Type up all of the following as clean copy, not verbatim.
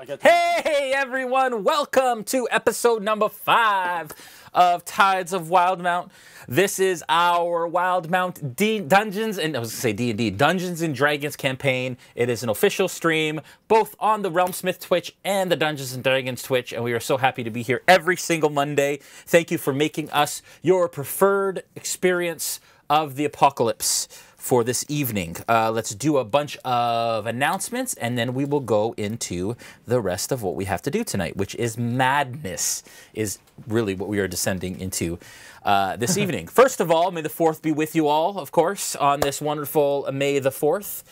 Hey everyone, welcome to episode number 5 of Tides of Wildemount. This is our Wildemount Dungeons and D&D Dungeons and Dragons campaign. It is an official stream both on the RealmSmith Twitch and the Dungeons and Dragons Twitch, and we are so happy to be here every single Monday. Thank you for making us your preferred experience of the apocalypse for this evening. Let's do a bunch of announcements, and then we will go into the rest of what we have to do tonight, which is madness, is really what we are descending into this evening. First of all, may the 4th be with you all, of course, on this wonderful May the 4th.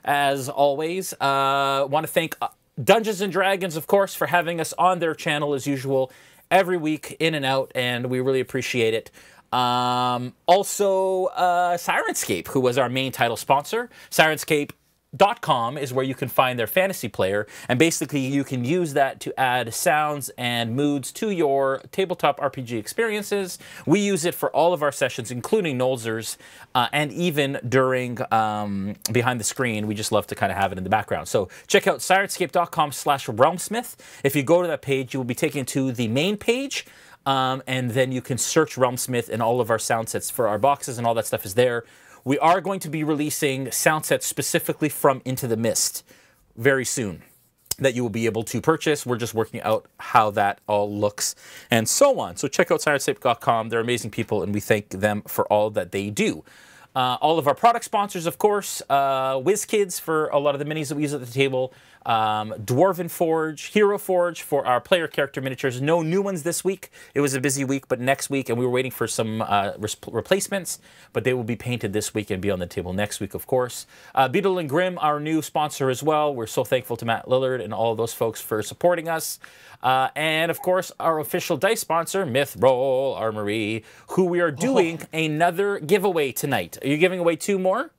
As always, want to thank Dungeons & Dragons, of course, for having us on their channel as usual every week, in and out, and we really appreciate it. Also, Syrinscape, who was our main title sponsor. Syrinscape.com is where you can find their fantasy player, and basically you can use that to add sounds and moods to your tabletop RPG experiences. We use it for all of our sessions, including Nolzur's, and even during behind the screen. We just love to kind of have it in the background. So check out Syrinscape.com/RealmSmith. If you go to that page, you will be taken to the main page. And then you can search RealmSmith, and all of our sound sets for our boxes and all that stuff is there. We are going to be releasing sound sets specifically from Into the Mist very soon that you will be able to purchase. We're just working out how that all looks and so on. So check out Syrinscape.com. They're amazing people, and we thank them for all that they do. All of our product sponsors, of course, WizKids for a lot of the minis that we use at the table, Dwarven Forge, Hero Forge for our player character miniatures. No new ones this week. It was a busy week, but next week, and we were waiting for some replacements, but they will be painted this week and be on the table next week, of course. Beetle and Grimm, our new sponsor as well. We're so thankful to Matt Lillard and all of those folks for supporting us. And, of course, our official dice sponsor, Mythroll Armory, who we are doing another giveaway tonight. Are you giving away 2 more,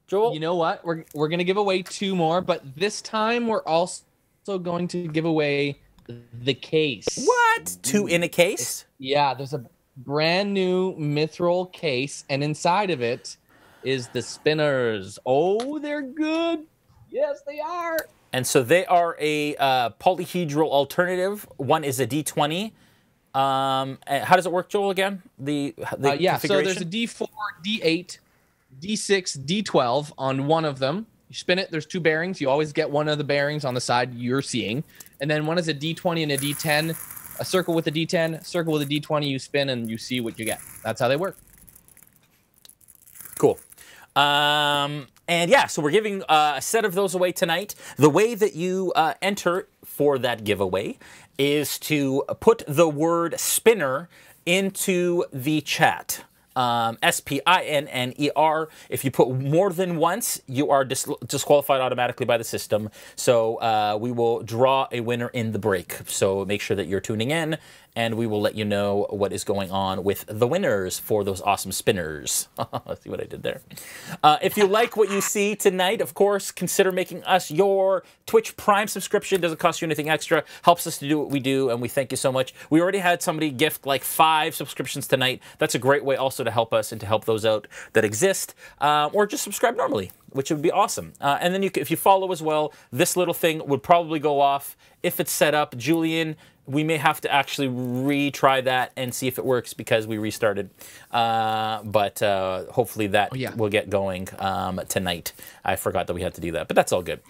Joel? You know what? We're going to give away 2 more, but this time we're also going to give away the case. What? 2 in a case? Yeah, there's a brand new Mythroll case, and inside of it is the spinners. Oh, they're good. Yes, they are. And so they are a polyhedral alternative. One is a D20. How does it work, Joel, again? The yeah, so there's a D4, D8, D6, D12 on one of them. You spin it, there's 2 bearings. You always get one of the bearings on the side you're seeing. And then one is a D20 and a D10. A circle with a D10, circle with a D20, you spin and you see what you get. That's how they work. Cool. And yeah, so we're giving a set of those away tonight. The way that you enter for that giveaway is to put the word spinner into the chat. SPINNER. If you put more than once, you are disqualified automatically by the system. So we will draw a winner in the break. So make sure that you're tuning in, and we will let you know what is going on with the winners for those awesome spinners. See what I did there? If you like what you see tonight, of course, consider making us your Twitch Prime subscription. Doesn't cost you anything extra. Helps us to do what we do, and we thank you so much. We already had somebody gift like 5 subscriptions tonight. That's a great way also to help us and to help those out that exist. Or just subscribe normally, which would be awesome. And then if you follow as well, this little thing would probably go off if it's set up. Julian, we may have to actually retry that and see if it works because we restarted. But hopefully that will get going tonight. I forgot that we had to do that, but that's all good.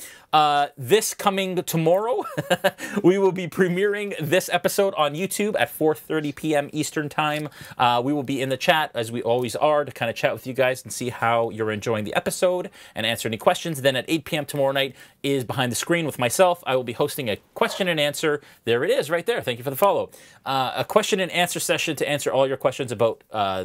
This coming tomorrow, we will be premiering this episode on YouTube at 4:30 p.m. Eastern Time. We will be in the chat, as we always are, to kind of chat with you guys and see how you're enjoying the episode and answer any questions. Then at 8 p.m. tomorrow night is Behind the Screen with myself. I will be hosting a question and answer. There it is, right there. Thank you for the follow. A question and answer session to answer all your questions about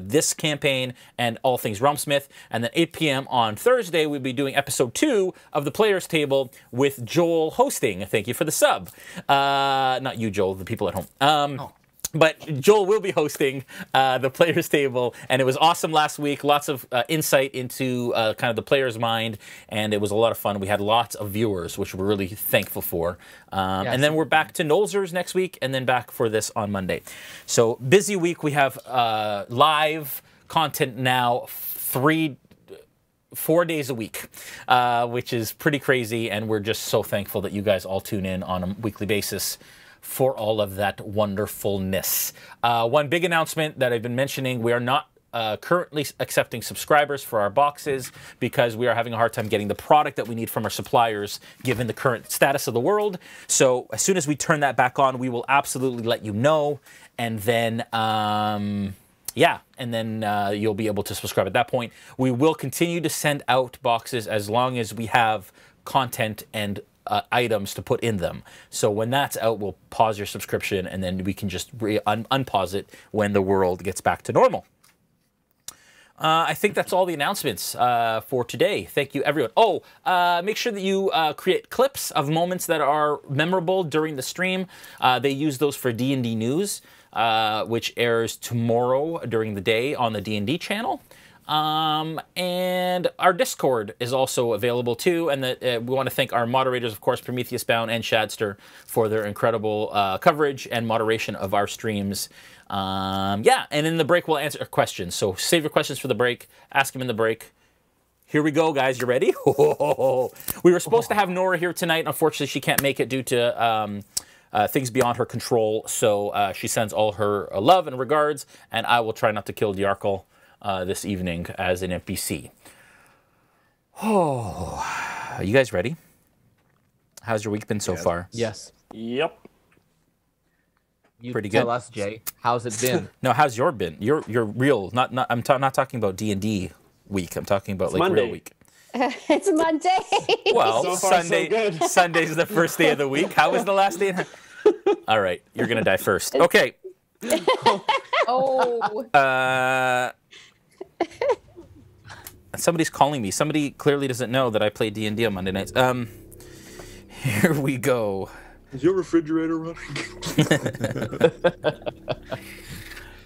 this campaign and all things RealmSmith. And then 8 p.m. on Thursday, we'll be doing episode 2 of the Players Table with Joel hosting. Thank you for the sub. Not you, Joel, the people at home. But Joel will be hosting the Players Table, and it was awesome last week. Lots of insight into kind of the player's mind, and it was a lot of fun. We had lots of viewers, which we're really thankful for. And then we're back to Nolzur's next week, and then back for this on Monday. So busy week. We have live content now, 3 4 days a week, which is pretty crazy. And we're just so thankful that you guys all tune in on a weekly basis for all of that wonderfulness. One big announcement that I've been mentioning, we are not currently accepting subscribers for our boxes because we are having a hard time getting the product that we need from our suppliers given the current status of the world. So as soon as we turn that back on, we will absolutely let you know. And then, yeah, and then you'll be able to subscribe at that point. We will continue to send out boxes as long as we have content and items to put in them. So when that's out, we'll pause your subscription and then we can just unpause it when the world gets back to normal. I think that's all the announcements for today. Thank you, everyone. Oh, make sure that you create clips of moments that are memorable during the stream. They use those for D&D News, which airs tomorrow during the day on the D&D channel. And our Discord is also available too. And we want to thank our moderators, of course, Prometheus Bound and Shadster, for their incredible coverage and moderation of our streams. Yeah, and in the break, we'll answer questions. So save your questions for the break. Ask them in the break. Here we go, guys. You ready? We were supposed to have Nora here tonight. Unfortunately, she can't make it due to things beyond her control. So she sends all her love and regards, and I will try not to kill Diarkle this evening as an NPC. Oh, are you guys ready? How's your week been so far? Yes. Yep. You Pretty tell good. us, Jay. How's it been? No, how's your been? Your real, not I'm not talking about D&D week. I'm talking about like Monday. real week. It's Monday. Well, So far, so Sunday. good. Sunday's the first day of the week. How was the last day? All right, you're gonna die first. Okay. Oh. Somebody's calling me. Somebody clearly doesn't know that I play D&D on Monday nights. Here we go. Is your refrigerator running?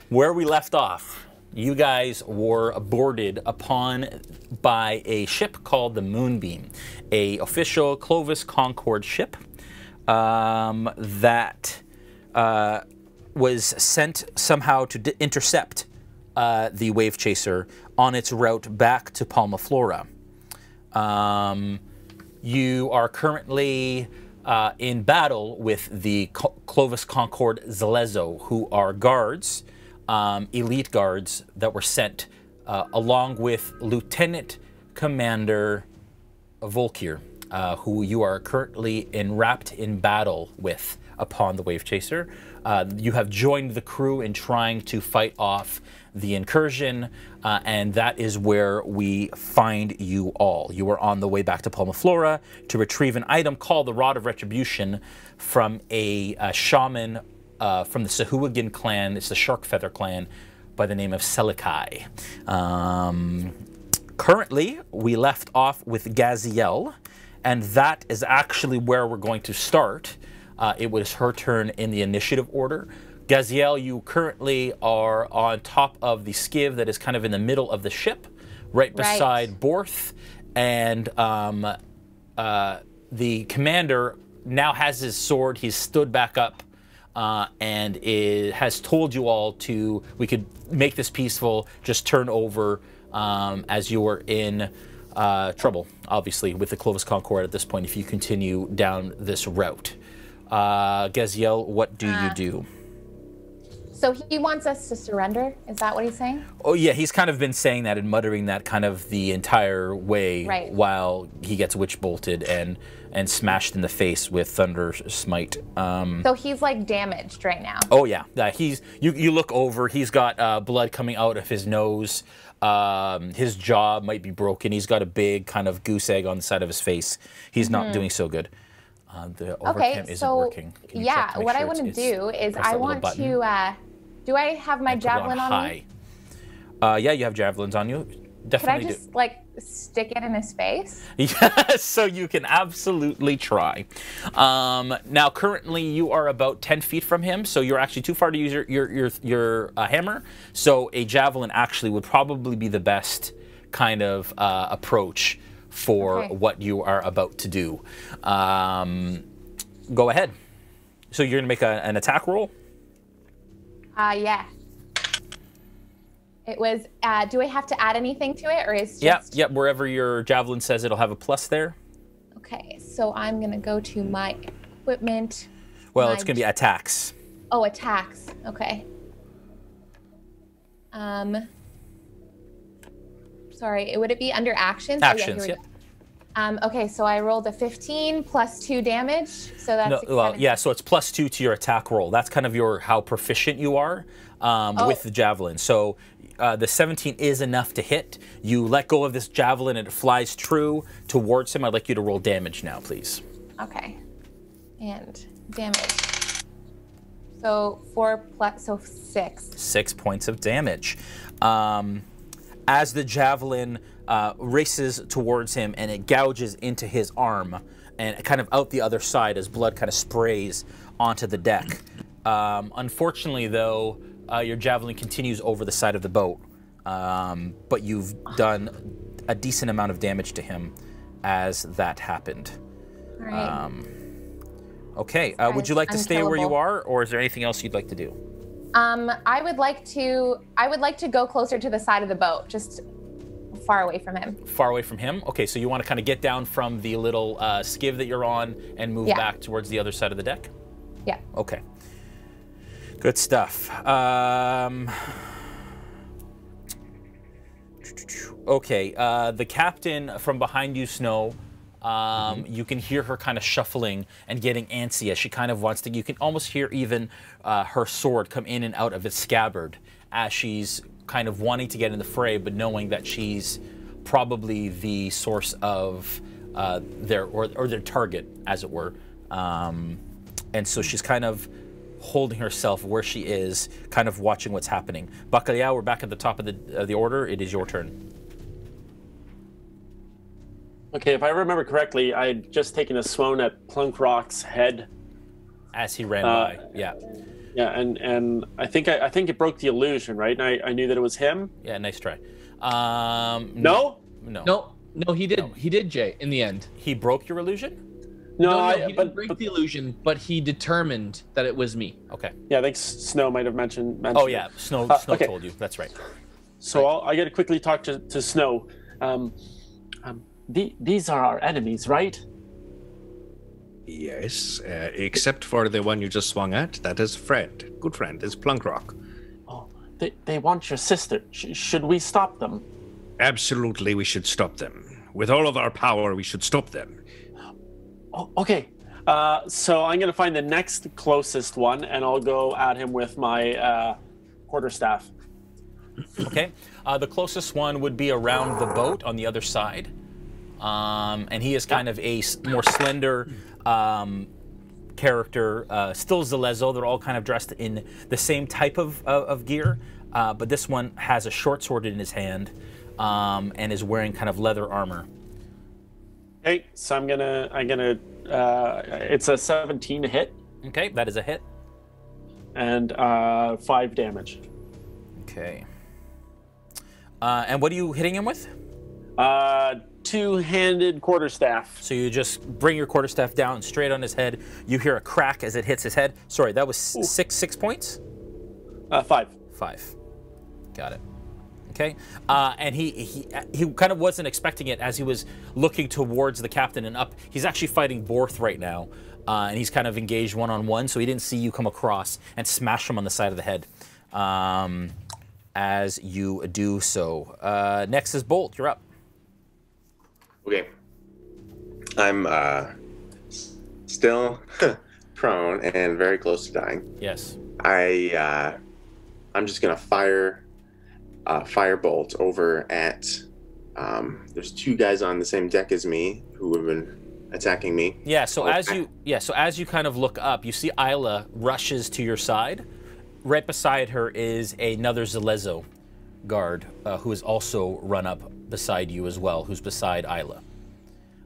Where we left off, you guys were boarded upon by a ship called the Moonbeam, a official Clovis Concord ship that was sent somehow to intercept the Wavechaser on its route back to Palma Flora. You are currently in battle with the Clovis Concord Zalezo, who are guards, elite guards that were sent along with Lieutenant Commander Volkir, who you are currently enwrapped in battle with upon the Wavechaser. You have joined the crew in trying to fight off the incursion, and that is where we find you all. You are on the way back to Palma Flora to retrieve an item called the Rod of Retribution from a shaman from the Sahuagin clan. It's the Shark Feather clan by the name of Selikai. Currently, we left off with Gaziel, and that is actually where we're going to start. It was her turn in the initiative order. Gaziel, you currently are on top of the skiv that is kind of in the middle of the ship, right beside Borth, and the commander now has his sword. He's stood back up and has told you all to, we could make this peaceful, just turn over as you are in trouble, obviously, with the Clovis Concord at this point if you continue down this route. Gaziel, what do you do? So he wants us to surrender? Is that what he's saying? Oh, yeah, he's kind of been saying that and muttering that kind of the entire way while he gets witch-bolted and smashed in the face with Thunder Smite. So he's, like, damaged right now? Oh, yeah. You look over, he's got blood coming out of his nose. His jaw might be broken. He's got a big kind of goose egg on the side of his face. He's not doing so good. The overcam isn't working. Yeah, what I want to do is I want to... do I have my javelin on me? Yeah, you have javelins on you. Definitely. Could I just, like, stick it in his face? Yes, so you can absolutely try. Now, currently, you are about 10 feet from him, so you're actually too far to use your hammer. So a javelin actually would probably be the best kind of approach for what you are about to do. Go ahead. So you're going to make an attack roll? Yeah. It was, do I have to add anything to it, or is just... Yep, wherever your javelin says it'll have a plus there. Okay, so I'm going to go to my equipment. Well, it's going to be attacks. Oh, attacks. Okay. Sorry, would it be under actions? Actions, yep. Okay, so I rolled a 15 plus 2 damage, so that's... so it's plus 2 to your attack roll. That's kind of how proficient you are with the javelin. So the 17 is enough to hit. You let go of this javelin and it flies true towards him. I'd like you to roll damage now, please. Okay. And damage. So 4 plus, so 6. 6 points of damage. As the javelin races towards him and it gouges into his arm and kind of out the other side as blood kind of sprays onto the deck. Unfortunately, though, your javelin continues over the side of the boat, but you've done a decent amount of damage to him as that happened. All right. Okay, would you like to stay where you are, or is there anything else you'd like to do? I would like to go closer to the side of the boat, just far away from him. Far away from him? Okay, so you want to kind of get down from the little skiv that you're on and move back towards the other side of the deck? Yeah. Okay. Good stuff. Okay, the captain from behind you, Snow, you can hear her kind of shuffling and getting antsy as she kind of wants to, you can almost hear even her sword come in and out of its scabbard as she's kind of wanting to get in the fray, but knowing that she's probably the source of their target, as it were. And so she's kind of holding herself where she is, kind of watching what's happening. Bacalhau, we're back at the top of the order. It is your turn. Okay, if I remember correctly, I had just taken a swoon at Plunkrawk's head as he ran by. Yeah. Yeah, and I think it broke the illusion, right? And I knew that it was him. Yeah, nice try. No, he did. No. He did, Jay. In the end, he broke your illusion. No, he didn't break the illusion, but he determined that it was me. Okay. Yeah, I think Snow might have mentioned. Oh yeah, Snow okay. Told you. That's right. So I got to quickly talk to Snow. These are our enemies, right? Yes, except for the one you just swung at. That is friend. Good friend is Plunkrawk. Oh, they want your sister. Should we stop them? Absolutely, we should stop them. With all of our power, we should stop them. Oh, okay. So I'm going to find the next closest one, and I'll go at him with my quarterstaff. Okay. The closest one would be around the boat on the other side. And he is kind of a more slender character, still Zalezo. They're all kind of dressed in the same type of gear, but this one has a short sword in his hand and is wearing kind of leather armor. Okay, so I'm gonna. It's a 17 to hit. Okay, that is a hit. And 5 damage. Okay. And what are you hitting him with? Two-handed quarterstaff. So you just bring your quarterstaff down straight on his head. You hear a crack as it hits his head. Sorry, that was 6 points? 5. 5. Got it. Okay. And he kind of wasn't expecting it as he was looking towards the captain and up. He's actually fighting Borth right now. And he's kind of engaged one-on-one, so he didn't see you come across and smash him on the side of the head as you do so. Next is Bolt. You're up. Okay. I'm still prone and very close to dying. Yes. I'm just gonna fire firebolt over at there's 2 guys on the same deck as me who have been attacking me. Yeah, so as you kind of look up, you see Aella rushes to your side. Right beside her is another Zalezo guard who has also run up beside you as well, who's beside Aella.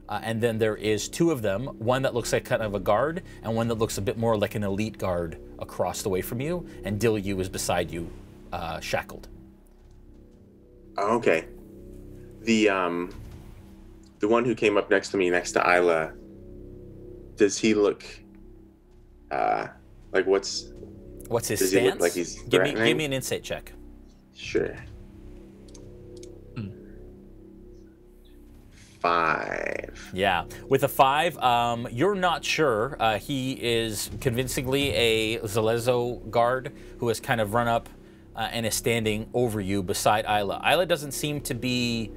And then there is 2 of them, one that looks like kind of a guard, and one that looks a bit more like an elite guard across the way from you, and Dilyu is beside you, shackled. Okay. The one who came up next to me, next to Aella, does he look like what's his does stance? he look like he's give me an insight check. Sure. 5. Yeah, with a 5, you're not sure. He is convincingly a Zalezo guard who has kind of run up and is standing over you beside Aella. Aella doesn't seem to be...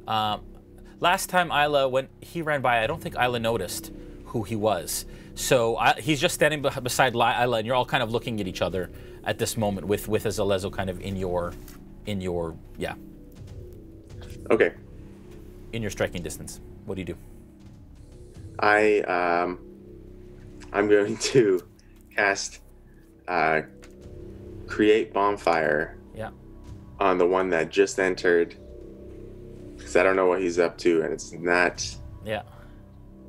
last time Aella, when he ran by, I don't think Aella noticed who he was. So he's just standing beside Aella, and you're all kind of looking at each other at this moment with a Zalezo kind of in your yeah. Okay. In your striking distance. What do you do? I'm going to cast Create Bonfire on the one that just entered, because I don't know what he's up to, and it's not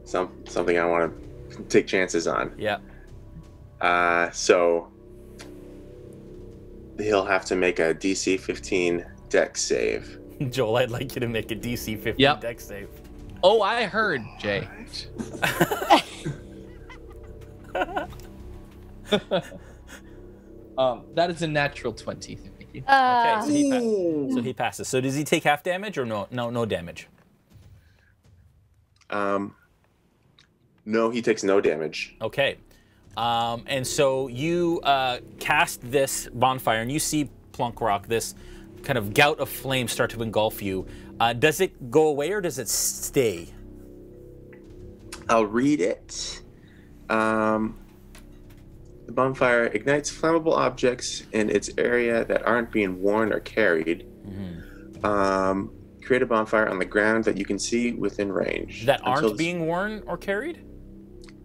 something I want to take chances on. Yeah. So he'll have to make a DC 15 Dex save. Joel, I'd like you to make a DC 15 Dex save. Oh, I heard, Jay. That is a natural 20. Thank you. Okay, so he passes. So does he take half damage or no damage? No, he takes no damage. Okay. And so you cast this bonfire, and you see Plunkrawk, this kind of gout of flame start to engulf you. Does it go away or does it stay? I'll read it. The bonfire ignites flammable objects in its area that aren't being worn or carried. Create a bonfire on the ground that you can see within range. That aren't being worn or carried?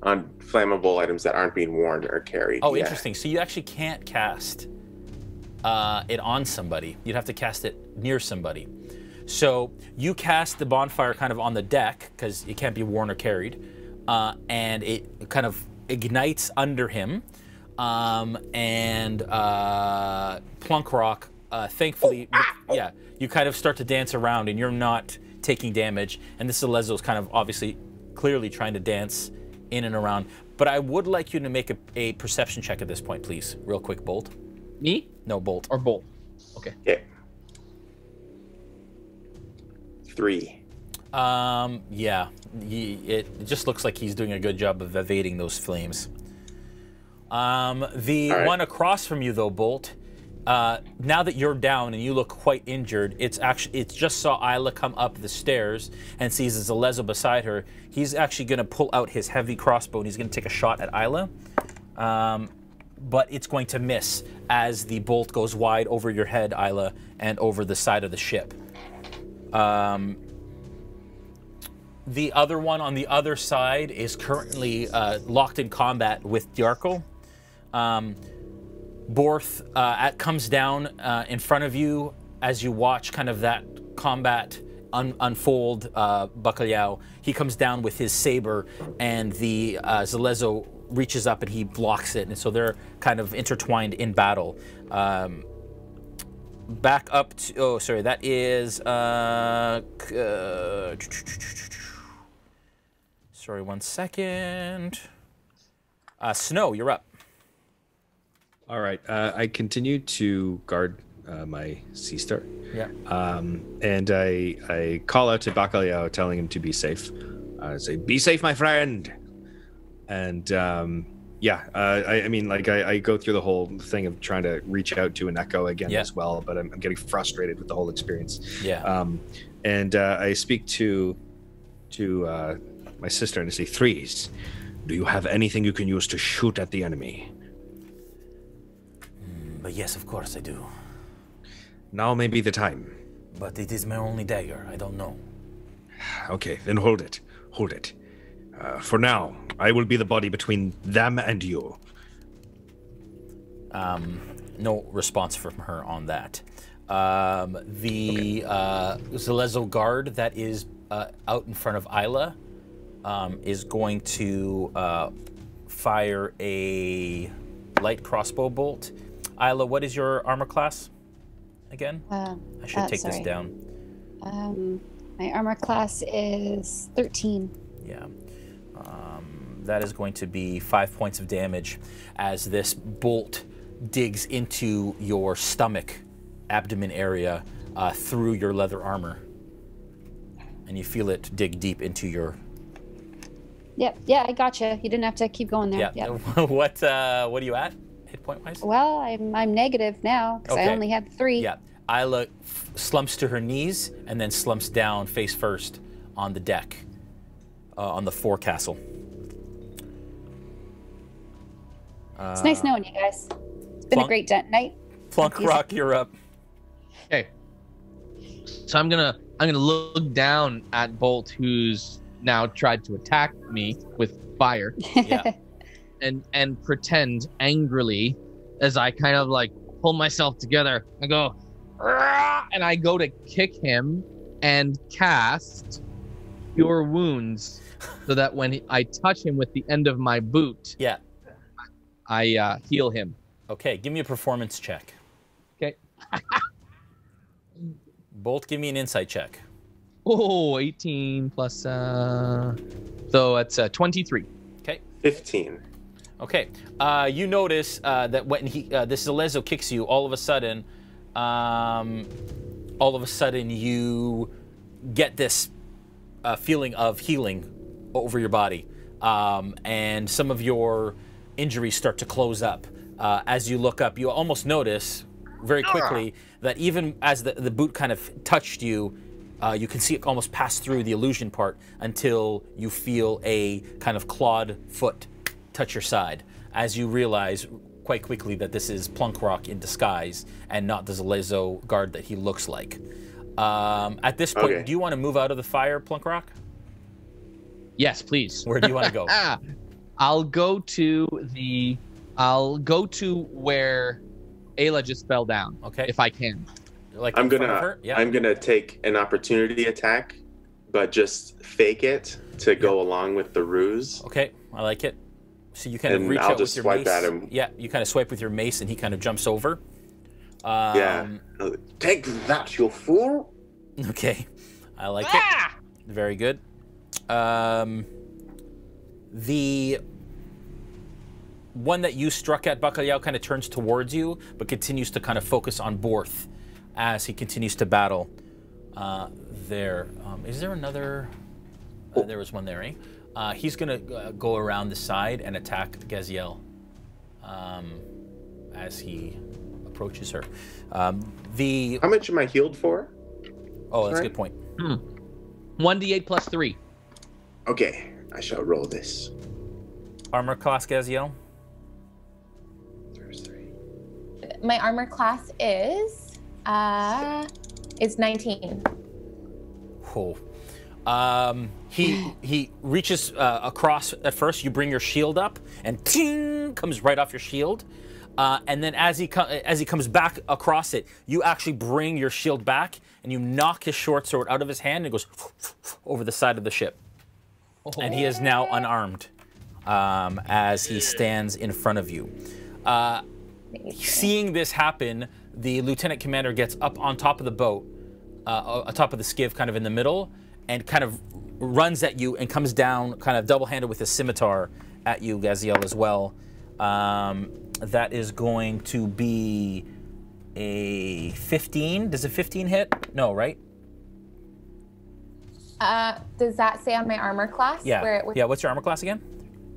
On flammable items that aren't being worn or carried. Oh, interesting. So you actually can't cast it on somebody. You'd have to cast it near somebody. So you cast the bonfire kind of on the deck, because it can't be worn or carried, and it kind of ignites under him. And Plunkrawk, thankfully, you kind of start to dance around, and you're not taking damage. And this Zalezo is kind of obviously clearly trying to dance in and around. But I would like you to make a perception check at this point, please. Real quick, Bolt. Me? No, Bolt. Or Bolt. Okay. Yeah. 3. Yeah. It just looks like he's doing a good job of evading those flames. The one across from you, though, Bolt, now that you're down and you look quite injured, it's just saw Aella come up the stairs and sees a Zalezo beside her. He's actually going to pull out his heavy crossbow and he's going to take a shot at Aella. But it's going to miss as the bolt goes wide over your head, Aella, and over the side of the ship. The other one on the other side is currently locked in combat with Diarco. Borth comes down in front of you as you watch kind of that combat unfold. Bacalhau, he comes down with his saber, and the Zalezo reaches up and he blocks it, and so they're kind of intertwined in battle. Back up to, that is sorry, 1 second. Snow, you're up. All right. I continue to guard my sea star. Yeah. And I call out to Bacalhau, telling him to be safe. I say, "Be safe, my friend." And I mean, like I go through the whole thing of trying to reach out to an echo again as well, but I'm getting frustrated with the whole experience. Yeah. And I speak to my sister and I say, "Threes, do you have anything you can use to shoot at the enemy?" But yes, of course I do. Now may be the time. But it is my only dagger. I don't know. Okay, then hold it. Hold it. For now, I will be the body between them and you. No response from her on that. The Zalezo guard that is out in front of Aella is going to fire a light crossbow bolt. Aella, what is your armor class again? I should take this down. My armor class is 13. Yeah. That is going to be 5 points of damage as this bolt digs into your stomach, abdomen area, through your leather armor. and you feel it dig deep into your. Yep. Yeah, I gotcha. You didn't have to keep going there. Yeah. Yep. What are you at? Hit point wise? Well, I'm negative now because I only had 3. Yeah. Aella slumps to her knees and then slumps down face first on the deck, on the forecastle. It's nice knowing you guys. It's been a great night. Plunkrawk, you're up. Okay. So I'm gonna look down at Bolt, who's now tried to attack me with fire. Yeah. and pretend angrily as I kind of like pull myself together. I go, "Rah!" And I go to kick him and cast Cure Wounds, so that when I touch him with the end of my boot, Yeah. I heal him. Okay, give me a performance check. Okay. Bolt, give me an insight check. Oh, 18 plus, so it's 23. Okay. 15. Okay. You notice that when this Zalezo kicks you, all of a sudden you get this feeling of healing over your body, and some of your injuries start to close up. As you look up, you almost notice very quickly that even as the boot kind of touched you, you can see it almost pass through the illusion part until you feel a kind of clawed foot touch your side, as you realize quite quickly that this is Plunkrawk in disguise and not the Zalezo guard that he looks like. At this point, do you want to move out of the fire, Plunkrawk? Yes, please. Where do you want to go? I'll go to where Aella just fell down. Okay. If I can. Like I'm in front of her? Yeah. I'm gonna take an opportunity attack, but just fake it to go along with the ruse. Okay, I like it. So you kind of And reach I'll out just with your swipe mace. at him. Yeah, you kind of swipe with your mace, and he kind of jumps over. Yeah. Take that, you fool! Okay, I like it. Very good. The one that you struck at, Bacalhau, kind of turns towards you, but continues to kind of focus on Borth as he continues to battle. There. Is there another? There was one there, eh? He's going to go around the side and attack Gaziel as he approaches her. How much am I healed for? Oh, that's a good point. 1d8 plus 3. Okay, I shall roll this. Armor class, Gaziel? My armor class is 19. Oh. He reaches across at first. You bring your shield up, and ting comes right off your shield. And then as he comes back across it, you actually bring your shield back, and you knock his short sword out of his hand, and it goes over the side of the ship. And he is now unarmed as he stands in front of you. Seeing this happen, the lieutenant commander gets up on top of the boat, on top of the skiff, kind of in the middle, and kind of runs at you and comes down kind of double-handed with a scimitar at you, Gaziel, as well. That is going to be a 15. Does a 15 hit? No, right? Does that say on my armor class? Yeah. Yeah, what's your armor class again?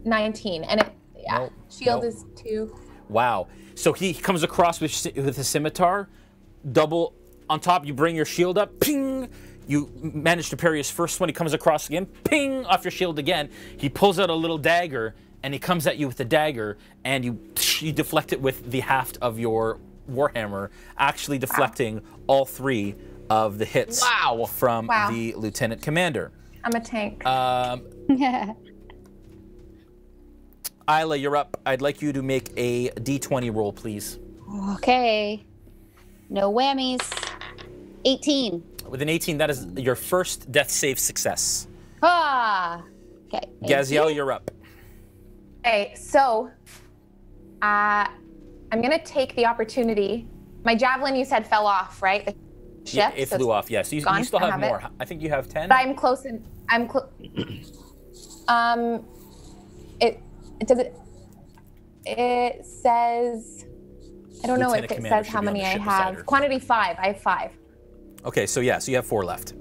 19. And it, yeah. Nope. Shield Nope. is 2. Wow. So he comes across with a scimitar, double on top, you bring your shield up, ping! You manage to parry his first one, he comes across again, ping! Off your shield again. He pulls out a little dagger, and he comes at you with the dagger, and you deflect it with the haft of your warhammer, actually deflecting all 3 of the hits from the lieutenant commander. I'm a tank. Aella, you're up. I'd like you to make a d20 roll, please. Okay. No whammies. 18. With an 18, that is your first death save success. Ah. Okay. Gaziel, you're up. Okay, so I'm gonna take the opportunity. My javelin, you said, fell off, right? The ship. Yeah, it flew off. Yeah, so you still have more. I think you have 10. But I'm close. It says, I don't know if it says how many I have. Quantity 5. I have 5. Okay, so yeah, so you have 4 left.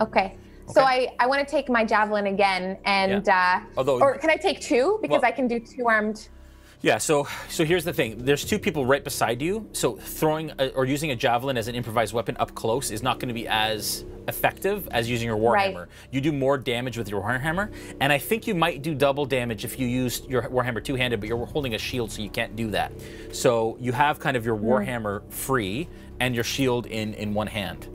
Okay. So I want to take my javelin again, and or can I take two because I can do two-armed? Yeah. So here's the thing. There's two people right beside you. So throwing or using a javelin as an improvised weapon up close is not going to be as effective as using your warhammer. Right. You do more damage with your warhammer, and I think you might do double damage if you used your warhammer two-handed, but you're holding a shield, so you can't do that. So you have kind of your warhammer free and your shield in one hand.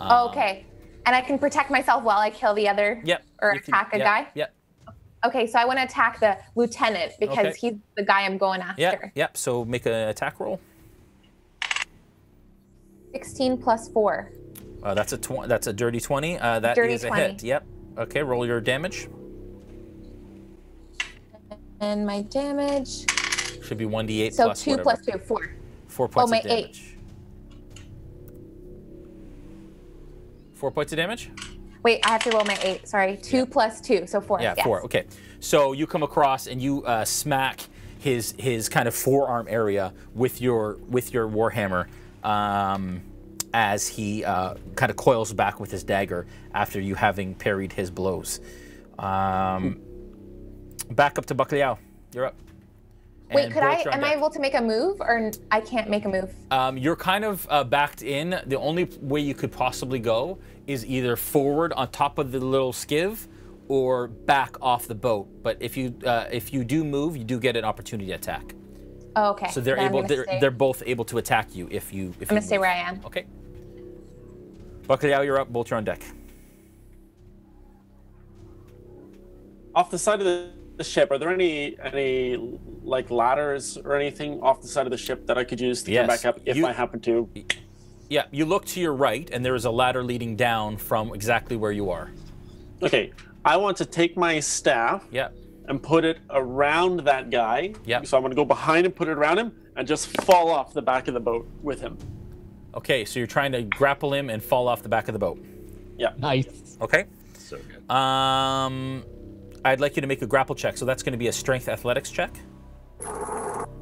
Okay. And I can protect myself while I kill the other or attack a guy? Yep. Okay, so I want to attack the lieutenant because he's the guy I'm going after. Yep. So make an attack roll. 16 plus 4. That's a dirty 20. That dirty is 20. A hit. Yep. Okay, roll your damage. And my damage should be 1d8 so plus 2 whatever. plus 2, 4. 4 points my of damage. 8. 4 points of damage? Wait, I have to roll my 8. Sorry. 2 plus 2, so 4. Yeah, 4. Okay. So you come across and you smack his kind of forearm area with your warhammer as he kind of coils back with his dagger after you having parried his blows. Back up to Bacalhau. You're up. Wait, am I able to make a move, or I can't make a move? You're kind of backed in. The only way you could possibly go is either forward on top of the little skiv, or back off the boat. But if you do move, you do get an opportunity attack. Oh, okay. So they're both able to attack you if you. I'm gonna stay where I am. Okay. Bacalhau, you're up. Bolt, you're on deck. Off the side of the ship, are there any like ladders or anything off the side of the ship that I could use to come back up if I happen to? Yeah, you look to your right, and there is a ladder leading down from exactly where you are. Okay, I want to take my staff and put it around that guy. Yeah. So I'm going to go behind him, put it around him, and just fall off the back of the boat with him. Okay, so you're trying to grapple him and fall off the back of the boat. Yeah. Nice. Okay. So good. I'd like you to make a grapple check. So that's going to be a strength athletics check.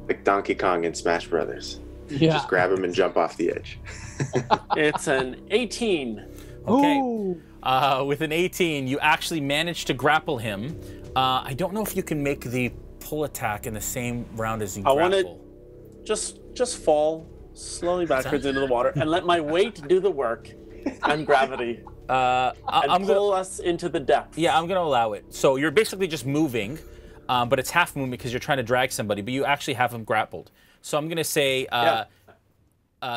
Like Donkey Kong in Smash Brothers. Yeah. Just grab him and jump off the edge. It's an 18. Okay. Ooh. With an 18, you actually manage to grapple him. I don't know if you can make the pull attack in the same round as you grapple. I want to just fall slowly backwards into the water and let my weight do the work and gravity. And pull us into the depths. Yeah, I'm going to allow it. So you're basically just moving, but it's half movement because you're trying to drag somebody, but you actually have him grappled. So I'm going to say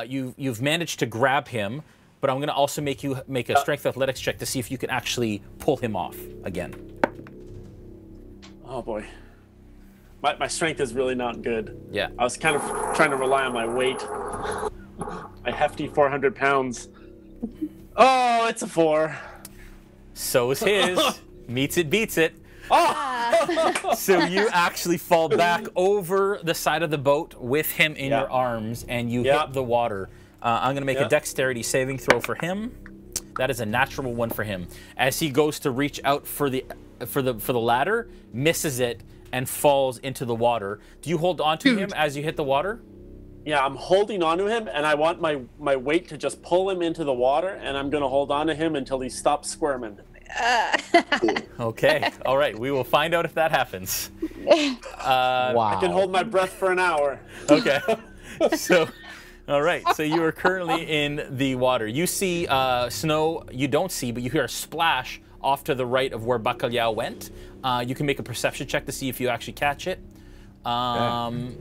you've managed to grab him, but I'm going to also make you make a strength athletics check to see if you can actually pull him off again. Oh, boy. My strength is really not good. Yeah. I was kind of trying to rely on my weight. My hefty 400 pounds. Oh, it's a 4. So is his. Meets it, beats it. Oh! So you actually fall back over the side of the boat with him in your arms, and you hit the water. I'm going to make a dexterity saving throw for him. That is a natural 1 for him. As he goes to reach out for the ladder, misses it, and falls into the water. Do you hold on to him as you hit the water? Yeah, I'm holding on to him, and I want my weight to just pull him into the water, and I'm going to hold on to him until he stops squirming. Okay, all right. We will find out if that happens. Wow. I can hold my breath for an hour. Okay. So, all right. So you are currently in the water. You see snow. You don't see, but you hear a splash off to the right of where Bacalhau went. You can make a perception check to see if you actually catch it. And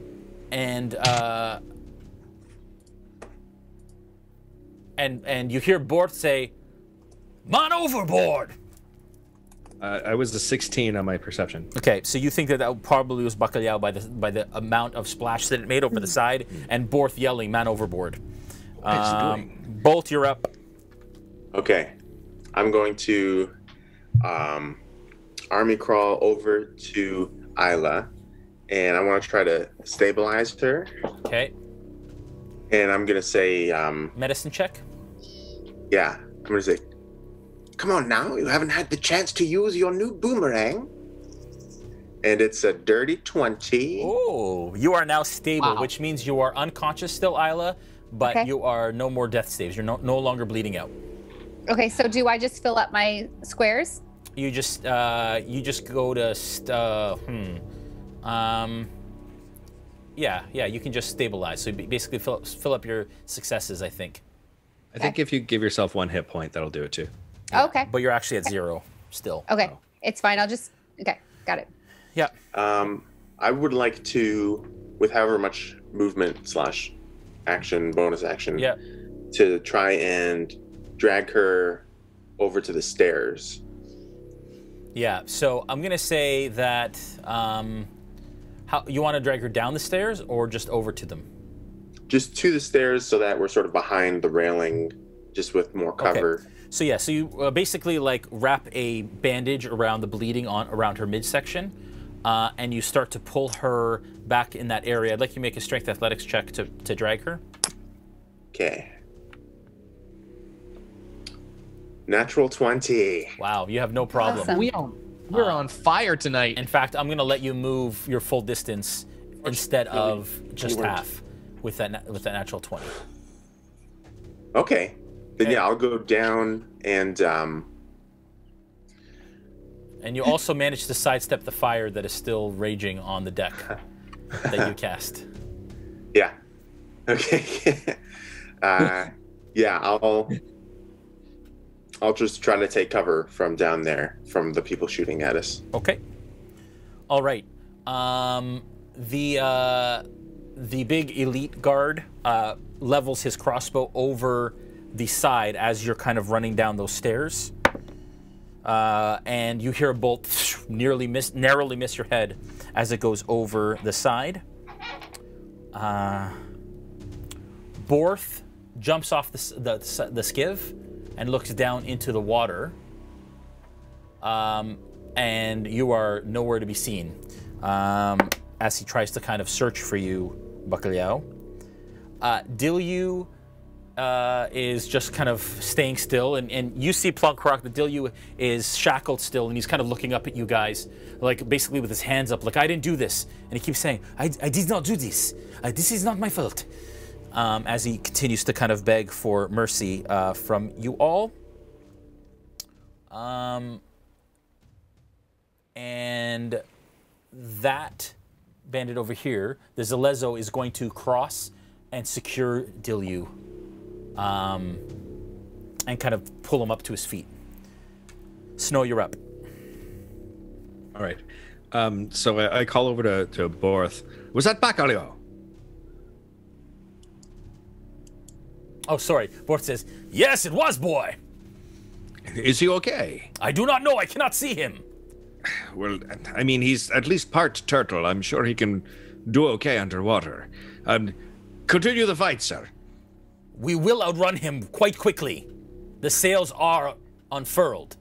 you hear Bort say, "Man overboard!" I was a 16 on my perception. Okay, so you think that probably was Bacalhau by the amount of splash that it made over the side, and Borth yelling, "Man overboard!" What is he doing? Bolt, you're up. Okay, I'm going to army crawl over to Aella, and I want to try to stabilize her. Okay. And I'm gonna say, medicine check. Yeah, I'm gonna say, "Come on now, you haven't had the chance to use your new boomerang." And it's a dirty 20. Oh, you are now stable, which means you are unconscious still, Aella, but you are no more death saves. You're no longer bleeding out. Okay, so do I just fill up my squares? You just go to yeah, you can just stabilize. So basically fill up your successes, I think. I think if you give yourself 1 hit point, that'll do it too. Yeah, okay. But you're actually at 0 still. Okay, so. it's fine. I'll just got it. Yeah. I would like to, with however much movement / action, bonus action, to try and drag her over to the stairs. Yeah, so I'm gonna say that how you want to drag her down the stairs or just over to them? Just to the stairs, so that we're sort of behind the railing, just with more cover. Okay. So yeah, so you basically like wrap a bandage around the bleeding around her midsection, and you start to pull her back in that area. I'd like you to make a strength athletics check to drag her. Okay. Natural 20. Wow, you have no problem. Awesome. We're on fire tonight. In fact, I'm gonna let you move your full distance instead of just half with that natural 20. Okay. Then yeah, I'll go down and you also managed to sidestep the fire that is still raging on the deck that you cast. Yeah. Okay. Yeah, I'll just try to take cover from down there, from the people shooting at us. Okay. All right. The big elite guard levels his crossbow over the side as you're kind of running down those stairs. And you hear a bolt narrowly miss your head as it goes over the side. Borth jumps off the skiv and looks down into the water. And you are nowhere to be seen as he tries to kind of search for you, Bacalhau. Dilyu is just kind of staying still, and you see Plunkrawk. The Dilyu is shackled still, and he's kind of looking up at you guys, like basically with his hands up, like I didn't do this, and he keeps saying, I did not do this. This is not my fault. As he continues to kind of beg for mercy from you all. And that bandit over here, the Zalezo, is going to cross and secure Dilyu. And kind of pull him up to his feet. Snow, you're up. All right. So I call over to Borth. Was that Bacalhau? Oh, sorry. Borth says, yes, it was, boy. Is he okay? I do not know. I cannot see him. Well, I mean, he's at least part turtle. I'm sure he can do okay underwater. Continue the fight, sir. We will outrun him quite quickly. The sails are unfurled.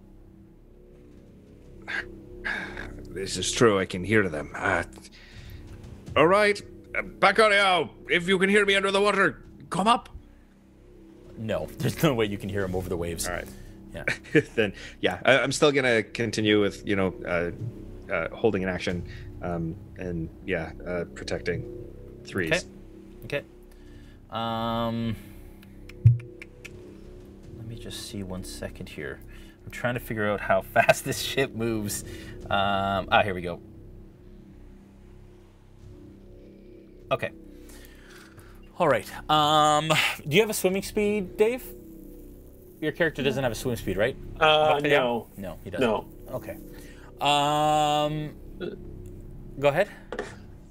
This is true. I can hear them. All right. Bacalhau, if you can hear me under the water, come up. No, there's no way you can hear him over the waves. All right. Yeah. Then, yeah, I'm still going to continue with, holding an action and, protecting threes. Okay. Let me just see 1 second here. I'm trying to figure out how fast this ship moves. Here we go. Okay. All right. Do you have a swimming speed, Dave? Your character doesn't have a swim speed, right? No. No, he doesn't. No. Okay. Go ahead.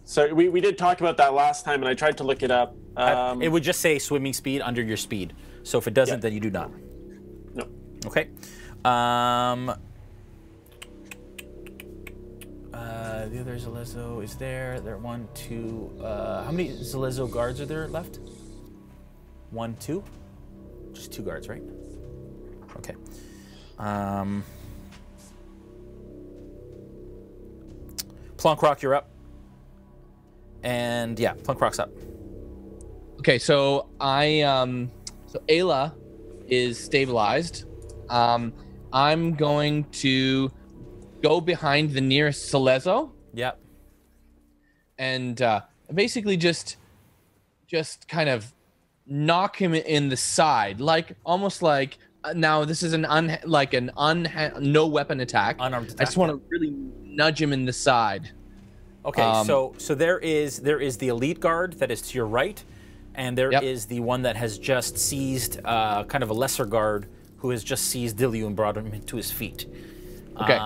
So we did talk about that last time, and I tried to look it up. It would just say swimming speed under your speed. So if it doesn't, then you do not. No. Okay. The other Zalezo is there. There are 1, 2. How many Zalezo guards are there left? 1, 2? Just 2 guards, right? Okay. Plunkrawk, you're up. And yeah, Plunkrawk's up. Okay, so Aella is stabilized. I'm going to go behind the nearest Zalezo. Yep. And basically just kind of knock him in the side, like almost like now this is an no weapon attack. Unarmed attack. I just want to really nudge him in the side. Okay, so there is the elite guard that is to your right, and there is the one that has just seized kind of a lesser guard who has just seized Dilliu and brought him to his feet. Okay.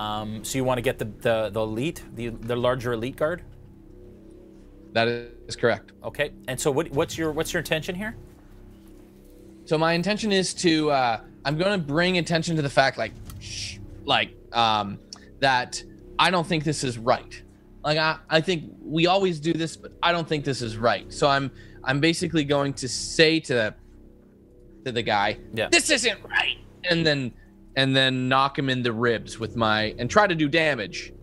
So you want to get the elite, the larger elite guard? That is correct. Okay. And so what's your intention here? So my intention is to I'm going to bring attention to the fact that I don't think this is right. Like I think we always do this, but I don't think this is right. So I'm basically going to say to the guy, this isn't right, and then knock him in the ribs with and try to do damage.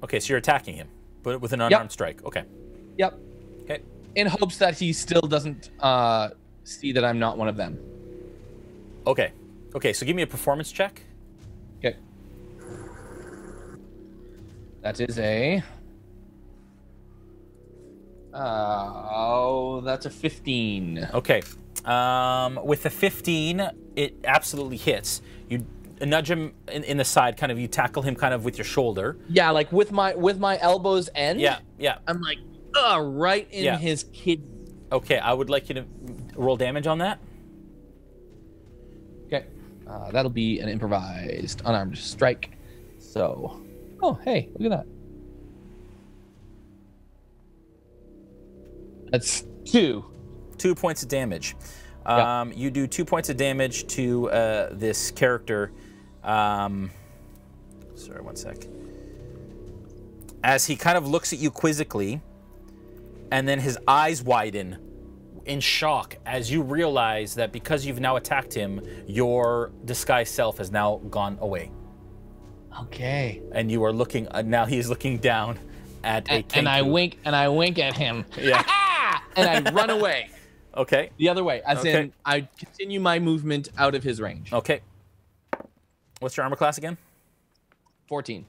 Okay, so you're attacking him, but with an unarmed strike. Okay. Yep. Okay. In hopes that he still doesn't see that I'm not one of them. Okay. Okay, so give me a performance check. Okay. That is a... that's a 15. Okay. With the 15, it absolutely hits. You nudge him in the side, kind of. You tackle him kind of with your shoulder. Yeah, like with my elbows end. Yeah. I'm like, right in his kid. Okay, I would like you to roll damage on that. Okay. That'll be an improvised unarmed strike. So, oh hey, look at that. That's 2. 2 points of damage. You do 2 points of damage to this character. Sorry, one sec. As he kind of looks at you quizzically, and then his eyes widen in shock as you realize that because you've now attacked him, your disguised self has now gone away. Okay. And you are looking, now he is looking down at a Kancko. And I wink at him. Yeah. And I run away. Okay. The other way, as in I continue my movement out of his range. Okay. What's your armor class again? 14.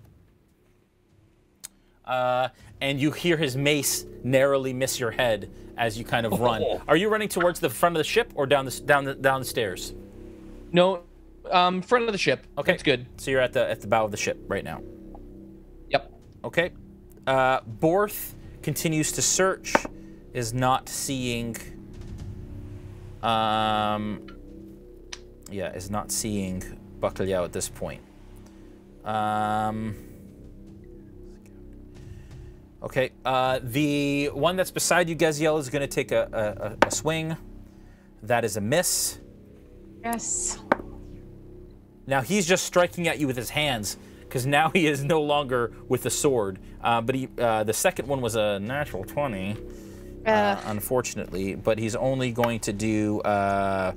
And you hear his mace narrowly miss your head as you kind of run. Are you running towards the front of the ship or down the stairs? No, front of the ship. Okay, that's good. So you're at the bow of the ship right now. Yep. Okay. Borth continues to search, is not seeing. Is not seeing Bacalhau at this point. Okay, the one that's beside you, Gaziel, is going to take a swing. That is a miss. Yes. Now he's just striking at you with his hands, because now he is no longer with the sword. But the second one was a natural 20, unfortunately. But he's only going to do 4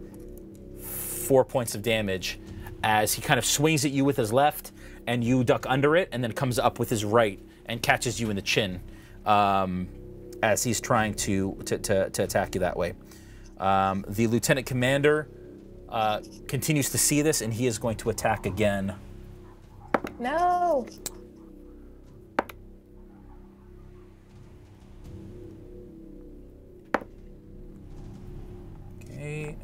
points of damage as he kind of swings at you with his left, and you duck under it, and then comes up with his right and catches you in the chin as he's trying to attack you that way. The lieutenant commander continues to see this, and he is going to attack again. No. Okay.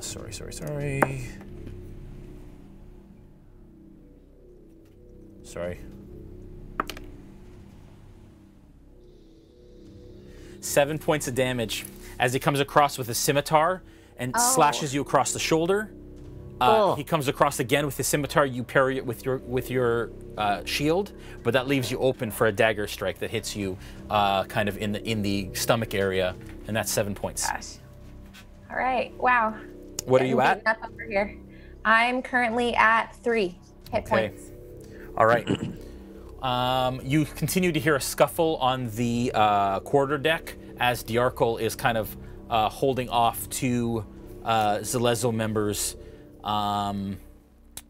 Sorry. Sorry. 7 points of damage as he comes across with a scimitar and slashes you across the shoulder. He comes across again with the scimitar. You parry it with your shield, but that leaves you open for a dagger strike that hits you kind of in the stomach area, and that's 7 points. Gosh. All right. Wow. What are you at? Up over here. I'm currently at 3 hit points. All right. You continue to hear a scuffle on the quarterdeck as Diarkle is kind of holding off two Zelezo members. And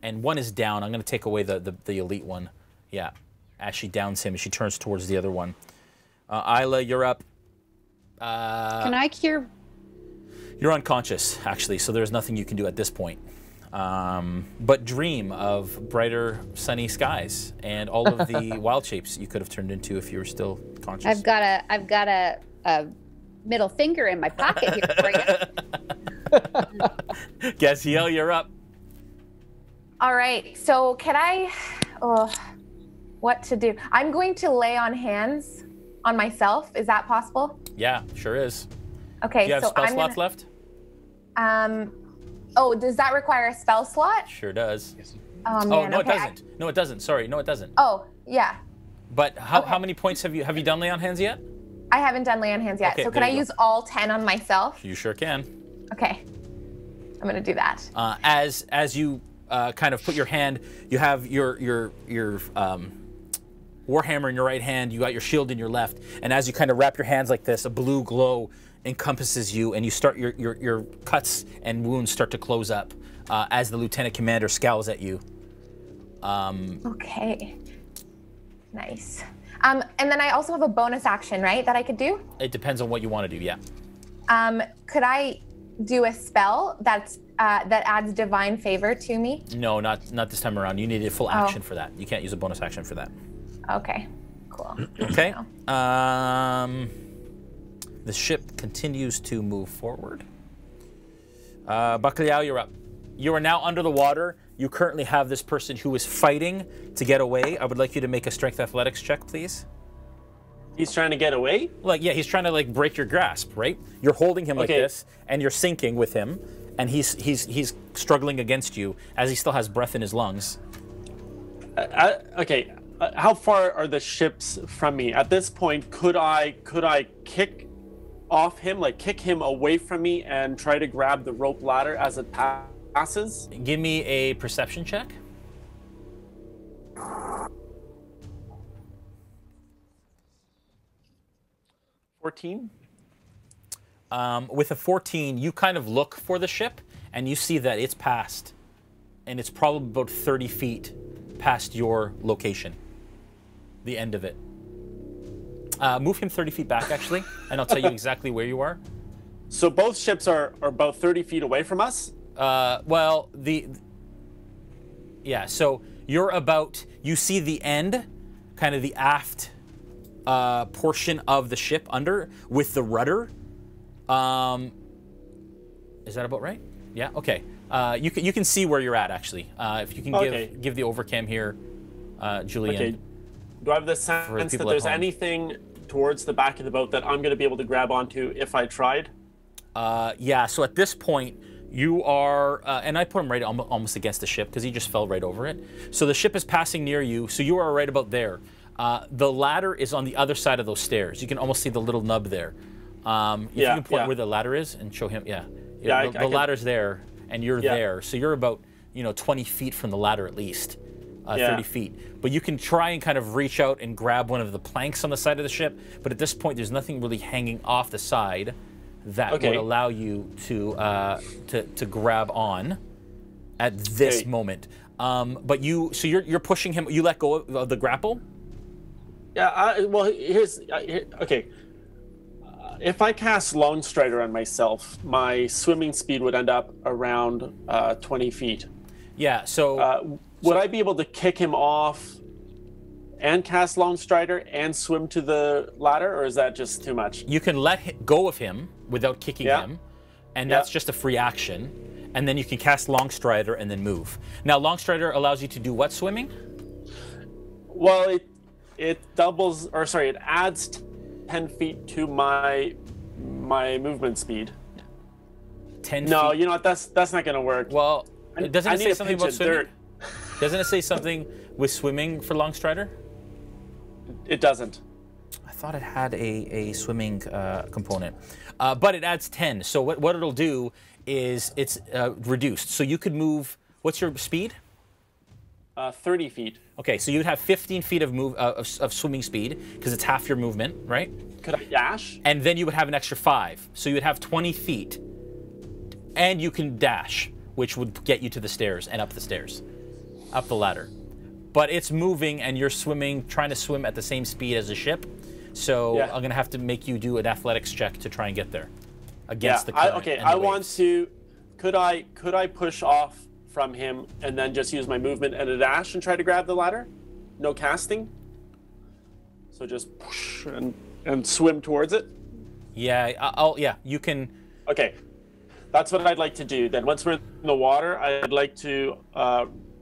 one is down. I'm going to take away the elite one. Yeah. As she downs him, she turns towards the other one. Aella, you're up. Can I cure? You're unconscious, actually, so there's nothing you can do at this point. But dream of brighter, sunny skies and all of the wild shapes you could have turned into if you were still conscious. I've got a middle finger in my pocket here for you. Gaziel, you're up. All right. So can I? Oh, what to do? I'm going to lay on hands on myself. Is that possible? Yeah, sure is. Okay. Do you have so spell slots left? Oh, does that require a spell slot? Sure does. Oh man. Oh no, okay. it doesn't. No, it doesn't. Sorry, no, it doesn't. Oh yeah. But how many points have you done lay on hands yet? I haven't done lay on hands yet. Okay, so can I use all 10 on myself? You sure can. Okay. I'm gonna do that. As you kind of put your hand, you have your warhammer in your right hand. You got your shield in your left, and as you kind of wrap your hands like this, a blue glow encompasses you, and you start your cuts and wounds start to close up as the lieutenant commander scowls at you. Okay. Nice. And then I also have a bonus action, right, that I could do? It depends on what you want to do. Yeah. Could I do a spell that adds divine favor to me? No, not this time around. You need a full action for that. You can't use a bonus action for that. Okay. Cool. Okay. The ship continues to move forward. Bacalhau, you're up. You are now under the water. You currently have this person who is fighting to get away. I would like you to make a strength athletics check, please. He's trying to get away? Like, yeah, he's trying to like break your grasp, right? You're holding him like this, and you're sinking with him, and he's struggling against you as he still has breath in his lungs. Okay. How far are the ships from me? At this point, could I kick off him, like kick him away from me, and try to grab the rope ladder as it passes? Give me a perception check. 14. With a 14, you kind of look for the ship, and you see that it's past, and it's probably about 30 feet past your location, the end of it. Move him 30 feet back, actually, and I'll tell you exactly where you are. So both ships are about 30 feet away from us? Well, yeah, so you're about, you see the end, kind of the aft portion of the ship under with the rudder. Is that about right? Yeah, okay. You can see where you're at, actually. If you can give the overcam here, Julian. Okay. Do I have the sense that there's anything towards the back of the boat that I'm going to be able to grab onto if I tried? Yeah, so at this point, you are, and I put him right almost against the ship because he just fell right over it. So the ship is passing near you, so you are right about there. The ladder is on the other side of those stairs. You can almost see the little nub there. If you can point where the ladder is and show him, the ladder's there, and you're there. So you're about 20 feet from the ladder at least, 30 feet. But you can try and kind of reach out and grab one of the planks on the side of the ship. But at this point, there's nothing really hanging off the side that would allow you to grab on at this moment. But you're pushing him. You let go of the grapple. Yeah. Well, here's okay. If I cast Lone Strider on myself, my swimming speed would end up around 20 feet. Yeah. So would I be able to kick him off and cast Lone Strider and swim to the ladder, or is that just too much? You can let go of him without kicking him, and that's just a free action. And then you can cast Long Strider and then move. Now, Long Strider allows you to do what swimming? Well, it adds 10 feet to my movement speed. 10 feet? No, you know what? That's not going to work. Well, doesn't it say something about swimming? Dirt. Doesn't it say something with swimming for Long Strider? It doesn't. I thought it had a swimming component, but it adds 10. So what it'll do is it's reduced. So you could move. What's your speed? 30 feet. Okay, so you'd have 15 feet of swimming speed because it's half your movement, right? Could I dash? And then you would have an extra 5, so you would have 20 feet, and you can dash, which would get you to the stairs and up the stairs, up the ladder. But it's moving, and you're trying to swim at the same speed as the ship. So I'm gonna have to make you do an athletics check to try and get there against the current. I want to. Could I push off from him and then just use my movement and a dash and try to grab the ladder? No casting. So just push and swim towards it. Yeah. You can. Okay. That's what I'd like to do. Then once we're in the water, I'd like to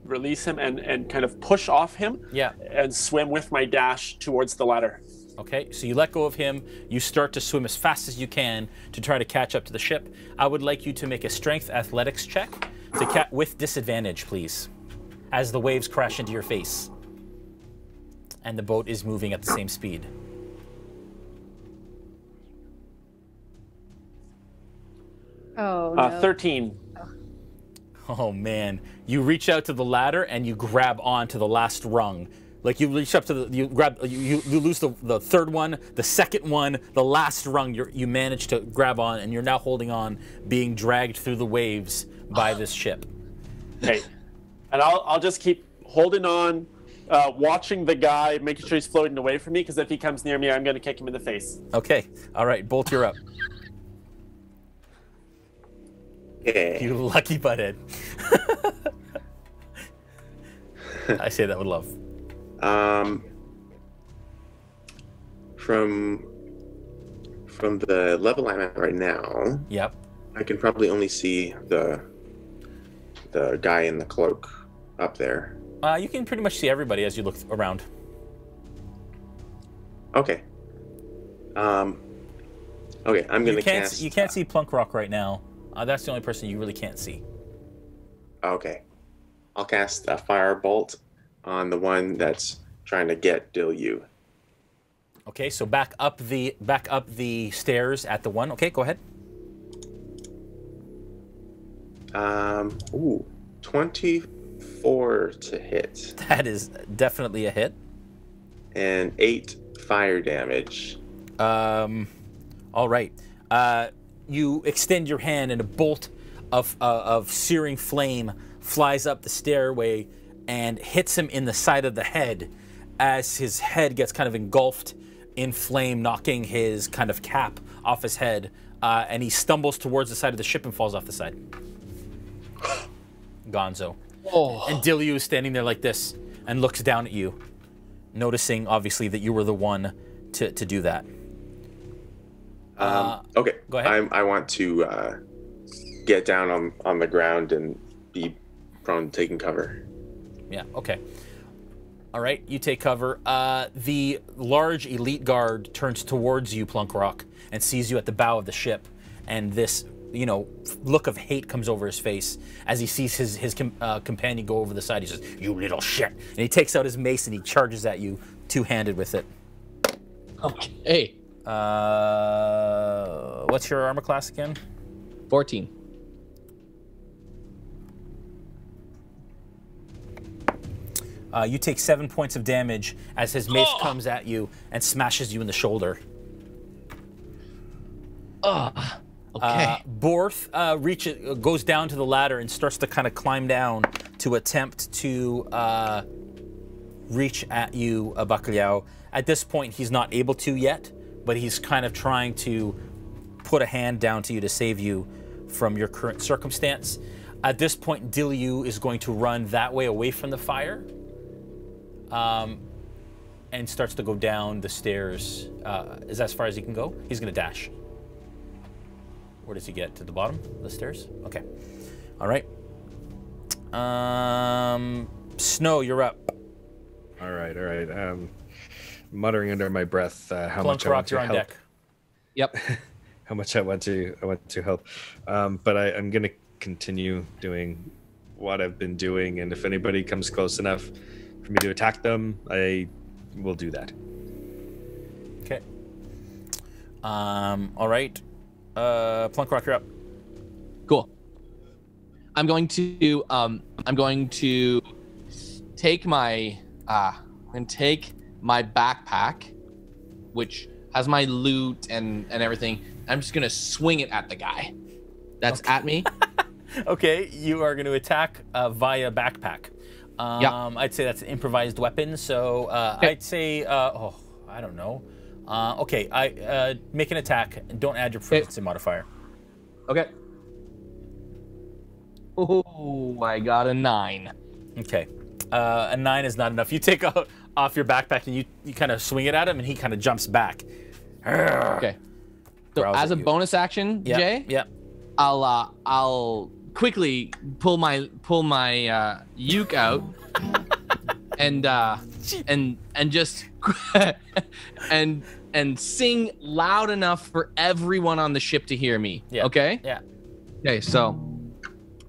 release him and kind of push off him. Yeah. And swim with my dash towards the ladder. Okay, so you let go of him. You start to swim as fast as you can to try to catch up to the ship. I would like you to make a strength athletics check with disadvantage, please, as the waves crash into your face. And the boat is moving at the same speed. Oh, no. 13. Oh, man. You reach out to the ladder and you grab onto the last rung. Like you reach up to the, you lose the third one, the second one, the last rung you manage to grab on, and you're now holding on, being dragged through the waves by this ship. Okay. And I'll just keep holding on, watching the guy, making sure he's floating away from me, because if he comes near me, I'm going to kick him in the face. Okay. All right. Bolt, you're up. Yeah. You lucky butthead. I say that with love. From the level I'm at right now, yep, I can probably only see the guy in the cloak up there. You can pretty much see everybody as you look around. Okay. Okay, I'm gonna cast. You can't see Plunkrawk right now. That's the only person you really can't see. Okay, I'll cast a firebolt on the one that's trying to get Dilyu. Okay, so back up the stairs at the one. Okay, go ahead. Ooh, 24 to hit. That is definitely a hit. And 8 fire damage. All right. You extend your hand, and a bolt of searing flame flies up the stairway and hits him in the side of the head, as his head gets kind of engulfed in flame, knocking his kind of cap off his head, and he stumbles towards the side of the ship and falls off the side. Gonzo. Oh. And Dilyu is standing there like this and looks down at you, noticing obviously that you were the one to do that. Okay, go ahead. I want to get down on the ground and be prone to taking cover. Yeah, okay. All right, you take cover. The large elite guard turns towards you, Plunkrawk, and sees you at the bow of the ship, and this, look of hate comes over his face as he sees his companion go over the side. He says, "You little shit," and he takes out his mace and he charges at you, two-handed with it. Okay. What's your armor class again? 14. You take 7 points of damage as his mace comes at you and smashes you in the shoulder. Okay. Borth goes down to the ladder and starts to kind of climb down to attempt to reach at you, Bacalhau. At this point, he's not able to yet, but he's kind of trying to put a hand down to you to save you from your current circumstance. At this point, Dilyu is going to run that way away from the fire. And starts to go down the stairs. Is that as far as he can go? He's going to dash. Where does he get? To the bottom of the stairs? Okay. All right. Snow, you're up. All right. Muttering under my breath how much I want to help. Deck. Yep. How much I want to help. But I'm going to continue doing what I've been doing, and if anybody comes close enough for me to attack them, I will do that. Okay. All right. Plunkrawk, you're up. Cool. I'm going to take my backpack, which has my loot and everything. I'm just gonna swing it at the guy that's at me. Okay, you are going to attack via backpack. Yeah. I'd say that's an improvised weapon, so okay. I'd say, I don't know. Okay, make an attack and don't add your proficiency modifier. Okay. Oh, I got a 9. Okay. A 9 is not enough. You take off your backpack and you kind of swing it at him, and he kind of jumps back. Okay. So as a bonus action, Jay? Yeah. I'll quickly pull my uke out and just and sing loud enough for everyone on the ship to hear me. Yeah. Okay? Yeah. Okay, so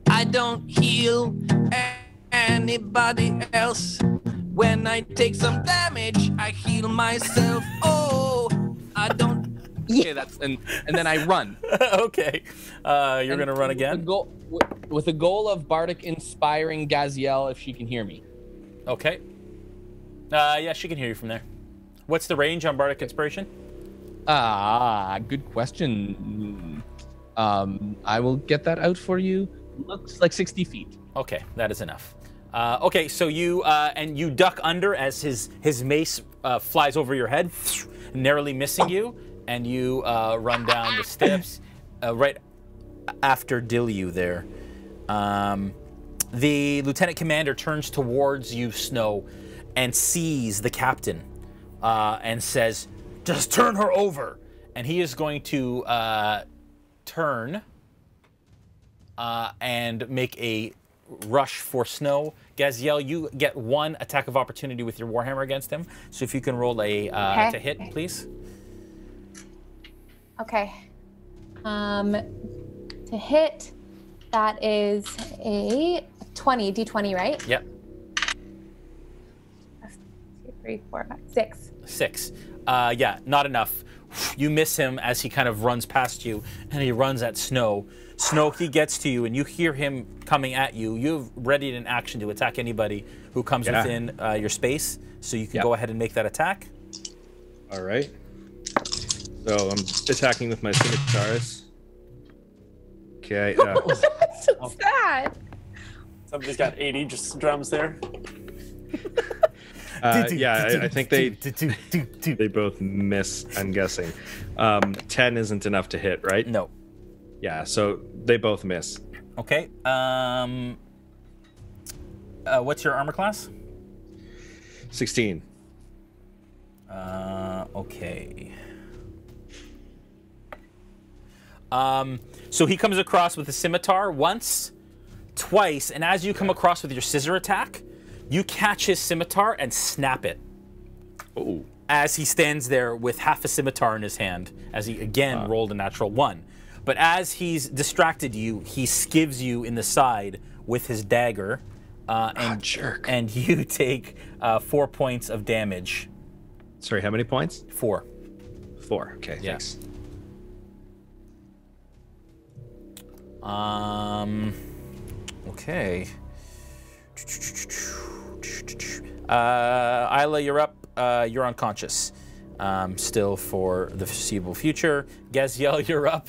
I don't heal anybody else. When I take some damage, I heal myself. Oh, I don't. Okay, and then I run. Okay, you're gonna run again. With the goal of Bardic inspiring Gaziel if she can hear me. Okay. Yeah, she can hear you from there. What's the range on Bardic inspiration? Good question. I will get that out for you. Looks like 60 feet. Okay, that is enough. Okay, so you and you duck under as his mace flies over your head, narrowly missing you, and you run down the steps right after Dilyu there. The lieutenant commander turns towards you, Snow, and sees the captain and says, "Just turn her over." And he is going to turn and make a rush for Snow. Gaziel, you get one attack of opportunity with your Warhammer against him. So if you can roll a to hit, please. Okay. To hit, that is a 20, D20, right? Yep. 2, 3, 4, 5, 6. 6. Yeah, not enough. You miss him as he kind of runs past you, and he runs at Snow. Snow, he gets to you, and you hear him coming at you. You've readied an action to attack anybody who comes within your space, so you can go ahead and make that attack. All right. So I'm attacking with my scimitars. Okay. That's so sad. Somebody's got 80 just drums there. Yeah, I think they both miss, I'm guessing. 10 isn't enough to hit, right? No. Yeah, so they both miss. Okay. What's your armor class? 16. Okay. So he comes across with a scimitar once, twice, and as you come across with your scissor attack, you catch his scimitar and snap it. Oh. As he stands there with half a scimitar in his hand, as he again rolled a natural 1. But as he's distracted you, he skivs you in the side with his dagger, and you take 4 points of damage. Sorry, how many points? 4. 4. Okay, yeah. Thanks. Okay. Aella, you're up. You're unconscious. Still for the foreseeable future. Gaziel, you're up.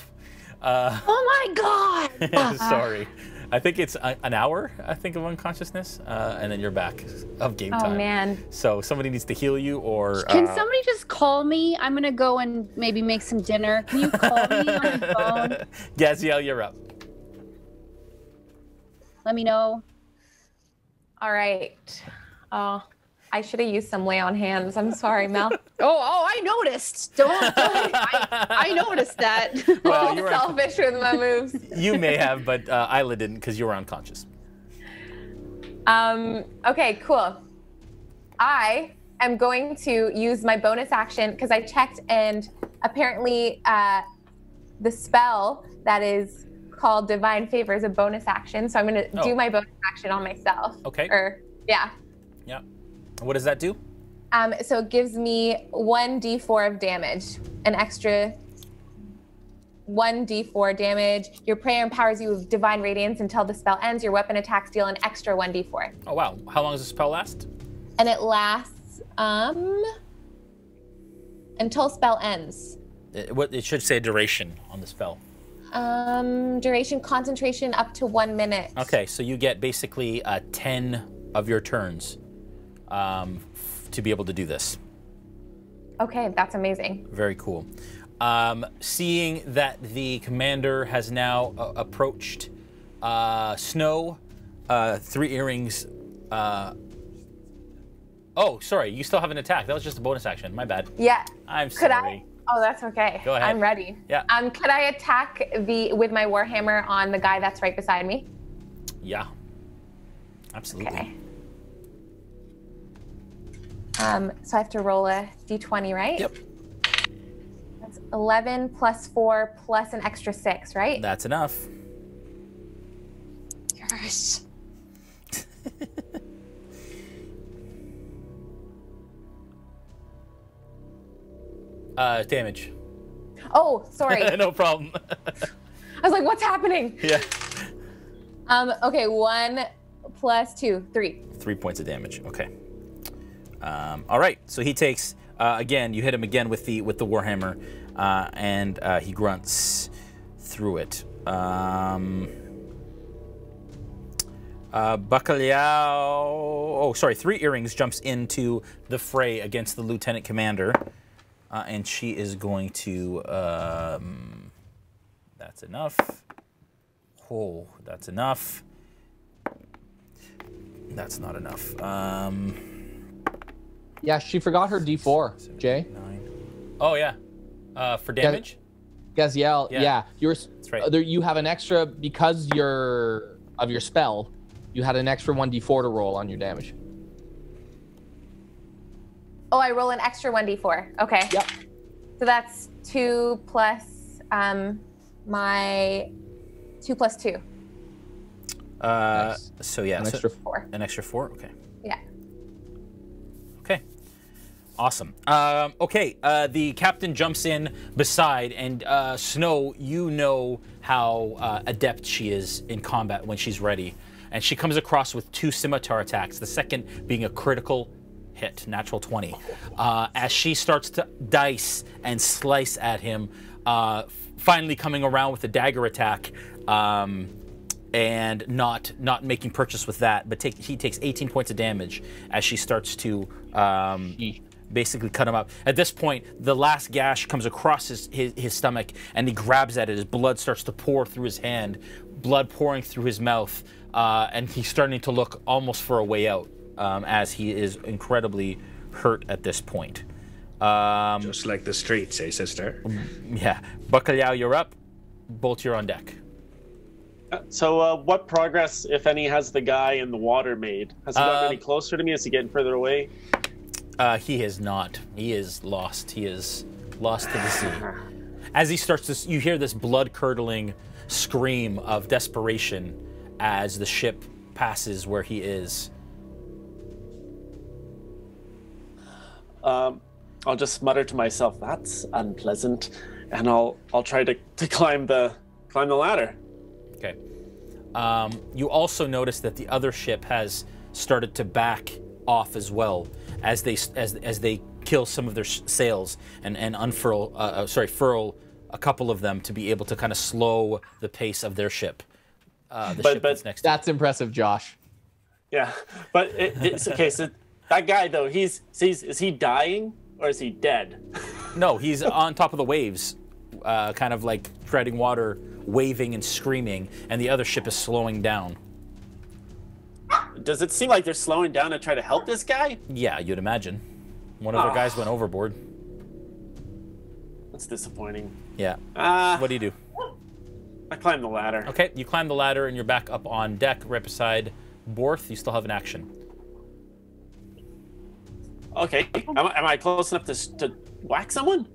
Oh my God! Sorry. I think it's an hour, I think, of unconsciousness, and then you're back of game time. Oh, man. So somebody needs to heal you, or... Can somebody just call me? I'm going to go and maybe make some dinner. Can you call me on the phone? Gaziel, you're up. Let me know. All right. I should have used some lay on hands. I'm sorry, Mel. Oh, I noticed. Don't I noticed that. Well, you were selfish with my moves. You may have, but Aella didn't because you were unconscious. Okay, cool. I am going to use my bonus action because I checked, and apparently the spell that is called Divine Favor is a bonus action. So I'm going to do my bonus action on myself. Okay. Yeah. Yeah. What does that do? So it gives me 1d4 of damage, an extra 1d4 damage. Your prayer empowers you with divine radiance until the spell ends. Your weapon attacks deal an extra 1d4. Oh, wow. How long does the spell last? And it lasts until spell ends. It should say duration on the spell. Duration, concentration up to 1 minute. Okay, so you get basically 10 of your turns to be able to do this. Okay, that's amazing. Very cool. Seeing that the commander has now approached Snow, 3 earrings. Oh, sorry, you still have an attack. That was just a bonus action. My bad. Yeah. I'm sorry. Oh, that's okay. Go ahead. I'm ready. Yeah. Could I attack with my warhammer on the guy that's right beside me? Yeah. Absolutely. Okay. So I have to roll a d20, right? Yep. That's 11 plus 4 plus an extra 6, right? That's enough. Yes. Damage. Oh, sorry. No problem. I was like, what's happening? Yeah. Okay, 1 plus 2, 3. 3 points of damage. Okay. All right. So he takes again. You hit him again with the warhammer, and he grunts through it. Bacalhau. Oh, sorry. 3 earrings jumps into the fray against the lieutenant commander, and she is going to. That's enough. Oh, that's enough. That's not enough. Yeah, she forgot her D4, Jay. 9. Oh, yeah. For damage? Gaziel, yeah. That's right. You have an extra, because of your spell, you had an extra 1d4 to roll on your damage. Oh, I roll an extra 1d4. Okay. Yep. So that's 2 plus my 2 plus 2. Nice. So yeah, An extra 4. An extra 4. Okay. Yeah. Okay. Awesome. Okay. The captain jumps in beside, and Snow, you know how adept she is in combat when she's ready, and she comes across with 2 scimitar attacks. The second being a critical hit, natural 20. As she starts to dice and slice at him, finally coming around with a dagger attack. And not making purchase with that, but he takes 18 points of damage as she starts to basically cut him up. At this point, the last gash comes across his stomach, and he grabs at it. His blood starts to pour through his hand, blood pouring through his mouth, and he's starting to look almost for a way out, as he is incredibly hurt at this point. Just like the streets, eh, sister? Yeah. Bacalhau, you're up. Bolt, you're on deck. So what progress, if any, has the guy in the water made? Has he gotten any closer to me? Is he getting further away? He has not. He is lost. He is lost to the sea. As he starts to, you hear this blood-curdling scream of desperation as the ship passes where he is. I'll just mutter to myself, "That's unpleasant," and I'll try to climb the ladder. Okay. You also notice that the other ship has started to back off as well as they kill some of their sails and furl a couple of them to be able to kind of slow the pace of their ship. Ship that's next. That's impressive, Josh. Yeah, but it's okay. So that guy though, is he dying or is he dead? No, he's on top of the waves, kind of like treading water, waving and screaming, and the other ship is slowing down. Does it seem like they're slowing down to try to help this guy? Yeah, you'd imagine. One of their guys went overboard. That's disappointing. Yeah. What do you do? I climb the ladder. Okay, you climb the ladder and you're back up on deck right beside Borth. You still have an action. Okay. Am I close enough to whack someone?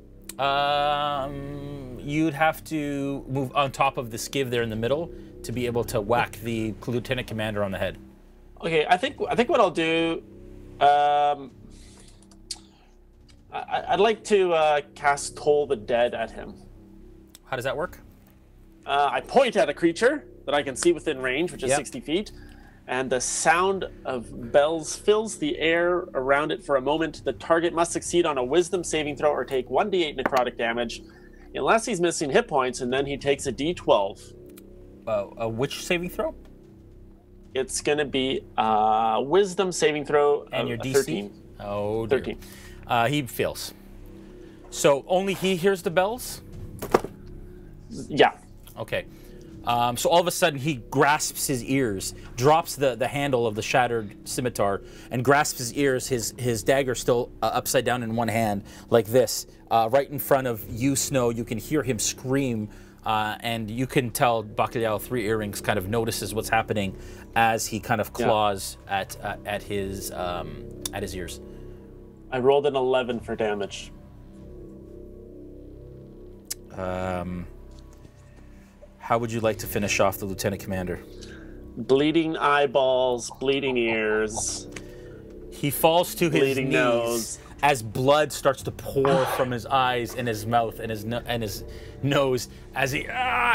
You'd have to move on top of the skiv there in the middle to be able to whack the lieutenant commander on the head. Okay, I think what I'll do, I'd like to cast Toll the Dead at him. How does that work? I point at a creature that I can see within range, which is 60 feet, and the sound of bells fills the air around it for a moment. The target must succeed on a wisdom saving throw or take 1d8 necrotic damage, unless he's missing hit points, and then he takes a d12. Which saving throw? It's going to be a wisdom saving throw and your DC? 13. Oh, dear. 13. He fails. So only he hears the bells? Yeah. Okay. So all of a sudden he grasps his ears, drops the handle of the shattered scimitar, and grasps his ears, his dagger still upside down in one hand, like this. Right in front of you, Snow, you can hear him scream, and you can tell Bacalhau 3 Earrings kind of notices what's happening as he kind of claws at his ears. I rolled an 11 for damage. How would you like to finish off the Lieutenant Commander? Bleeding eyeballs, bleeding ears. He falls to his knees nose. as blood starts to pour from his eyes and his mouth and his nose as he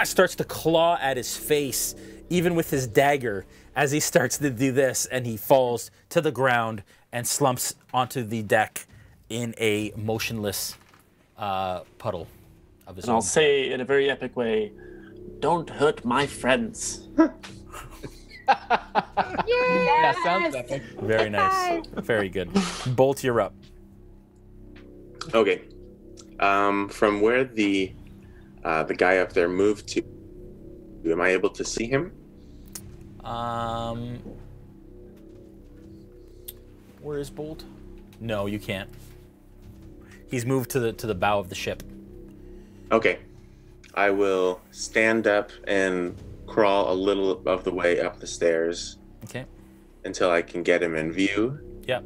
starts to claw at his face, even with his dagger, as he starts to do this, and he falls to the ground and slumps onto the deck in a motionless puddle of his own. And I'll say in a very epic way, "Don't hurt my friends." Yeah, sounds epic. Very nice. Very good. Bolt, you're up. Okay. From where the guy up there moved to, am I able to see him? Where is Bolt? No, you can't. He's moved to the bow of the ship. Okay. I will stand up and crawl a little of the way up the stairs. Okay. Until I can get him in view. Yep.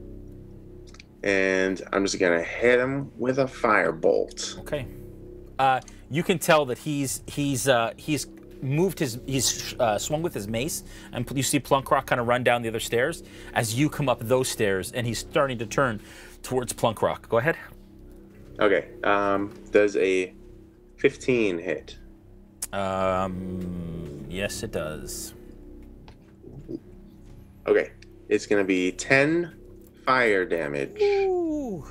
And I'm just gonna hit him with a firebolt. Okay. You can tell that he's moved he's swung with his mace, and you see Plunkrawk kind of run down the other stairs as you come up those stairs, and he's starting to turn towards Plunkrawk. Go ahead. Okay. Does a 15 hit? Yes, it does. Okay. It's gonna be 10 fire damage. Ooh.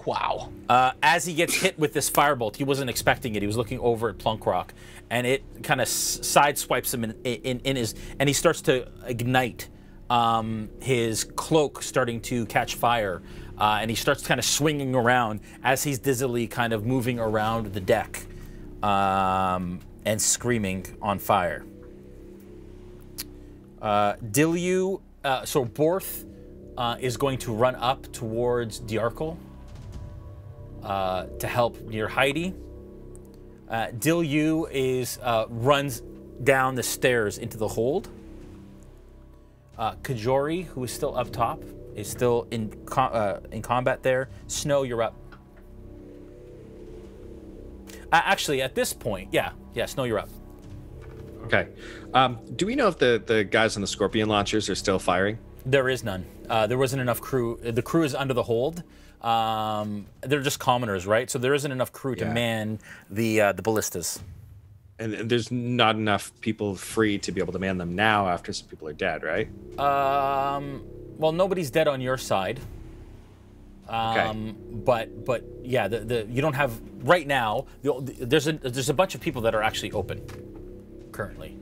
Wow. As he gets hit with this firebolt, he wasn't expecting it. He was looking over at Plunkrawk, and it kind of sideswipes him in his, and he starts to ignite. His cloak starting to catch fire, and he starts kind of swinging around as he's dizzily kind of moving around the deck, and screaming on fire. Dilyu, so Borth is going to run up towards Diarkle to help near Heidi. Dilyu is runs down the stairs into the hold. Kajori, who is still up top, is still in combat there. Snow, you're up. Actually, at this point, yeah, Snow, you're up. Okay. Do we know if the guys on the Scorpion launchers are still firing? There is none. There wasn't enough crew. The crew is under the hold. They're just commoners, right? So there isn't enough crew to man the ballistas. And there's not enough people free to be able to man them now after some people are dead, right? Well, nobody's dead on your side. Okay. But yeah, you don't have right now. There's a bunch of people that are actually open currently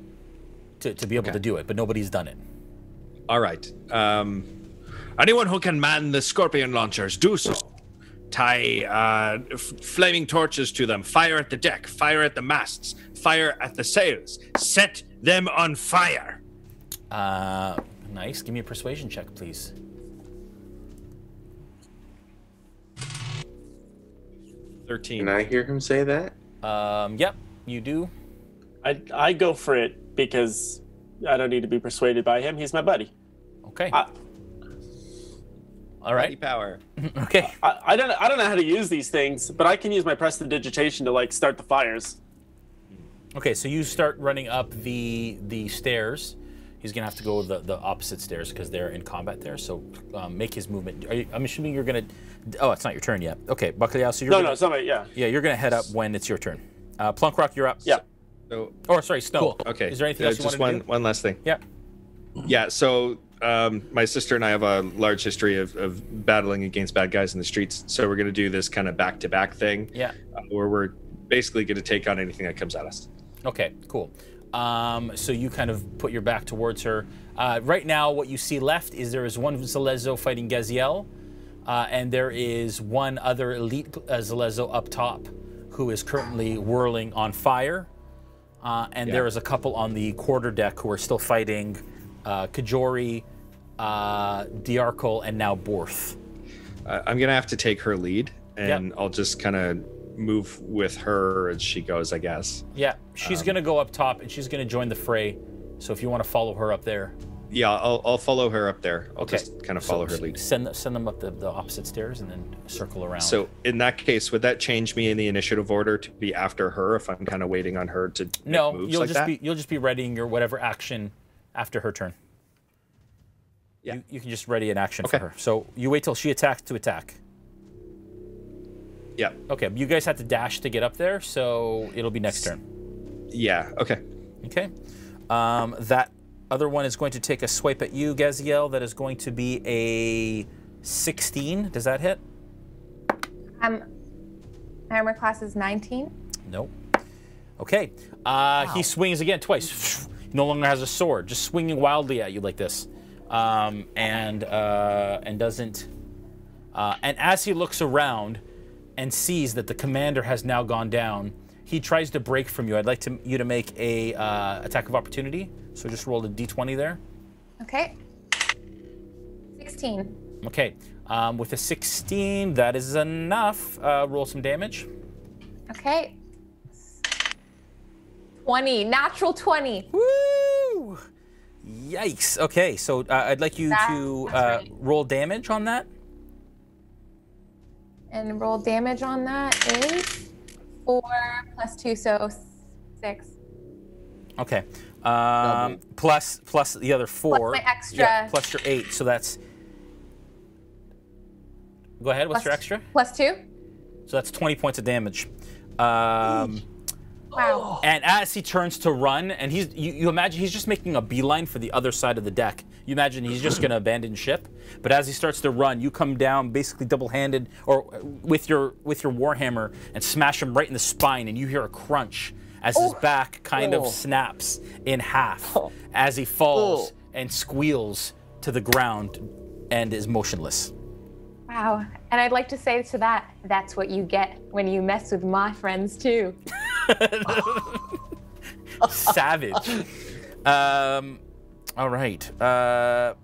to be able to do it, but nobody's done it. All right. Anyone who can man the Scorpion launchers, do so. Tie flaming torches to them. Fire at the deck. Fire at the masts. Fire at the sails. Set them on fire. Nice. Give me a persuasion check, please. 13. Can I hear him say that? Yep, you do. I go for it because I don't need to be persuaded by him. He's my buddy. Okay. All right. Mighty power. Okay. I don't know how to use these things, but I can use my prestidigitation to like start the fires. Okay, so you start running up the stairs. He's gonna have to go the opposite stairs because they're in combat there. So make his movement. I'm assuming you're gonna. Oh, it's not your turn yet. Okay, Bacalhau. So No, it's not my. Yeah. Yeah, you're gonna head up when it's your turn. Plunkrawk, you're up. Yeah. So, sorry, Snow. Cool. Okay. Is there anything else you just want to do? one last thing. Yeah. Yeah. So my sister and I have a large history of battling against bad guys in the streets. So we're gonna do this kind of back-to-back thing. Yeah. Where we're basically gonna take on anything that comes at us. Okay. Cool. So you kind of put your back towards her. Right now, what you see left is there is one Zalezo fighting Gaziel, and there is one other elite Zalezo up top who is currently whirling on fire. and there is a couple on the quarterdeck who are still fighting Kajori, Diarkle, and now Borth. I'm gonna have to take her lead, and I'll just kind of move with her as she goes, I guess. Yeah, she's gonna go up top, and she's gonna join the fray. So if you want to follow her up there. Yeah, I'll follow her up there. I'll just kind of follow her lead. Send them up the opposite stairs and then circle around. So in that case, would that change me in the initiative order to be after her if I'm kind of waiting on her to make moves you'll just be readying your whatever action after her turn. Yeah. You can just ready an action for her. So you wait till she attacks to attack. Yeah. Okay, you guys have to dash to get up there, so it'll be next turn. Yeah, okay. Okay. That other one is going to take a swipe at you, Gaziel. That is going to be a 16. Does that hit? My armor class is 19. Nope. Okay. He swings again twice. He no longer has a sword, just swinging wildly at you like this, and doesn't. And as he looks around and sees that the commander has now gone down, he tries to break from you. I'd like you to make a attack of opportunity. So just roll a d20 there. Okay. 16. Okay. With a 16, that is enough. Roll some damage. Okay. 20. Natural 20. Woo! Yikes. Okay, so I'd like you to roll damage on that. And roll damage on that is 4 plus 2, so 6. Okay. Plus the other 4. Plus my extra. Yeah, plus your 8. So that's. Go ahead. What's your extra? Plus 2. So that's 20 points of damage. Wow. And as he turns to run, and you imagine he's just making a beeline for the other side of the deck. You imagine he's just going to abandon ship. But as he starts to run, you come down basically double-handed or with your warhammer and smash him right in the spine, and you hear a crunch as his back kind of snaps in half as he falls and squeals to the ground and is motionless. Wow. And I'd like to say to that, that's what you get when you mess with my friends too. Savage. All right.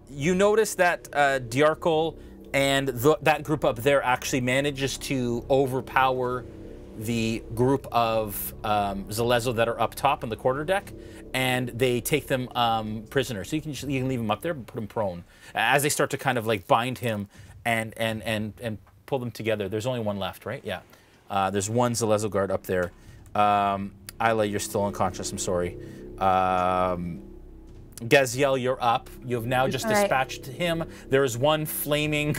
You notice that Diarkle and that group up there actually manages to overpower the group of Zalezo that are up top on the quarterdeck, and they take them prisoner. So you can leave him up there and put him prone. As they start to kind of like bind him and pull them together. There's only one left, right? Yeah. There's one Zalezo guard up there. Aella, you're still unconscious. I'm sorry. Gaziel, you're up. You have now just dispatched him. There is one flaming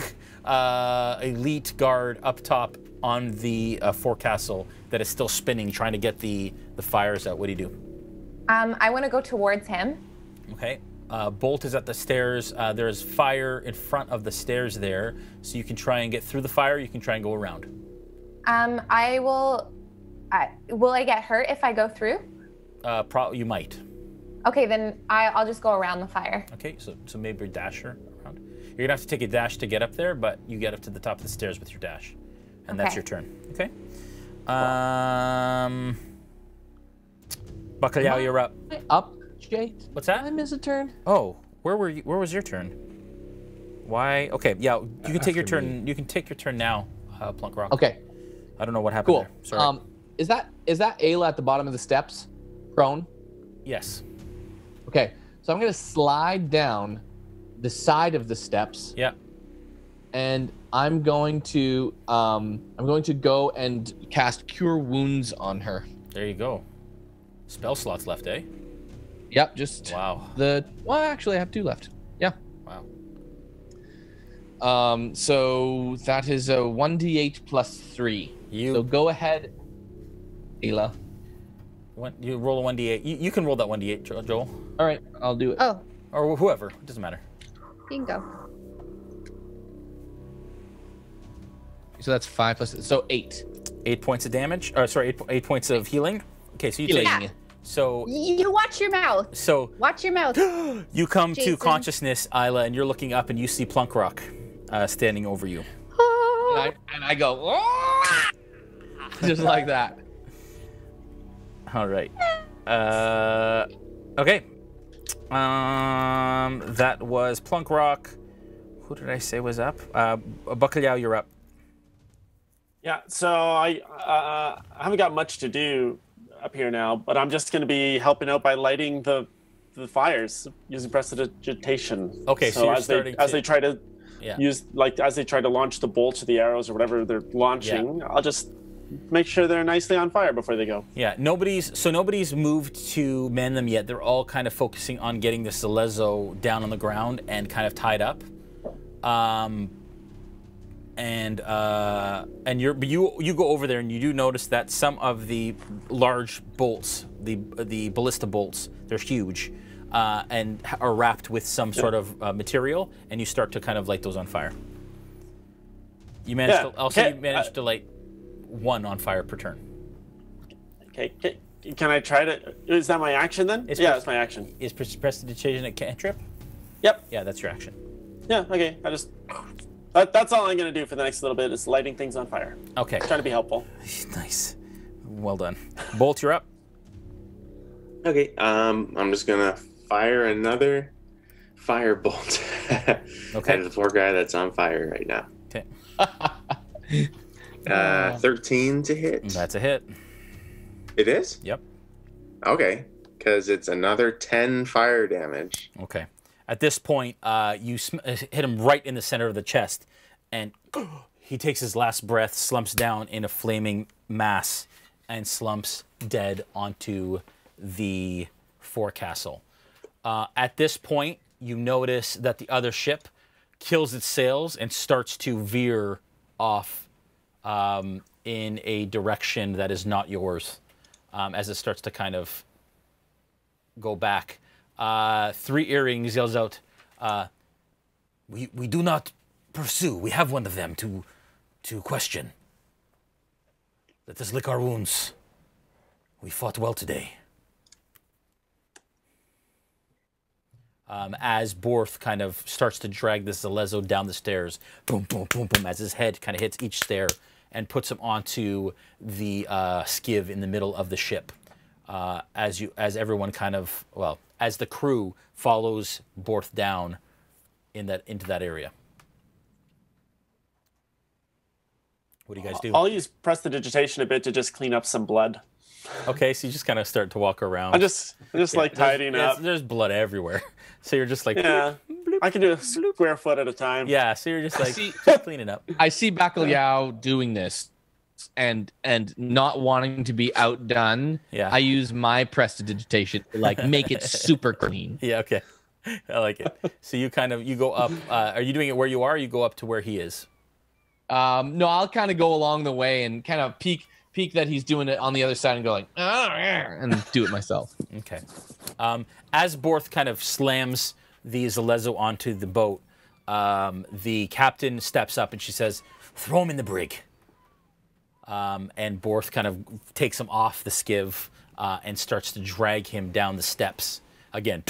elite guard up top on the forecastle that is still spinning, trying to get the fires out. What do you do? I want to go towards him. Okay. Bolt is at the stairs. There's fire in front of the stairs there, so you can try and get through the fire. You can try and go around. I will. Will I get hurt if I go through? You might. Okay, then I'll just go around the fire. Okay, so maybe a dasher around. You're gonna have to take a dash to get up there, but you get up to the top of the stairs with your dash, and that's your turn. Okay. Bacalhau, you're up. Up, Jay. What's that? Did I miss a turn? Oh, where were you? Where was your turn? Why? Okay, yeah, you can take your turn. You can take your turn now, Plunkrawk. Okay. I don't know what happened there. Sorry. Is that Aella at the bottom of the steps, prone? Yes. Okay, so I'm gonna slide down the side of the steps. Yeah. And I'm going to go and cast Cure Wounds on her. There you go. Spell slots left, eh? Yep, just wow. Well, actually, I have 2 left. Yeah. Wow. So that is a 1d8 plus 3. So go ahead, Aella. You roll a 1d8. You can roll that 1d8, Joel. All right, I'll do it. Oh. Or whoever. It doesn't matter. You can go. So that's 5 plus. So 8. 8 points of damage. Sorry, 8 points of healing. Okay, so you healing. take. So you watch your mouth. So watch your mouth. You come Jason. to consciousness, Aella, and you're looking up, and you see Plunkrawk standing over you. And I go, just like that. All right. Okay. That was Plunkrawk. Who did I say was up? Bacalhau, you're up. Yeah, so I haven't got much to do up here now, but I'm just going to be helping out by lighting the fires using prestidigitation. Okay, so you're starting as they try to as they try to launch the bolts or the arrows or whatever they're launching, I'll just make sure they're nicely on fire before they go. Yeah, nobody's moved to man them yet. They're all kind of focusing on getting the Celezo down on the ground and kind of tied up. And you go over there and you do notice that some of the large bolts, the ballista bolts, they're huge, and are wrapped with some sort of material, and you start to kind of light those on fire. You managed to light one on fire per turn. Okay. Can I try to? Is that my action then? That's my action. Is prestidigitation a cantrip? Yep. Yeah, that's your action. Yeah. Okay. That's all I'm going to do for the next little bit is lighting things on fire. Okay. Trying to be helpful. Nice. Well done. Bolt, you're up. Okay. I'm just going to fire another firebolt at the poor guy that's on fire right now. Okay. 13 to hit. That's a hit. It is? Yep. Okay. Because it's another 10 fire damage. Okay. At this point, you hit him right in the center of the chest, and he takes his last breath, slumps down in a flaming mass, and slumps dead onto the forecastle. At this point, you notice that the other ship kills its sails and starts to veer off in a direction that is not yours, as it starts to kind of go back. Three Earrings yells out, we do not pursue. We have one of them to question. Let us lick our wounds. We fought well today. As Borth kind of starts to drag this Celezo down the stairs, boom, boom, boom, boom, as his head kind of hits each stair and puts him onto the skiv in the middle of the ship. As everyone kind of, as the crew follows Borth down into that area. What do you guys do? I'll use prestidigitation a bit to just clean up some blood. Okay, so you just kind of start to walk around. I'm just like tidying up. There's blood everywhere. So you're just like... Yeah, bloop, I can do a square foot at a time. Yeah, so you're just like just cleaning up. I see Bacalhau doing this and not wanting to be outdone. Yeah. I use my prestidigitation to like make it super clean. Yeah, okay. I like it. So you go up. Are you doing it where you are, or you go up to where he is? No, I'll kind of go along the way and kind of peek that he's doing it on the other side and go like, and do it myself. Okay. As Borth kind of slams the Celezo onto the boat, the captain steps up and she says, "Throw him in the brig." And Borth kind of takes him off the skiv and starts to drag him down the steps again,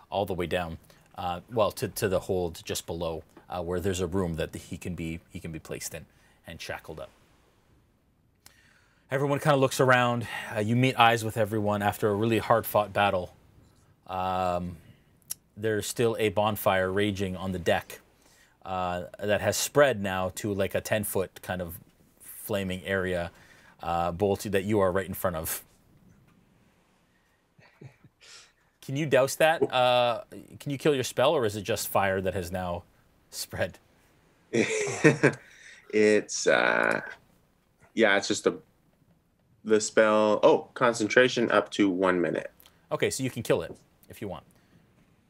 all the way down, to the hold just below, where there's a room that he can be placed in and shackled up. Everyone kind of looks around. You meet eyes with everyone after a really hard-fought battle. There's still a bonfire raging on the deck that has spread now to like a 10-foot kind of flaming area, Bolt, that you are right in front of. Can you douse that? Can you kill your spell, or is it just fire that has now spread? It's just the spell. Oh, concentration up to 1 minute. Okay, so you can kill it if you want.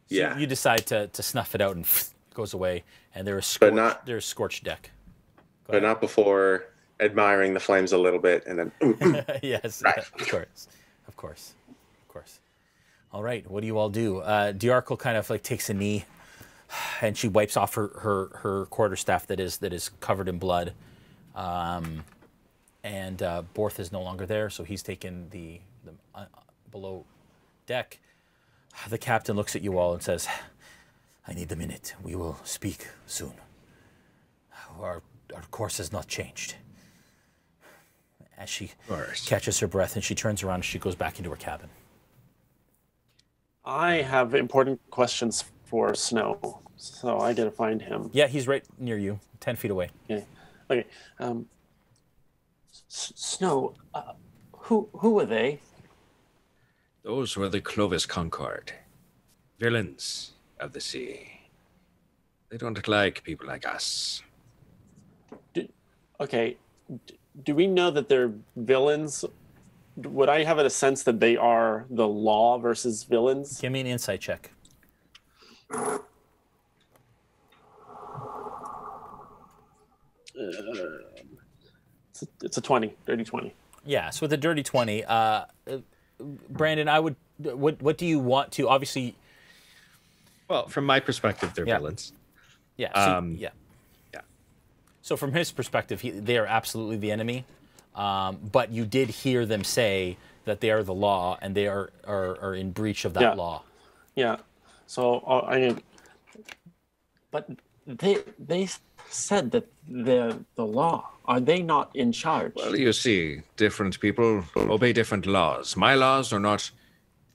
So yeah. You decide to snuff it out and goes away, and there's scorched deck. But not before admiring the flames a little bit, and then yes, right. Of course. All right, what do you all do? Diarkle kind of like takes a knee, and she wipes off her quarterstaff that is covered in blood. And Borth is no longer there, so he's taken the below deck. The captain looks at you all and says, "I need a minute. We will speak soon. Our course has not changed." as she catches her breath and she turns around and she goes back into her cabin. I have important questions for Snow, so I gotta find him. Yeah, he's right near you, 10 feet away. Okay. Okay. Snow, who are they? Those were the Clovis Concord, villains of the sea. They don't like people like us. Do we know that they're villains? Would I have a sense that they are the law versus villains? Give me an insight check. It's a 20, dirty 20. Yeah, so with a dirty 20, Brandon, what do you want to, obviously... Well, from my perspective, they're villains. Yeah, so from his perspective, they are absolutely the enemy, but you did hear them say that they are the law and they are in breach of that law. Yeah, so but they said that they're the law. Are they not in charge? Well, you see, different people obey different laws. My laws are not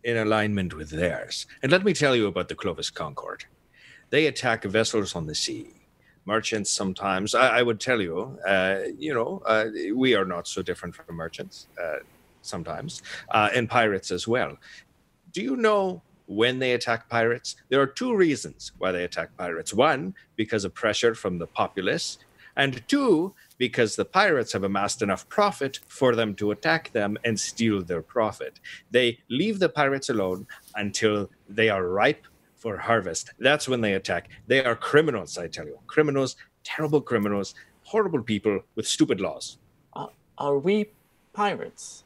in alignment with theirs. And let me tell you about the Clovis Concord. They attack vessels on the sea. Merchants sometimes. I would tell you, we are not so different from merchants sometimes, and pirates as well. Do you know when they attack pirates? There are two reasons why they attack pirates. One, because of pressure from the populace, and two, because the pirates have amassed enough profit for them to attack them and steal their profit. They leave the pirates alone until they are ripe for harvest. That's when they attack. They are criminals, I tell you. Criminals, terrible criminals, horrible people with stupid laws. Are we pirates?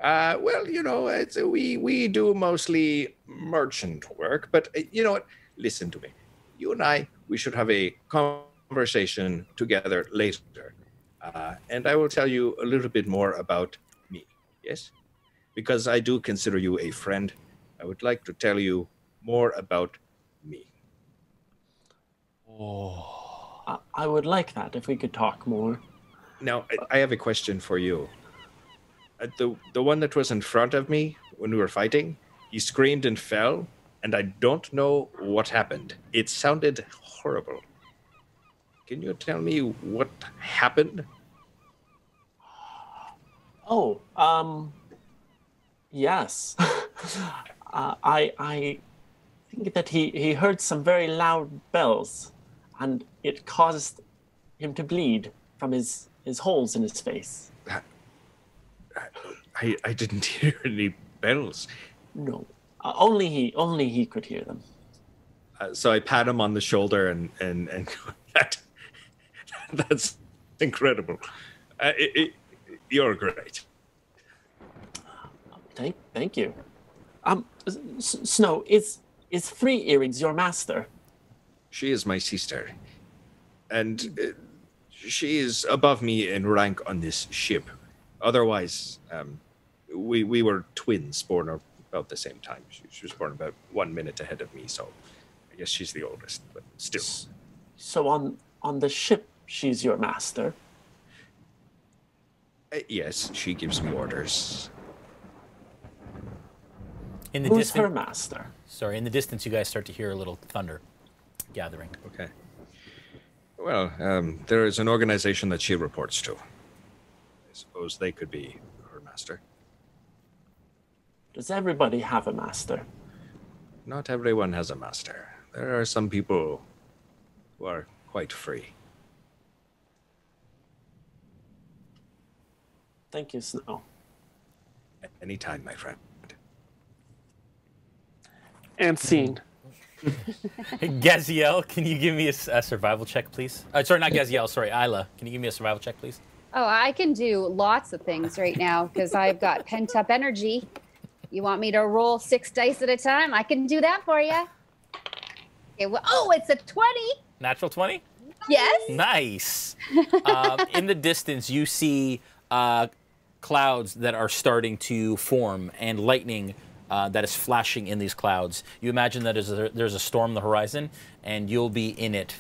Well, we do mostly merchant work, but you know what? Listen to me. You and I, we should have a conversation together later. And I will tell you a little bit more about me, yes? Because I do consider you a friend. I would like to tell you more about me. Oh, I would like that if we could talk more. Now, I have a question for you. The one that was in front of me when we were fighting, he screamed and fell, and I don't know what happened. It sounded horrible. Can you tell me what happened? Oh, yes. I think that he heard some very loud bells, and it caused him to bleed from his holes in his face. I didn't hear any bells. No, only he could hear them. So I pat him on the shoulder and that's incredible. You're great. Thank you. Snow, is Three Earrings your master? She is my sister, and she is above me in rank on this ship. Otherwise, we were twins, born about the same time. She was born about 1 minute ahead of me, so I guess she's the oldest, but still. So on the ship, she's your master? Yes, she gives me orders. Who's her master? Sorry, in the distance, you guys start to hear a little thunder gathering. Okay. Well, there is an organization that she reports to. I suppose they could be her master. Does everybody have a master? Not everyone has a master. There are some people who are quite free. Thank you, Snow. Anytime, my friend. And scene. Gaziel, can you give me a survival check, please? Sorry, not Gaziel. Sorry, Aella. Can you give me a survival check, please? Oh, I can do lots of things right now because I've got pent-up energy. You want me to roll 6 dice at a time? I can do that for you. Okay, well, oh, it's a 20. Natural 20? Yes. Nice. In the distance, you see clouds that are starting to form and lightning that is flashing in these clouds. You imagine that there's a storm on the horizon, and you'll be in it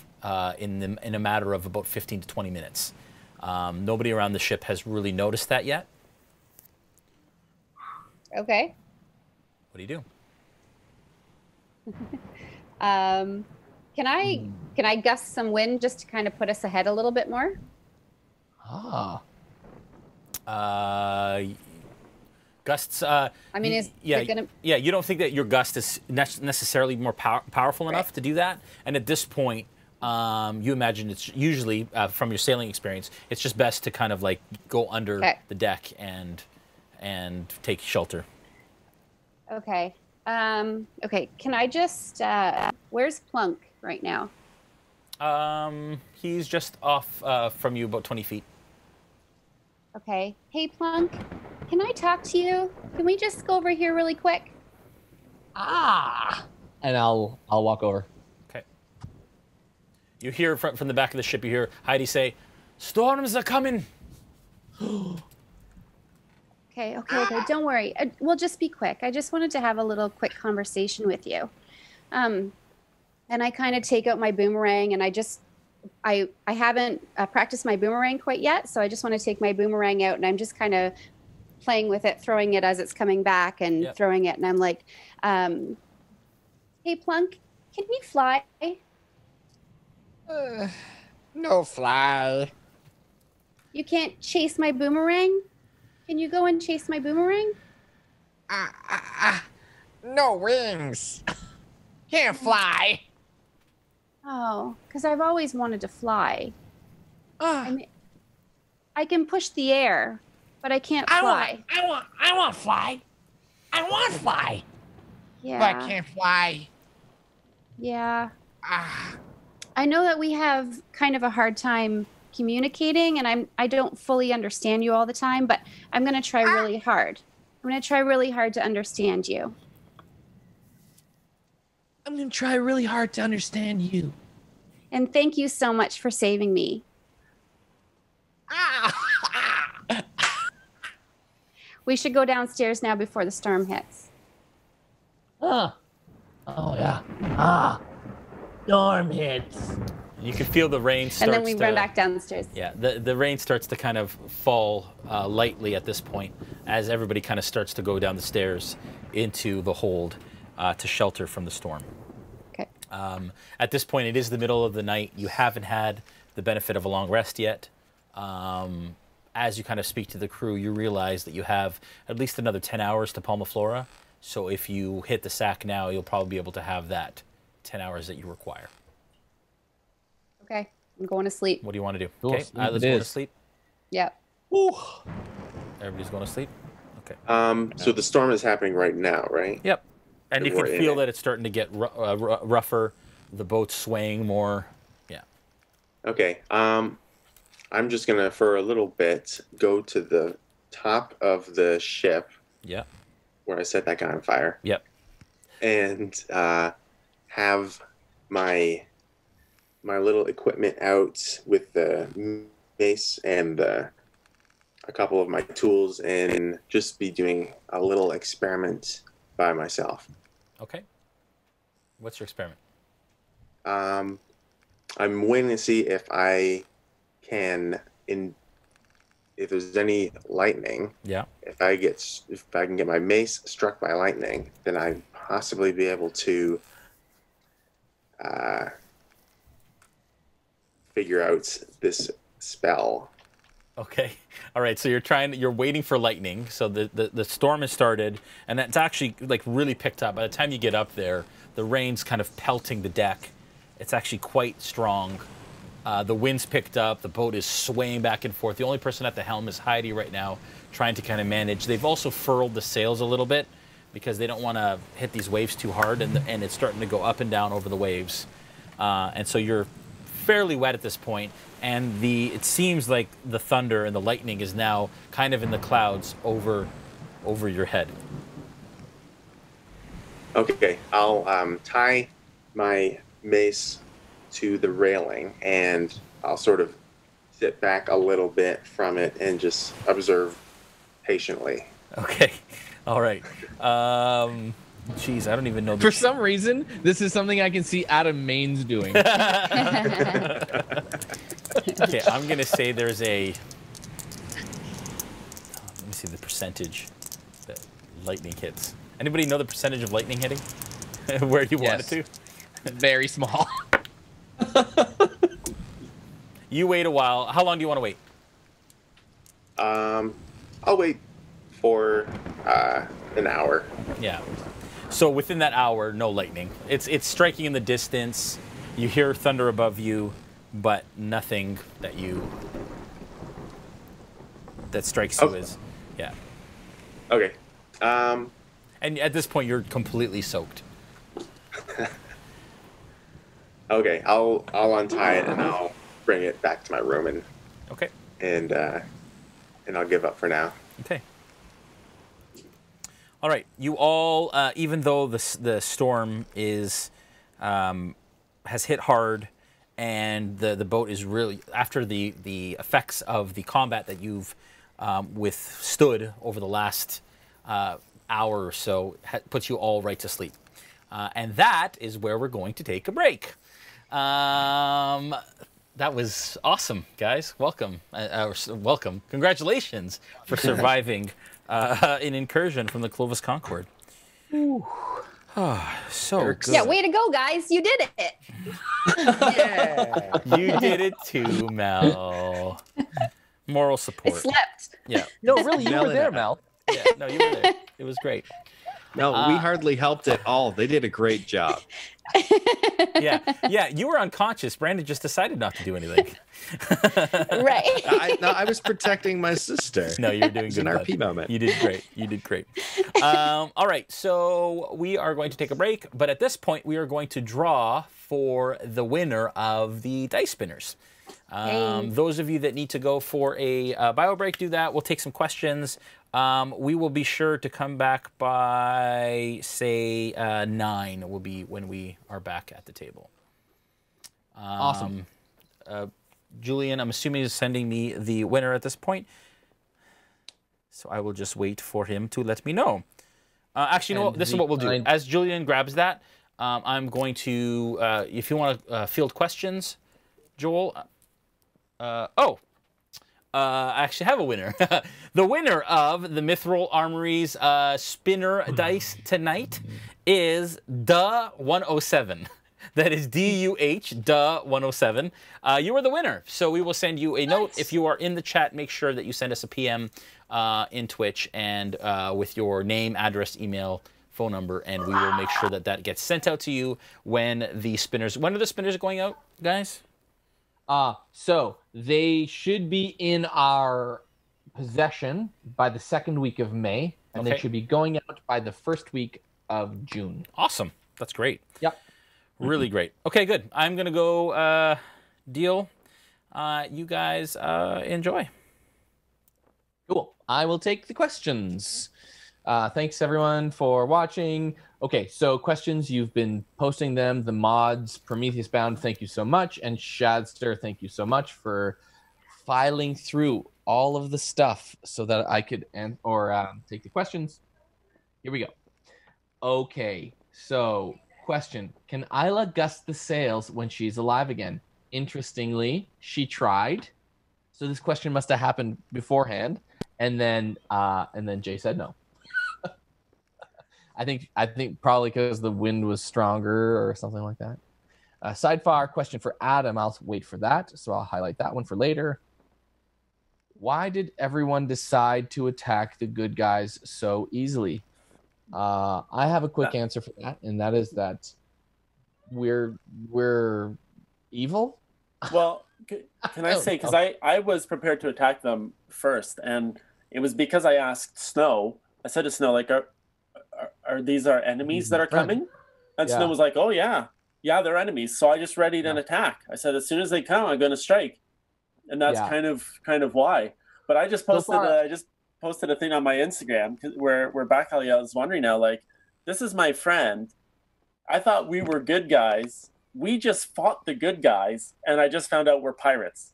in a matter of about 15 to 20 minutes. Nobody around the ship has really noticed that yet. Okay. What do you do? Can I gust some wind just to kind of put us ahead a little bit more? Ah. Gusts. I mean, is it gonna? Yeah, you don't think that your gust is necessarily more powerful enough to do that. And at this point, you imagine it's usually from your sailing experience, it's just best to kind of like go under the deck and take shelter. Okay. Okay. Can I just? Where's Plunk right now? He's just off from you about 20 feet. Okay. Hey, Plunk. Can I talk to you? Can we just go over here really quick? And I'll walk over. Okay. You hear from the back of the ship, you hear Heidi say, "Storms are coming." Okay, don't worry. We'll just be quick. I just wanted to have a little quick conversation with you. And I kind of take out my boomerang, and I haven't practiced my boomerang quite yet, so I just want to take my boomerang out, and I'm just kind of playing with it, throwing it as it's coming back and throwing it, and I'm like, hey, Plunk, can you fly? No fly. You can't chase my boomerang? Can you go and chase my boomerang? No wings. Can't fly. Oh, because I've always wanted to fly. I mean, I can push the air, but I can't fly. I want fly. I want fly. Yeah. But I can't fly. Yeah. I know that we have kind of a hard time communicating, and I don't fully understand you all the time, but I'm going to try really hard. I'm going to try really hard to understand you. I'm going to try really hard to understand you. And thank you so much for saving me. We should go downstairs now before the storm hits. Oh yeah. Storm hits. You can feel the rain starts and then we run back downstairs. Yeah, the rain starts to kind of fall lightly at this point as everybody kind of starts to go down the stairs into the hold to shelter from the storm. Okay. At this point, it is the middle of the night. You haven't had the benefit of a long rest yet. As you kind of speak to the crew, you realize that you have at least another 10 hours to Palmaflora. So if you hit the sack now, you'll probably be able to have that 10 hours that you require. Okay, I'm going to sleep. What do you want to do? Cool. Okay, let's go to sleep. Yep. Ooh. Everybody's going to sleep? Okay. So the storm is happening right now, right? Yep. And you can we're in feel it. that it's starting to get rougher. The boat's swaying more. Yeah. Okay. I'm just gonna, for a little bit, go to the top of the ship. Yeah. Where I set that guy on fire. Yep. And have my little equipment out with the mace and a couple of my tools, and just be doing a little experiment by myself. Okay. What's your experiment? I'm waiting to see if I can, if there's any lightning. Yeah. If I can get my mace struck by lightning, then I'd possibly be able to figure out this spell. Okay. All right. So you're waiting for lightning. So the storm has started, and that's actually like really picked up. By the time you get up there, the rain's kind of pelting the deck. It's actually quite strong. The wind's picked up. The boat is swaying back and forth. The only person at the helm is Heidi right now, trying to kind of manage. They've also furled the sails a little bit because they don't want to hit these waves too hard, and it's starting to go up and down over the waves. And so you're fairly wet at this point, and it seems like the thunder and the lightning is now kind of in the clouds over your head. Okay, I'll tie my mace to the railing, and I'll sort of sit back a little bit from it and just observe patiently. Okay, all right. Jeez, I don't even know. For some reason, this is something I can see Adam Mainse doing. Okay, I'm going to say there's a... Let me see the percentage that lightning hits. Anybody know the percentage of lightning hitting? Where you want it to? Very small. You wait a while. How long do you want to wait? I'll wait for an hour. Yeah. So within that hour, no lightning. It's striking in the distance. You hear thunder above you, but nothing that strikes you is, yeah. Okay. And at this point, you're completely soaked. Okay, I'll untie it and I'll bring it back to my room and okay. And I'll give up for now. Okay. All right. You all, even though the storm is has hit hard, and the boat is really, after the effects of the combat that you've withstood over the last hour or so, puts you all right to sleep. And that is where we're going to take a break. That was awesome, guys. Welcome. Welcome. Congratulations for surviving an incursion from the Clovis Concord. Oh, so good. Yeah, way to go, guys. You did it. Yeah. You did it too, Mel. Moral support. I slept. Yeah. No, really, you were there, Mel. Yeah, no, you were there. It was great. No, we hardly helped at all. They did a great job. Yeah, you were unconscious. Brandon just decided not to do anything. Right. I was protecting my sister. No, you were doing good. It's an RP moment. You did great. You did great. All right, so we are going to take a break, but at this point, we are going to draw for the winner of the dice spinners. Those of you that need to go for a bio break, do that. We'll take some questions. We will be sure to come back by, say, 9 will be when we are back at the table. Awesome. Julian, I'm assuming, is sending me the winner at this point. So I will just wait for him to let me know. Actually, you know what? This is what we'll do. As Julian grabs that, I'm going to, if you want to field questions, Joel. I actually have a winner. The winner of the Mithril Armory's spinner dice tonight is DUH107. That is DUH, DUH107. You are the winner. So we will send you a note. If you are in the chat, make sure that you send us a PM in Twitch and with your name, address, email, phone number, and we will make sure that that gets sent out to you when the spinners... When are the spinners going out, guys? So they should be in our possession by the second week of May, and they should be going out by the first week of June. Awesome. That's great. Yep. Really great. Okay, good. I'm going to go deal. You guys enjoy. Cool. I will take the questions. Thanks, everyone, for watching. Okay, so questions, you've been posting them. The mods, Prometheus Bound, thank you so much. And Shadster, thank you so much for filing through all of the stuff so that I could take the questions. Here we go. Okay, so question. Can Aella gust the sails when she's alive again? Interestingly, she tried. So this question must have happened beforehand. And then Jay said no. I think probably because the wind was stronger or something like that. Sidebar question for Adam. I'll wait for that, so I'll highlight that one for later. Why did everyone decide to attack the good guys so easily? I have a quick answer for that, and that is that we're evil. Well, can I say, because I was prepared to attack them first, and it was because I asked Snow. I said to Snow, like, are these our enemies that are coming? And Snow was like, oh, yeah, they're enemies. So I just readied an attack. I said, as soon as they come, I'm going to strike. And that's kind of why. But I just posted a thing on my Instagram where Bacalhau is wondering now, like, this is my friend. I thought we were good guys. We just fought the good guys, and I just found out we're pirates.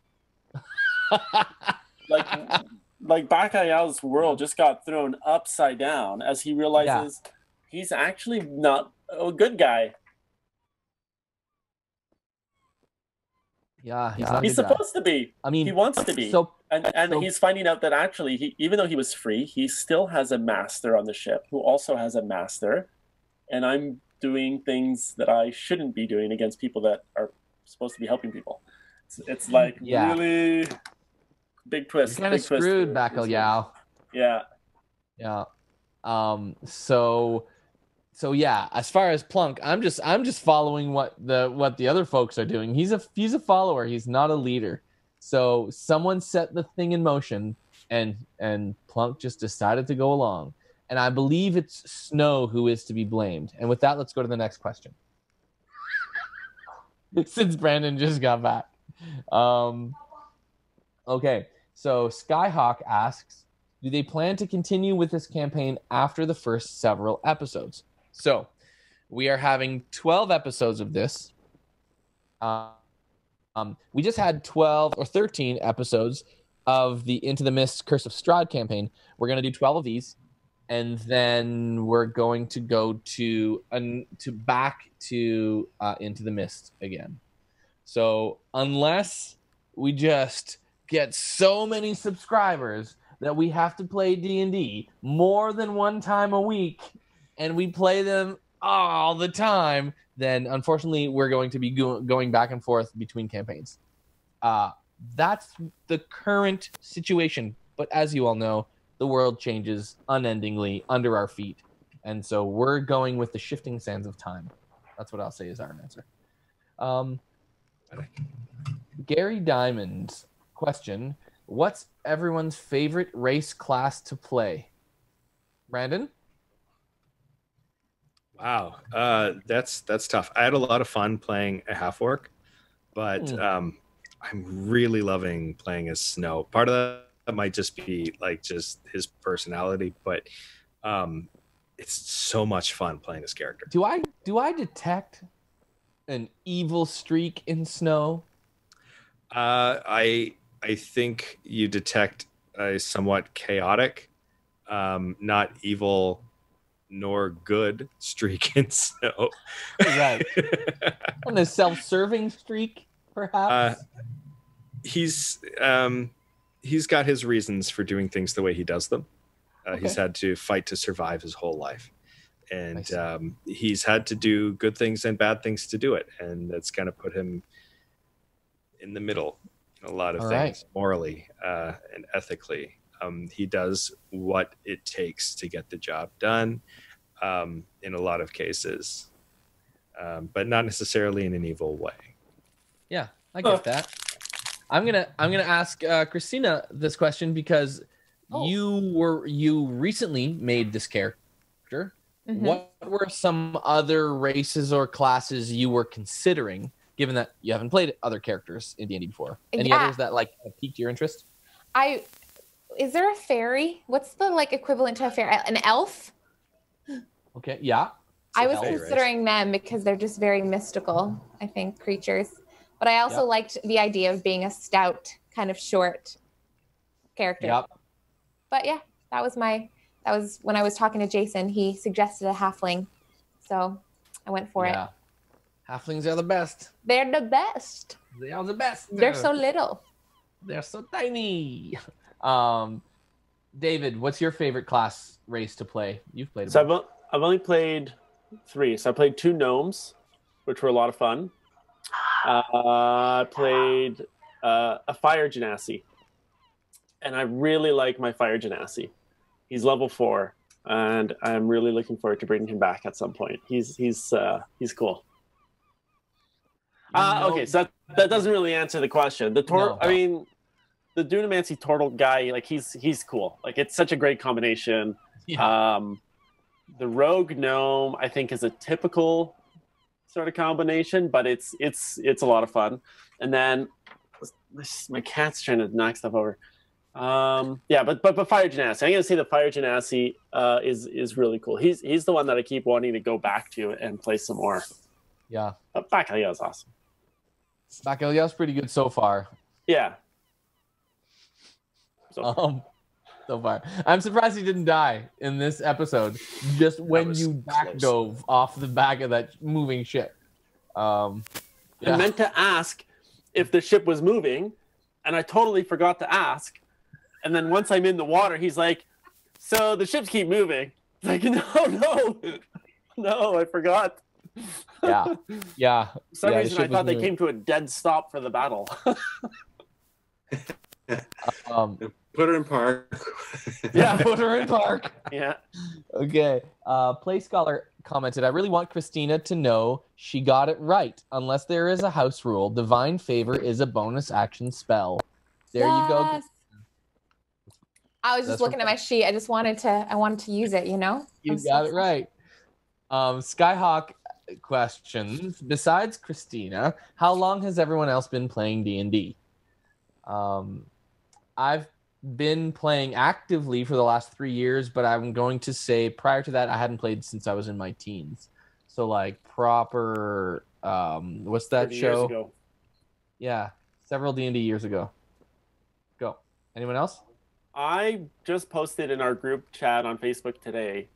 Like Bacalhau's world just got thrown upside down as he realizes he's actually not a good guy. Yeah, he's supposed to be. I mean, he wants to be. And he's finding out that actually, even though he was free, he still has a master on the ship who also has a master, and I'm doing things that I shouldn't be doing against people that are supposed to be helping people. It's like really big twist. Kind of screwed, Bacalhau. Yeah. So yeah, as far as Plunk, I'm just following what the other folks are doing. He's a follower. He's not a leader. So someone set the thing in motion, and Plunk just decided to go along. And I believe it's Snow who is to be blamed. And with that, let's go to the next question. Since Brandon just got back. Okay, so Skyhawk asks, do they plan to continue with this campaign after the first several episodes? So, we are having 12 episodes of this. We just had 12 or 13 episodes of the Into the Mist Curse of Strahd campaign. We're going to do 12 of these, and then we're going to go back to Into the Mist again. So, unless we just get so many subscribers that we have to play D&D more than one time a week, and we play them all the time, then unfortunately we're going to be going back and forth between campaigns. That's the current situation. But as you all know, the world changes unendingly under our feet. And so we're going with the shifting sands of time. That's what I'll say is our answer. Gary Diamond's question, what's everyone's favorite race class to play? Brandon? Wow, that's tough. I had a lot of fun playing a half-orc, but I'm really loving playing as Snow. Part of that might just be like just his personality, but it's so much fun playing this character. Do I detect an evil streak in Snow? I think you detect a somewhat chaotic, not evil nor good streak in Snow. Right. On a self-serving streak, perhaps? He's got his reasons for doing things the way he does them. Okay. He's had to fight to survive his whole life. And he's had to do good things and bad things to do it. And that's kind of put him in the middle in a lot of things, morally and ethically. He does what it takes to get the job done in a lot of cases, but not necessarily in an evil way. Yeah, I get that. I'm gonna ask Christina this question because you recently made this character. Mm-hmm. What were some other races or classes you were considering, given that you haven't played other characters in D&D before? Any others that like piqued your interest? Is there a fairy? What's the equivalent to a fairy? An elf? Okay, yeah. I was considering them because they're just very mystical, I think, creatures. But I also liked the idea of being a stout, kind of short character. Yep. But yeah, that was when I was talking to Jason, he suggested a halfling. So I went for it. Halflings are the best. They're the best. They are the best. They're so little. They're so tiny. David, what's your favorite class race to play? You've played. So I've only played 3. So I played 2 gnomes, which were a lot of fun. I played a fire genasi, and I really like my fire genasi. He's level 4, and I'm really looking forward to bringing him back at some point. He's cool. Okay, so that doesn't really answer the question. I mean, the Dunamancy Turtle guy, he's cool. It's such a great combination. Yeah. The rogue gnome, I think, is a typical sort of combination, but it's a lot of fun. And then my cat's trying to knock stuff over. But Fire Genasi. I'm gonna say the Fire Genasi is really cool. He's the one that I keep wanting to go back to and play some more. Yeah. But Bacalhau is awesome. Bacalhau's pretty good so far. Yeah. So far. I'm surprised he didn't die in this episode just when you backdove off the back of that moving ship. I meant to ask, if the ship was moving, and I totally forgot to ask. And then once I'm in the water, he's like, "So the ships keep moving." It's like, no, I forgot. Yeah. For some reason, I thought they came to a dead stop for the battle. Put her in park. Yeah, put her in park. Yeah. Okay. Play Scholar commented, I really want Christina to know she got it right. Unless there is a house rule, Divine Favor is a bonus action spell. There you go. I was just looking at my sheet. I wanted to use it, you know? You got it right. Skyhawk questions. Besides Christina, how long has everyone else been playing D&D? I've been playing actively for the last 3 years, but I'm going to say prior to that, I hadn't played since I was in my teens. So like proper, what's that show? Years ago. Yeah, several D&D years ago. Go. Anyone else? I just posted in our group chat on Facebook today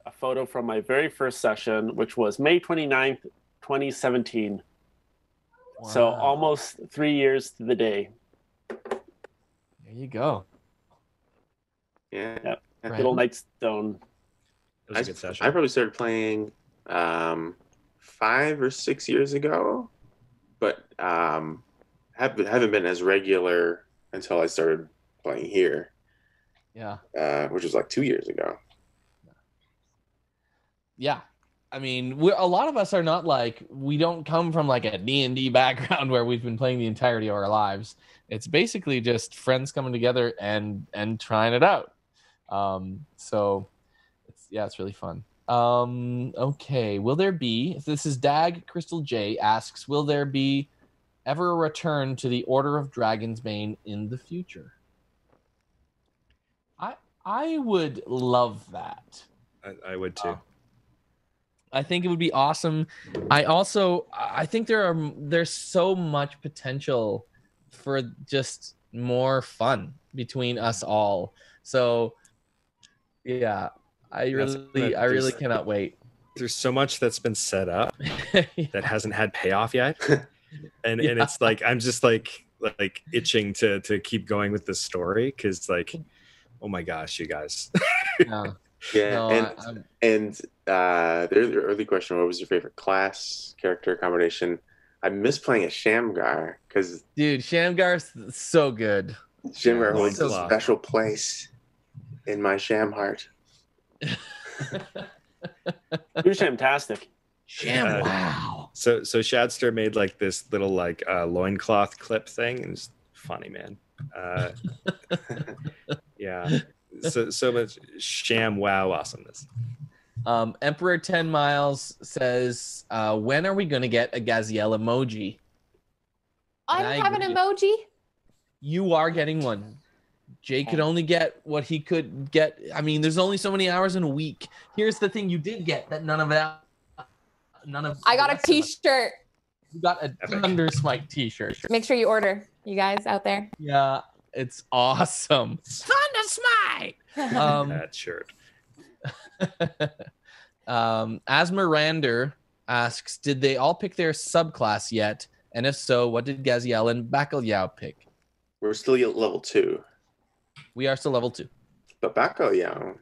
a photo from my very first session, which was May 29th, 2017. Wow. So almost 3 years to the day. There you go. Yeah. Yep. Good old Nightstone. It was a good session. I probably started playing 5 or 6 years ago, but haven't been as regular until I started playing here. Yeah. Which was like 2 years ago. Yeah. I mean, a lot of us are not like, we don't come from like a D&D background where we've been playing the entirety of our lives. It's basically just friends coming together and trying it out. So it's really fun. Okay. Will there be, this is Dag Crystal J asks, will there be ever a return to the Order of Dragonsbane in the future? I would love that. I would too. I think it would be awesome. I think there's so much potential for just more fun between us all. So yeah, I really cannot wait. There's so much that's been set up that hasn't had payoff yet. And it's like I'm just like itching to keep going with this story because like, oh my gosh, you guys. There's the early question, what was your favorite class character combination? I miss playing a Shamgar because Shamgar's so good. Shamgar holds a special place in my Sham heart. You're Shamtastic. Sham, wow. So Shadster made like this little like loincloth clip thing, and it's funny, man. Yeah. So much Sham wow awesomeness. Emperor 10 Miles says, when are we going to get a Gaziel emoji? I don't have an emoji. You are getting one. Jay could only get what he could get. I mean, there's only so many hours in a week. Here's the thing you did get that none of. I got a t-shirt. You got a Thunder Smite t-shirt. Make sure you order, you guys out there. Yeah, it's awesome. Thunder Smite! That shirt. Asmerander asks, did they all pick their subclass yet? And if so, what did Gaziel and Bacalhau pick? We're still at level 2. We are still level 2. But Bacalhau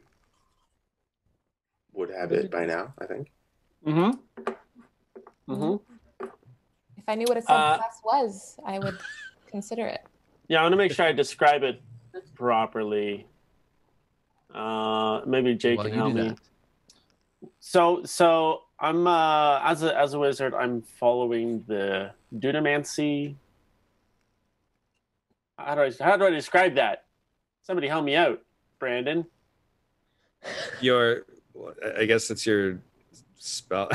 would have it by now, I think. If I knew what a subclass was, I would consider it. Yeah, I want to make sure I describe it properly. Maybe Jake can help me. So I'm as a wizard, I'm following the Dunamancy. How do I describe that? Somebody help me out, Brandon. I guess it's your spell.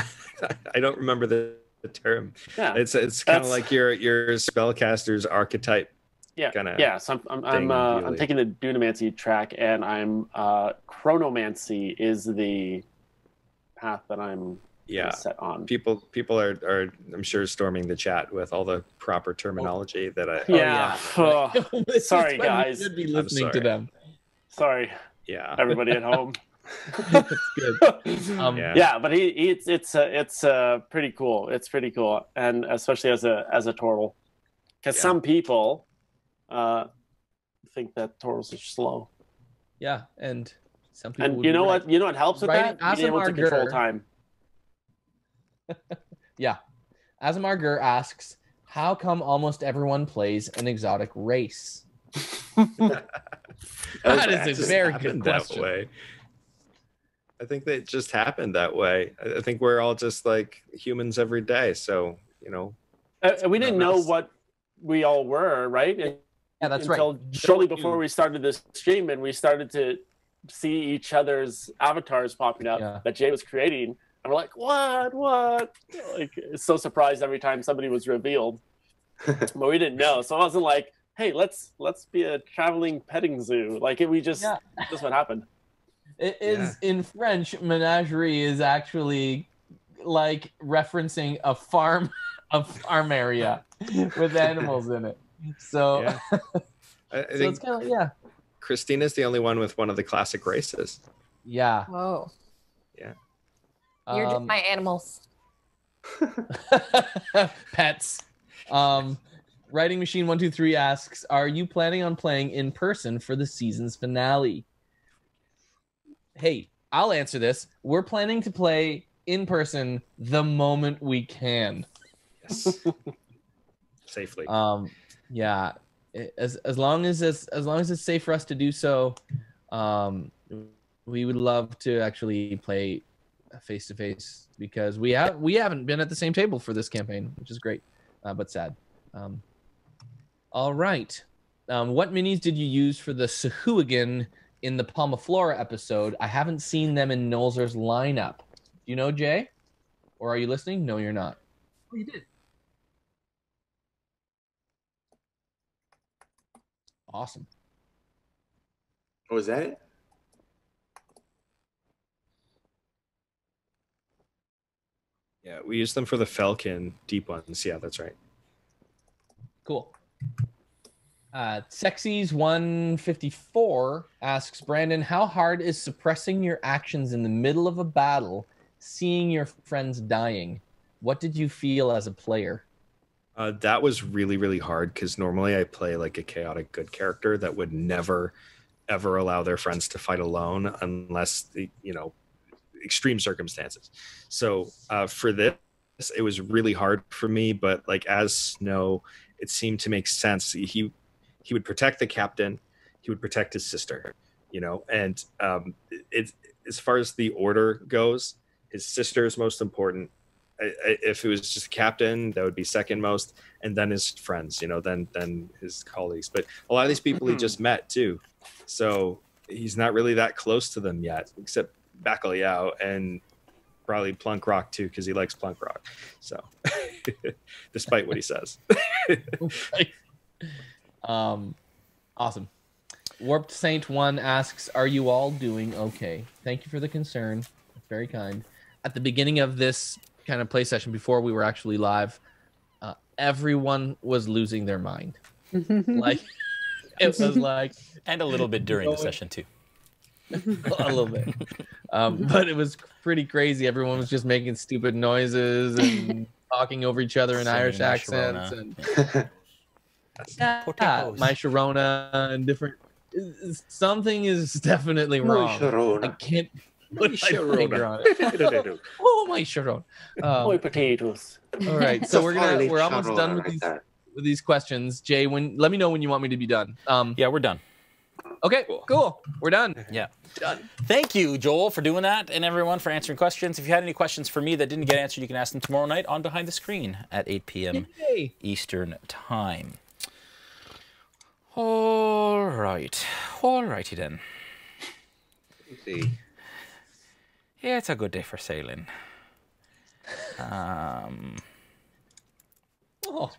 I don't remember the term. Yeah, it's kind of like your spellcaster's archetype. Yeah. So I'm taking the Dunamancy track, and I'm Chronomancy is the path that I'm set on. People are I'm sure storming the chat with all the proper terminology that I. Yeah. Sorry, guys. You should be listening to them. Sorry. Yeah. Everybody at home. That's good. But it's pretty cool. It's pretty cool, and especially as a turtle. Because some people think that Tauros is slow. Yeah, and some people. And you know what? You know what helps with that? Being able to control time. Yeah, Asimar Gur asks, "How come almost everyone plays an exotic race?" That is a very good question. Way. I think that it just happened that way. I think we're all just like humans every day. So, you know. We didn't know what we all were, right? Yeah, that's Until shortly before we started this stream and we started to see each other's avatars popping up that Jay was creating. And we're like, what? Like, so surprised every time somebody was revealed. But we didn't know. So I wasn't like, hey, let's be a traveling petting zoo. Like, just what happened. It is in French. Menagerie is actually like referencing a farm area with animals in it. So, I think it's kind of Christina's the only one with one of the classic races. Yeah. Whoa. Yeah. You're just my animals. Pets. Writing Machine 123 asks, "Are you planning on playing in person for the season's finale?" Hey, I'll answer this. We're planning to play in person the moment we can. Yes. Safely. Yeah. As long as it's safe for us to do so, we would love to actually play face to face because we haven't been at the same table for this campaign, which is great, but sad. All right. What minis did you use for the Sahuagin in the Palmaflora episode? I haven't seen them in Nolzur's lineup. Do you know, Jay? Or are you listening? No, you're not. Oh, you did. Awesome. Oh, is that it? Yeah, we use them for the Falcon deep ones. Yeah, that's right. Cool. Sexy's 154 asks, Brandon, how hard is suppressing your actions in the middle of a battle, seeing your friends dying? What did you feel as a player? That was really, really hard because normally I play like a chaotic good character that would never, ever allow their friends to fight alone unless the, extreme circumstances. So for this, it was really hard for me, but like as Snow, it seemed to make sense. He would protect the captain, he would protect his sister, and as far as the order goes, his sister is most important. If it was just captain, that would be second most, and then his friends, then his colleagues. But a lot of these people he just met too, so he's not really that close to them yet, except Bacalhau and probably Plunkrawk too, because he likes Plunkrawk. So, despite what he says. Awesome. Warped Saint 1 asks, are you all doing okay? Thank you for the concern. Very kind. At the beginning of this kind of play session, before we were actually live, everyone was losing their mind. Like, it was like... And a little bit during the session, too. A little bit. But it was pretty crazy. Everyone was just making stupid noises and talking over each other in Irish accents. And my Sharona and different... Something is definitely wrong. I can't put my finger on it. Oh, my Sharona. My potatoes. All right, so we're almost done with these questions. Jay, let me know when you want me to be done. Yeah, we're done. Okay, cool. We're done. Yeah. Done. Thank you, Joel, for doing that, and everyone for answering questions. If you had any questions for me that didn't get answered, you can ask them tomorrow night on Behind the Screen at 8 p.m. Eastern Time. All right. All righty then. See. Yeah, it's a good day for sailing.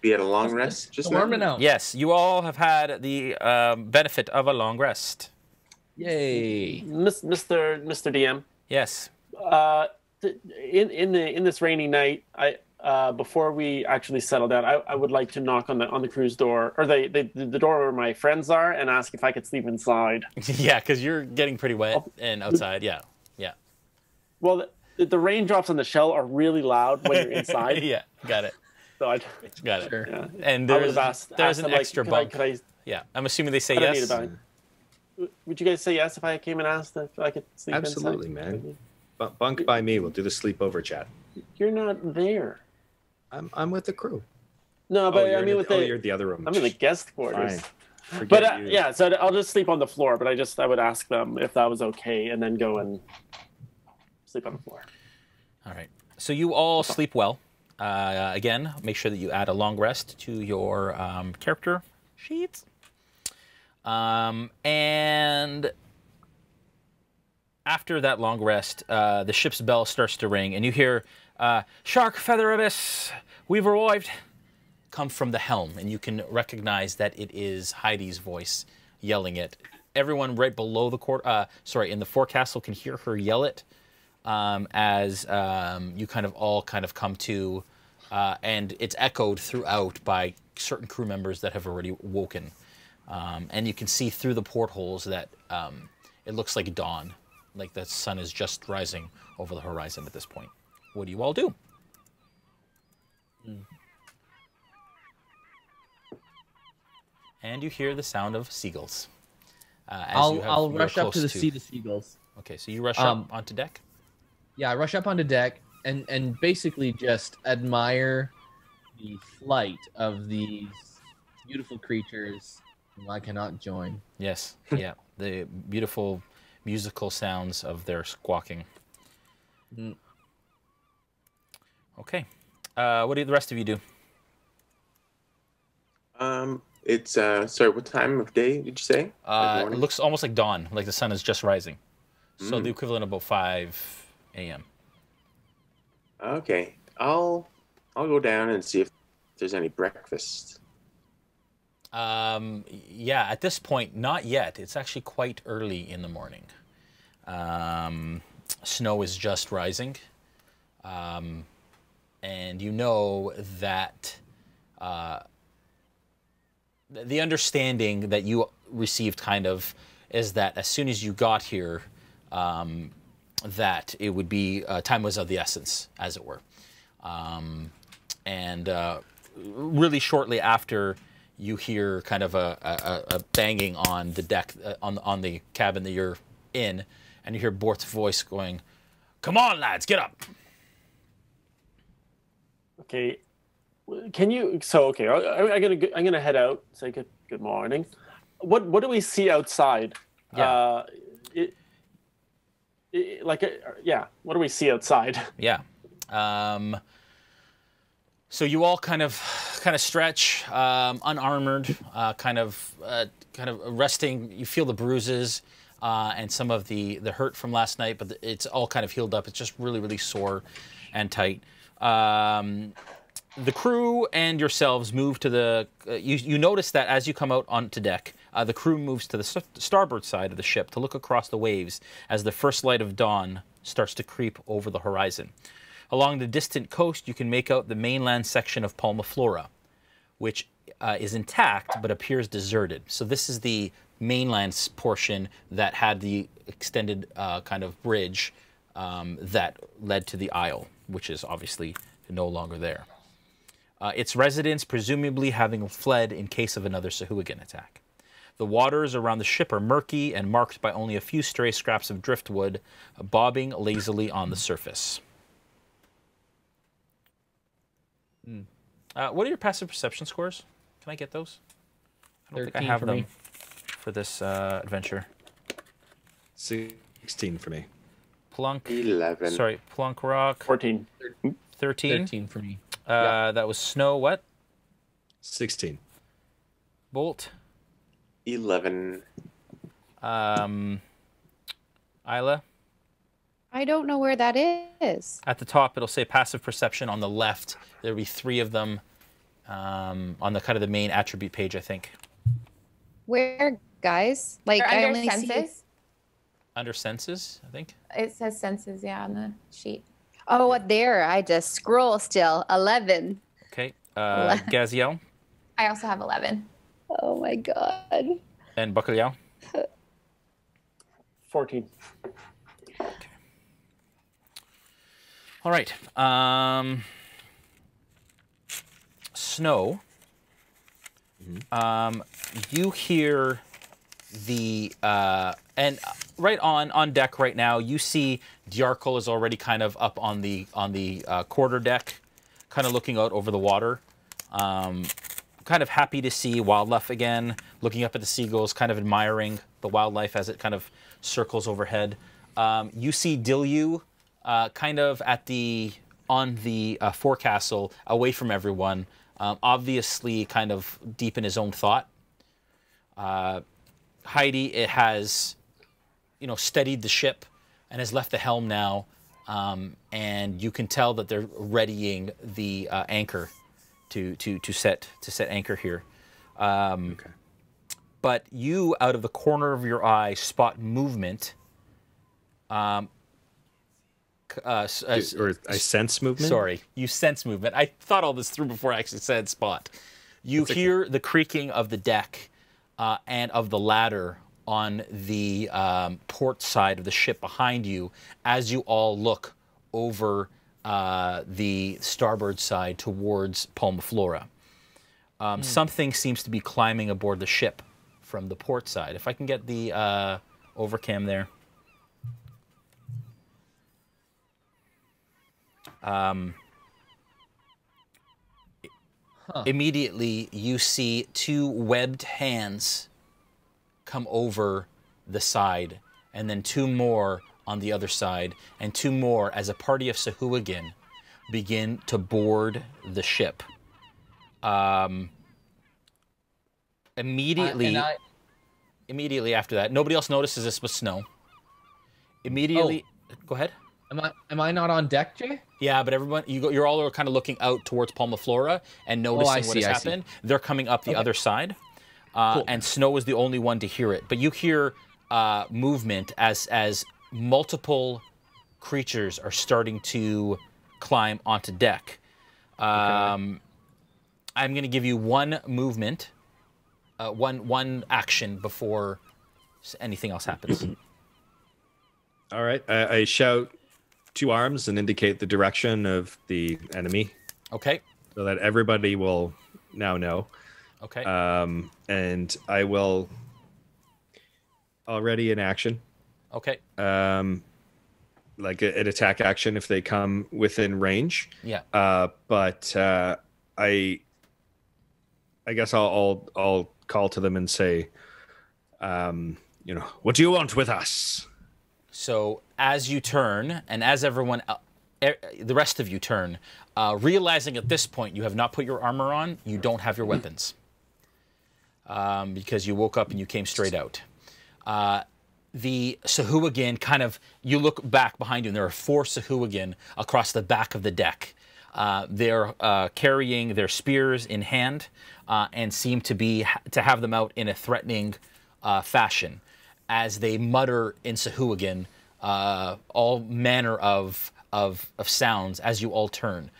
We had a long rest just now. Yes, you all have had the benefit of a long rest. Yay, Mr. DM. Yes. In this rainy night, before we actually settle down, I would like to knock on the crew's door, or the door where my friends are, and ask if I could sleep inside. Yeah, because you're getting pretty wet and outside. Yeah. Well, the raindrops on the shell are really loud when you're inside. Yeah, got it. So I got it. Sure. Yeah. And I would have there's an like, extra could bunk. I Yeah, I'm assuming they say I don't need yes. a bunk. Would you guys say yes if I came and asked if I could sleep Absolutely, inside? man. Bunk by me. We'll do the sleepover chat. You're not there. I'm with the crew. No, but I mean, you're the other room. I'm in the guest quarters. Fine. But yeah, so I'll just sleep on the floor. But I would ask them if that was okay, and then go and sleep on the floor. All right. So you all sleep well. Again, make sure that you add a long rest to your character sheets. And after that long rest, the ship's bell starts to ring, and you hear, "Shark, Feather Abyss, we've arrived," come from the helm, and you can recognize that it is Heidi's voice yelling it. Everyone right below the in the forecastle can hear her yell it as you kind of all come to, and it's echoed throughout by certain crew members that have already woken. And you can see through the portholes that it looks like dawn, like the sun is just rising over the horizon at this point. What do you all do? And you hear the sound of seagulls. I'll rush up to the sea of seagulls. Okay, so you rush up onto deck? Yeah, I rush up onto deck and basically just admire the flight of these beautiful creatures whom I cannot join. Yes, yeah. The beautiful musical sounds of their squawking. Okay. What do the rest of you do? It's sorry, what time of day did you say? It looks almost like dawn, like the sun is just rising. So the equivalent of about 5 a.m. Okay. I'll go down and see if there's any breakfast. Yeah, at this point, not yet. It's actually quite early in the morning. Snow is just rising. And you know that the understanding that you received is that as soon as you got here, that it would be time was of the essence, as it were. And really shortly after, you hear kind of a banging on the deck, on the cabin that you're in, and you hear Bort's voice going, "Come on, lads, get up." Okay. Can you? So okay, I'm gonna head out. Say good morning. What do we see outside? Yeah. What do we see outside? Yeah. So you all kind of stretch, unarmored, kind of resting. You feel the bruises and some of the hurt from last night, but it's all kind of healed up. It's just really, really sore and tight. The crew and yourselves move to the... you notice that as you come out onto deck, the crew moves to the starboard side of the ship to look across the waves as the first light of dawn starts to creep over the horizon. Along the distant coast, you can make out the mainland section of Palmaflora, which is intact but appears deserted. So this is the mainland portion that had the extended kind of bridge that led to the Isle, which is obviously no longer there. Its residents presumably having fled in case of another Sahuagin attack. The waters around the ship are murky and marked by only a few stray scraps of driftwood bobbing lazily on the surface. What are your passive perception scores? Can I get those? I don't think I have them for this adventure. 16 for me. Plunk. 11. Sorry, Plunkrawk. 14. 13. 13 for me. That was Snow. What? 16. Bolt. 11. Aella. I don't know where that is. At the top, it'll say passive perception. On the left, there'll be 3 of them on the kind of the main attribute page, I think. Where, guys? Like, They're I under only senses. see... Under senses, I think. It says senses, yeah, on the sheet. Oh, there. I just scroll still. 11. Okay. Gaziel. I also have 11. Oh, my God. And Bacalhau. 14. Okay. All right. Snow, you hear the and right on deck right now. You see Diarkle is already kind of up on the quarter deck, kind of looking out over the water. Kind of happy to see wildlife again, looking up at the seagulls, kind of admiring the wildlife as it kind of circles overhead. You see Dilyu kind of on the forecastle, away from everyone, obviously kind of deep in his own thought. Heidi, it has, steadied the ship and has left the helm now, and you can tell that they're readying the anchor to set anchor here. Okay. But you, out of the corner of your eye, spot movement. Or I sense movement? Sorry, you sense movement. I thought all this through before I actually said spot. You hear the creaking of the deck and of the ladder on the port side of the ship behind you as you all look over the starboard side towards Palmaflora. Something seems to be climbing aboard the ship from the port side. If I can get the overcam there. Immediately, you see two webbed hands come over the side, and then two more on the other side, and two more as a party of Sahuagin begin to board the ship. Immediately after that, nobody else notices this but Snow. Immediately, go ahead. Am I not on deck, Jay? Yeah, but everyone, you're all kind of looking out towards Palmaflora and noticing what has happened. They're coming up the other side, cool. And Snow is the only one to hear it. But you hear movement as multiple creatures are starting to climb onto deck. I'm going to give you one movement, one action before anything else happens. All right, I shout 2 arms and indicate the direction of the enemy. Okay. So that everybody will now know. Okay. And I will already in action. Okay. Like an attack action if they come within range. Yeah. But I guess I'll call to them and say, what do you want with us? So as you turn, and as everyone, the rest of you turn, realizing at this point you have not put your armor on, you don't have your weapons. Because you woke up and you came straight out. The Sahuagin kind of, you look back behind you and there are 4 Sahuagin across the back of the deck. They're carrying their spears in hand and seem to have them out in a threatening fashion as they mutter in Sahuagin all manner of sounds as you all turn.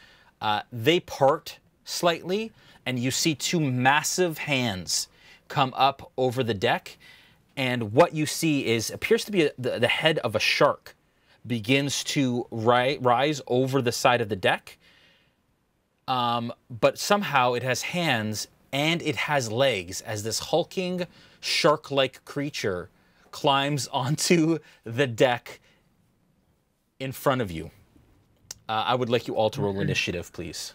They part slightly and you see 2 massive hands come up over the deck, and what you see appears to be the head of a shark begins to rise over the side of the deck, but somehow it has hands and it has legs as this hulking shark-like creature climbs onto the deck in front of you. I would like you all to roll initiative, please.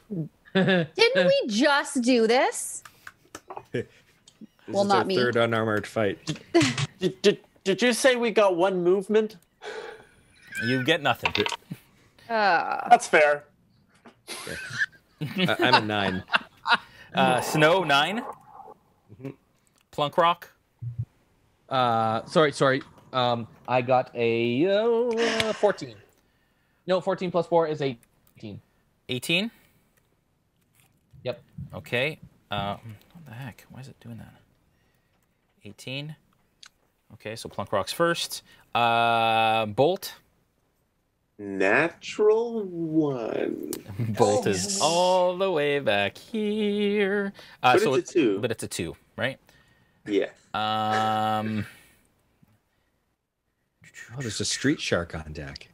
Didn't we just do this? Well, not me. Third unarmored fight. Did you say we got 1 movement? You get nothing. That's fair. I'm a 9. Snow, 9. Mm-hmm. Plunkrawk. Sorry. I got a 14. No, 14 plus 4 is 18. 18? Yep. Okay. What the heck? Why is it doing that? 18. Okay, so Plunkrawk's first. Bolt. Natural 1. Bolt is all the way back here. But so it's a 2. But it's a 2, right? Yeah. Oh, there's a street shark on deck.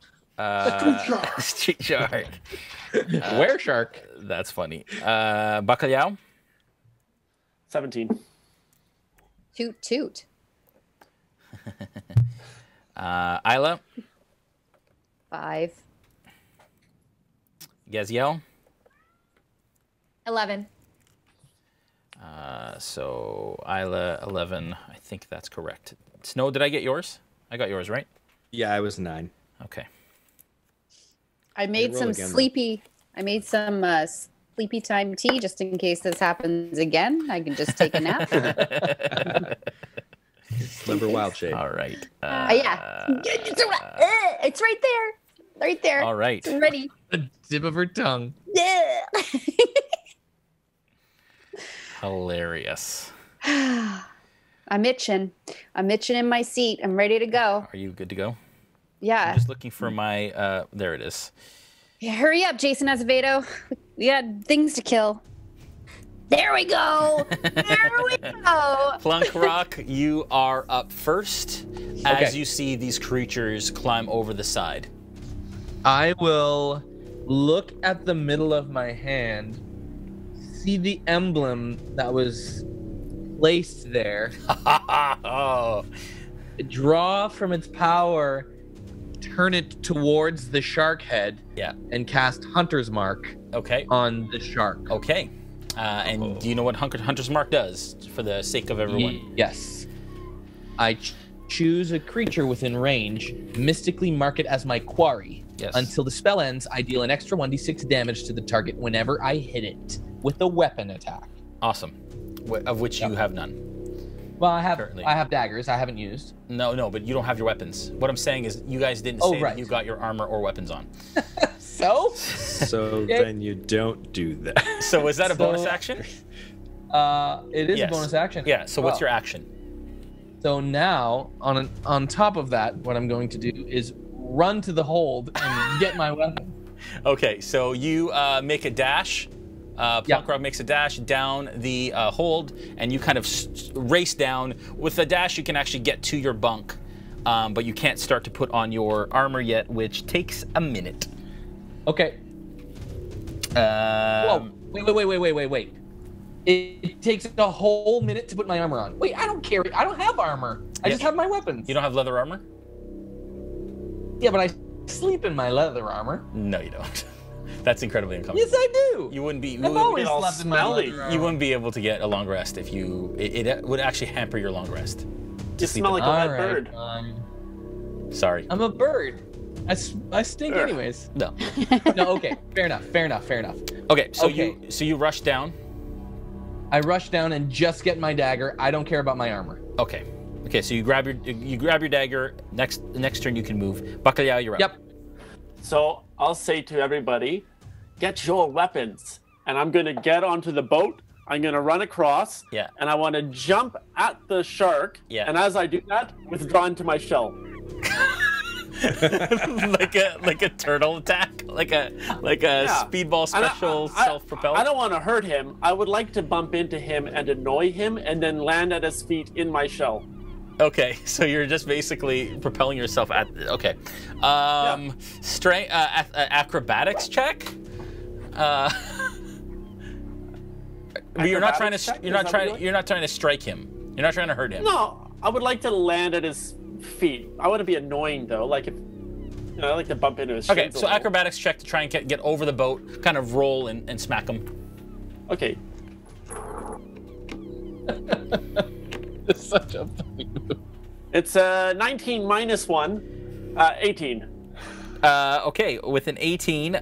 Street shark. Where shark? That's funny. Bacalhau? 17. Toot toot. Aella? 5. Gaziel? 11. So Aella, 11. I think that's correct. Snow, did I get yours? I got yours, right? Yeah, I was 9. Okay. I made some sleepy time tea just in case this happens again. I can just take a nap. Remember Wild Shade. All right. Yeah. It's right there. Right there. All right. It's ready. The tip of her tongue. Yeah. Hilarious. I'm itching. I'm itching in my seat. I'm ready to go. Are you good to go? Yeah. I'm just looking for my, there it is. Yeah, hurry up, Jason Azevedo. We got things to kill. There we go. There we go. Plunkrawk, you are up first as you see these creatures climb over the side. I will look at the middle of my hand, see the emblem that was placed there, draw from its power, turn it towards the shark head, and cast Hunter's Mark on the shark. Okay. And do you know what Hunter's Mark does for the sake of everyone? Yes. I choose a creature within range, mystically mark it as my quarry. Yes. Until the spell ends, I deal an extra 1d6 damage to the target whenever I hit it with a weapon attack. Awesome. Of which you have none. Well, I have daggers. I haven't used. No, but you don't have your weapons. What I'm saying is you guys didn't say that you got your armor or weapons on. So then you don't do that. So is that a bonus action? It is a bonus action. Yeah, so what's your action? So now, on top of that, what I'm going to do is run to the hold and get my weapon. Okay, so you make a dash. Plunkrawk makes a dash down the hold, and you kind of race down. With the dash, you can actually get to your bunk, but you can't start to put on your armor yet, which takes a minute. Okay. Whoa! Wait! It takes a whole minute to put my armor on. Wait, I don't carry. I don't have armor. I just have my weapons. You don't have leather armor? Yeah, but I sleep in my leather armor. No, you don't. That's incredibly uncomfortable. Yes, I do. You wouldn't be. I've always slept in my leather armor. You wouldn't be able to get a long rest if you. It would actually hamper your long rest. You smell like a wet bird. Sorry. I'm a bird. I stink anyways. No. No. Okay. Fair enough. Okay. So you rush down. I rush down and just get my dagger. I don't care about my armor. Okay. So you grab your dagger. Next turn you can move. Bacalhau, you're up. Yep. So I'll say to everybody, get your weapons, and I'm gonna get onto the boat. I'm gonna run across. Yeah. And I want to jump at the shark. Yeah. And as I do that, withdraw into my shell. like a turtle attack, like a speedball special self-propelled. I don't want to hurt him. I would like to bump into him and annoy him, and then land at his feet in my shell. Okay, so you're just basically propelling yourself at. Okay, strength, acrobatics check. You're not trying to strike him. You're not trying to hurt him. No, I would like to land at his feet. I want to be annoying though. Like if I like to bump into his. Okay, so acrobatics check to try and get over the boat, kind of roll and smack him. Okay. It's such a funny move. It's 19 minus 1, 18. Okay, with an 18,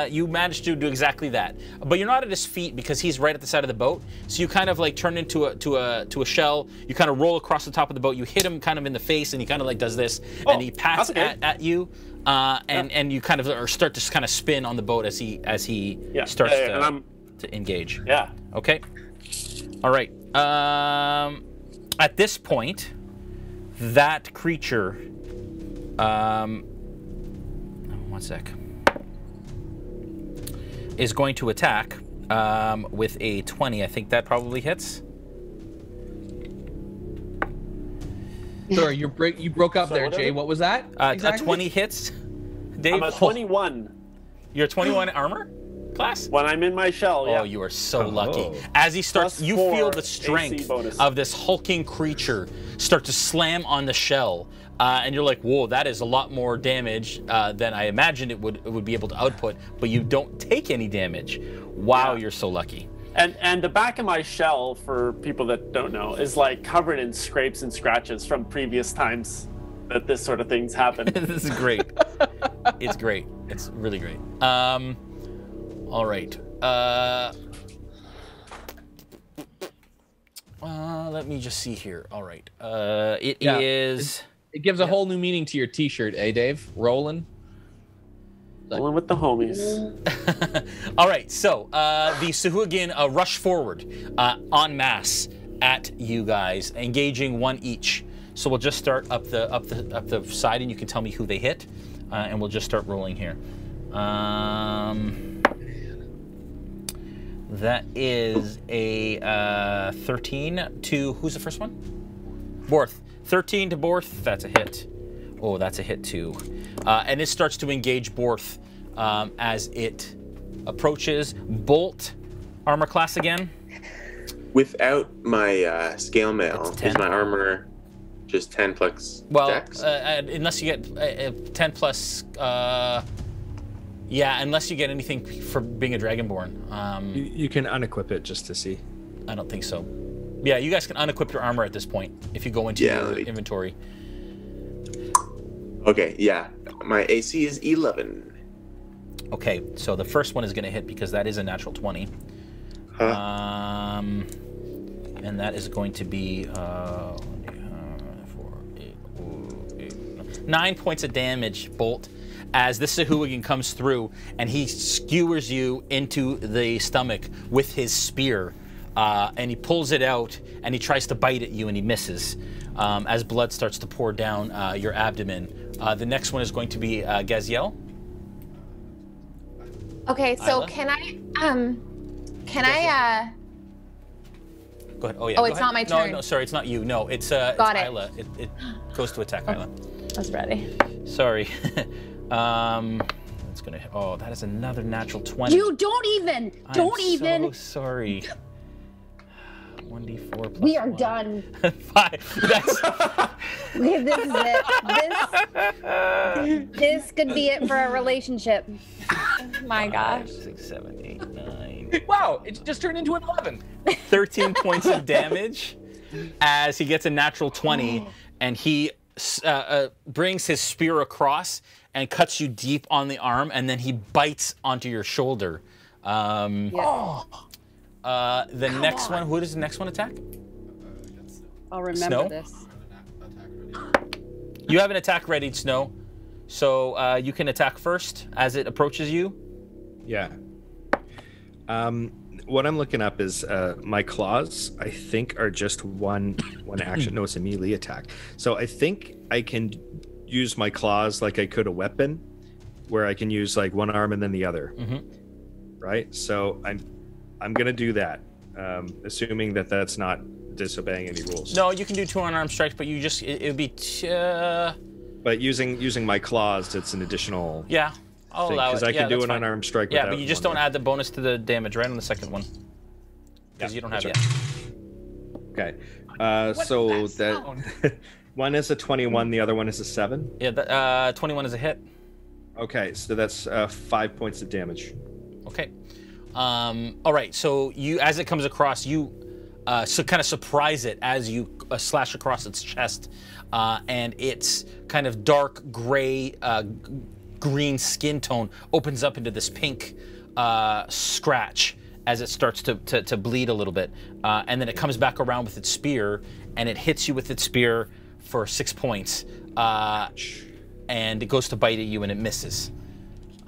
you managed to do exactly that. But you're not at his feet because he's right at the side of the boat. So you kind of like turn into a shell. You kind of roll across the top of the boat. You hit him kind of in the face, and he kind of like does this, and he pats at you, and you kind of start to kind of spin on the boat as he starts to engage. Yeah. Okay. All right. At this point, that creature. One sec. Is going to attack with a 20. I think that probably hits. Sorry, you broke up there, Jay. What was that? Exactly? A 20 hits. Dave, I'm a 21. You're a 21 armor class? When I'm in my shell, yeah. Oh, you are so lucky. As he starts, you feel the strength of this hulking creature start to slam on the shell. And you're like, whoa, that is a lot more damage than I imagined it would be able to output, but you don't take any damage. Wow, you're so lucky. And the back of my shell, for people that don't know, is like covered in scrapes and scratches from previous times that this sort of thing's happened. This is great. It's great. It's really great. All right. Let me just see here. All right. It is... It gives a whole new meaning to your T-shirt, eh, Dave? Rolling with the homies. All right, so the Sahuagin rush forward en masse at you guys, engaging one each. So we'll just start up the side, and you can tell me who they hit, and we'll just start rolling here. That is a 13 to who's the first one? Borth. 13 to Borth, that's a hit. Oh, that's a hit too. And it starts to engage Borth as it approaches. Bolt, armor class again? Without my scale mail, is my armor just 10 plus dex? Unless you get 10 plus... yeah, unless you get anything for being a Dragonborn. You can unequip it just to see. I don't think so. Yeah, you guys can unequip your armor at this point if you go into your inventory. Okay, yeah. My AC is 11. Okay, so the first one is going to hit because that is a natural 20. And that is going to be 9 points of damage, Bolt, as this Sahuagin comes through and he skewers you into the stomach with his spear. And he pulls it out, and he tries to bite at you, and he misses as blood starts to pour down your abdomen. The next one is going to be Gaziel. Okay, so Aella? can I Go ahead. Oh, yeah. Oh, it's not my turn. No, sorry, it's not you. No, it's Aella. It goes to attack Aella. I was ready. Sorry. It's gonna. Oh, that is another natural 20. You don't even. I'm so sorry. 1d4 plus We are 1. done. 5. That's... Okay, this is it. This could be it for our relationship. Oh my gosh. 5, 6, 7, 8, 9. Wow, it just turned into an 11. 13 points of damage as he gets a natural 20, and he brings his spear across and cuts you deep on the arm, and then he bites onto your shoulder. The next one, who does the next one attack? I'll remember Snow? this. You have an attack ready, Snow. So you can attack first as it approaches you. Yeah. What I'm looking up is my claws, I think, are just one action. No, it's a melee attack. So I think I can use my claws like I could a weapon, where I can use like one arm and then the other. Right? So I'm gonna do that, assuming that that's not disobeying any rules. No, you can do 2 unarmed strikes, but you just it would be. But using my claws, it's an additional. Yeah, I'll allow it. Because I can do an unarmed strike. Yeah, but you just don't add the bonus to the damage right on the second one, because you don't have it yet. Okay, so that one is a 21, the other one is a 7. Yeah, 21 is a hit. Okay, so that's 5 points of damage. Okay. All right. So you, as it comes across, you kind of surprise it as you slash across its chest, and its kind of dark gray, green skin tone opens up into this pink scratch as it starts to bleed a little bit, and then it comes back around with its spear, and it hits you with its spear for 6 points, and it goes to bite at you, and it misses.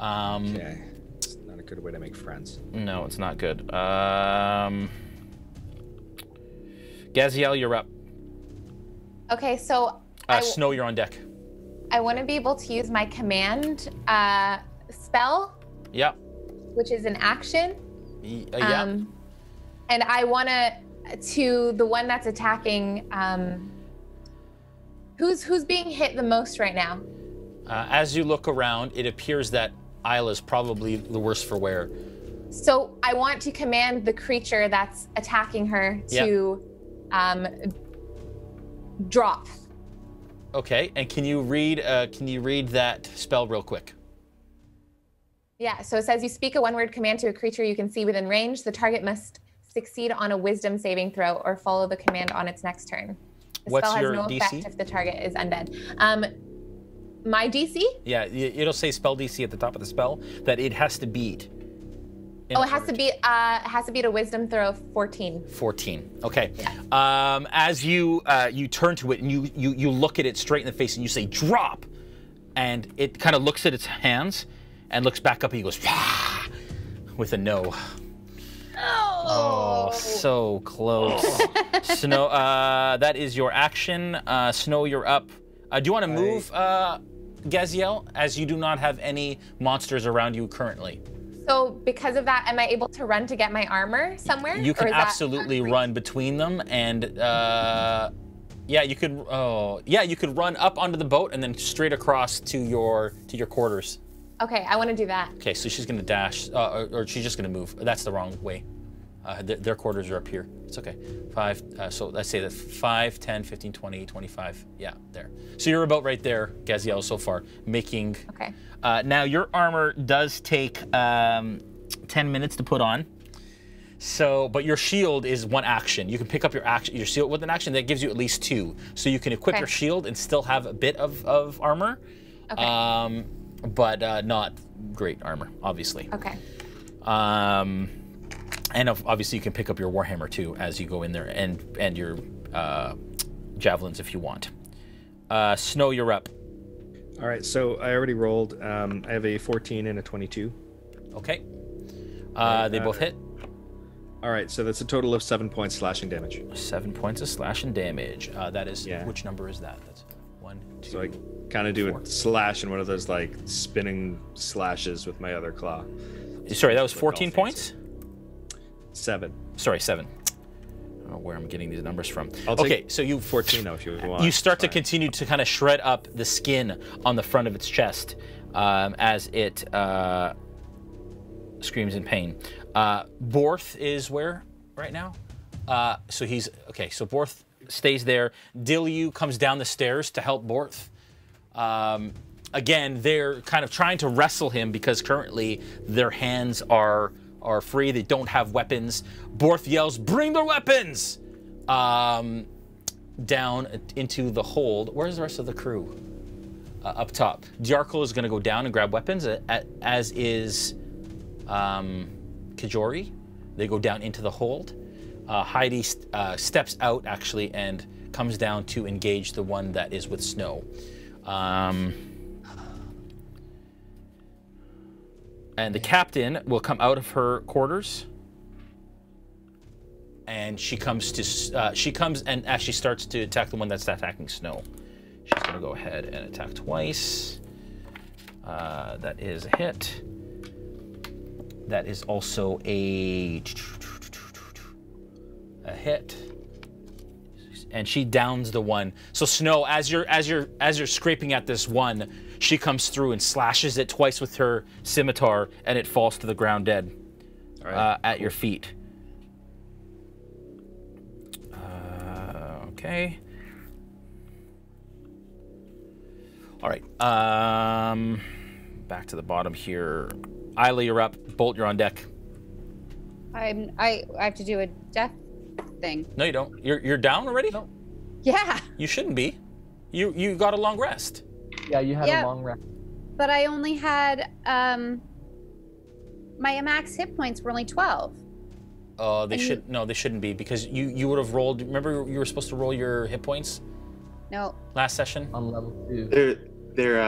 Okay. Good way to make friends. No, it's not good. Gaziel, you're up. Okay, so Snow, you're on deck. I want to be able to use my command spell. Yeah. Which is an action. Yeah. And I want to the one that's attacking. Who's being hit the most right now? As you look around, it appears that Aella is probably the worst for wear. So I want to command the creature that's attacking her to drop. Okay, and can you read that spell real quick? Yeah, so it says you speak a one-word command to a creature you can see within range. The target must succeed on a wisdom saving throw or follow the command on its next turn. The What's spell has your no DC? effect if the target is undead. My DC? Yeah, it'll say spell DC at the top of the spell that it has to beat. Oh, it has to beat a wisdom throw of 14. 14. Okay. Yeah. As you turn to it and you look at it straight in the face and you say drop, and it kind of looks at its hands and looks back up and he goes Wah! With a no. Oh, so close. Snow, that is your action. Snow, you're up. Do you want to move, Gaziel, as you do not have any monsters around you currently? So because of that, am I able to run to get my armor somewhere? You can absolutely run between them, and yeah, you could. Oh, yeah, you could run up onto the boat and then straight across to your quarters. Okay, I want to do that. Okay, so she's gonna dash, or she's just gonna move. That's the wrong way. Their quarters are up here. It's okay. 5, so let's say that 5, 10, 15, 20, 25. Yeah, there. So you're about right there, Gaziel, so far, making... Okay. Now, your armor does take 10 minutes to put on. So, but your shield is one action. You can pick up your shield with an action. That gives you at least 2. So you can equip your shield and still have a bit of armor. Okay. But not great armor, obviously. Okay. And obviously you can pick up your Warhammer too as you go in there, and your javelins if you want. Snow, you're up. All right, so I already rolled. I have a 14 and a 22. Okay. They both hit. All right, so that's a total of 7 points slashing damage. 7 points of slashing damage. That is, which number is that? That's 1, 2, So I kind of do a slash and one of those like spinning slashes with my other claw. Sorry, that was 14 points? 7. Sorry, 7. I don't know where I'm getting these numbers from. Okay, so you 14 now if you want. You start to continue to kind of shred up the skin on the front of its chest as it screams in pain. Borth is where right now? So he's okay. So Borth stays there. Dilyu comes down the stairs to help Borth. Again, they're kind of trying to wrestle him because currently their hands are free. They don't have weapons. Borth yells, "Bring their weapons!" Down into the hold. Where's the rest of the crew? Up top. Diarkle is going to go down and grab weapons, as is Kajori. They go down into the hold. Heidi steps out, actually, and comes down to engage the one that is with Snow. And the captain will come out of her quarters, and she comes and actually starts to attack the one that's attacking Snow. She's going to go ahead and attack twice. That is a hit. That is also a hit, and she downs the one. So Snow, as you're scraping at this one, she comes through and slashes it twice with her scimitar, and it falls to the ground dead. All right, at your feet. Okay. All right. Back to the bottom here. Aella, you're up. Bolt, you're on deck. I have to do a death thing. No, you don't. You're down already? No. Yeah. You shouldn't be. You got a long rest. Yeah, you had a long rest. But I only had my max hit points were only 12. Oh, they shouldn't be, because you would have rolled. Remember, you were supposed to roll your hit points? No. Last session on level 2. They're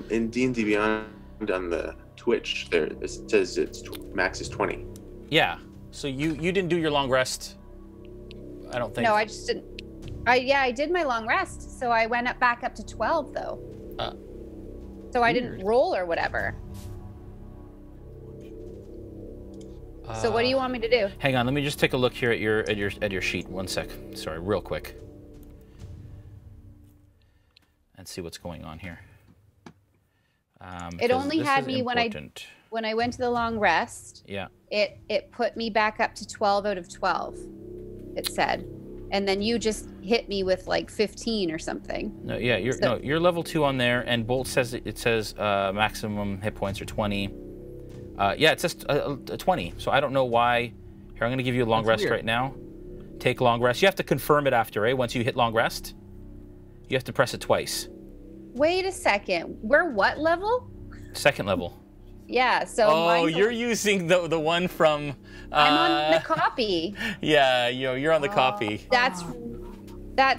in D&D Beyond on the Twitch. There it says it's max is 20. Yeah. So you didn't do your long rest. I don't think. No, I just didn't. I did my long rest, so I went back up to 12 though. So I didn't roll or whatever. So what do you want me to do? Hang on, let me just take a look here at your sheet. 1 sec. Sorry, real quick. And see what's going on here. It only had me when I went to the long rest. Yeah. It put me back up to 12 out of 12. It said, and then you just hit me with like 15 or something. No, yeah, you're level 2 on there, and Bolt says it says maximum hit points are 20. Yeah, it says 20. So I don't know why. Here, I'm going to give you a long rest right now. Take long rest. You have to confirm it after, eh? Once you hit long rest, you have to press it twice. Wait a second. We're what level? 2nd level. Yeah. So. Oh, you're using the one from. I'm on the copy. Yeah, you're on the copy. That's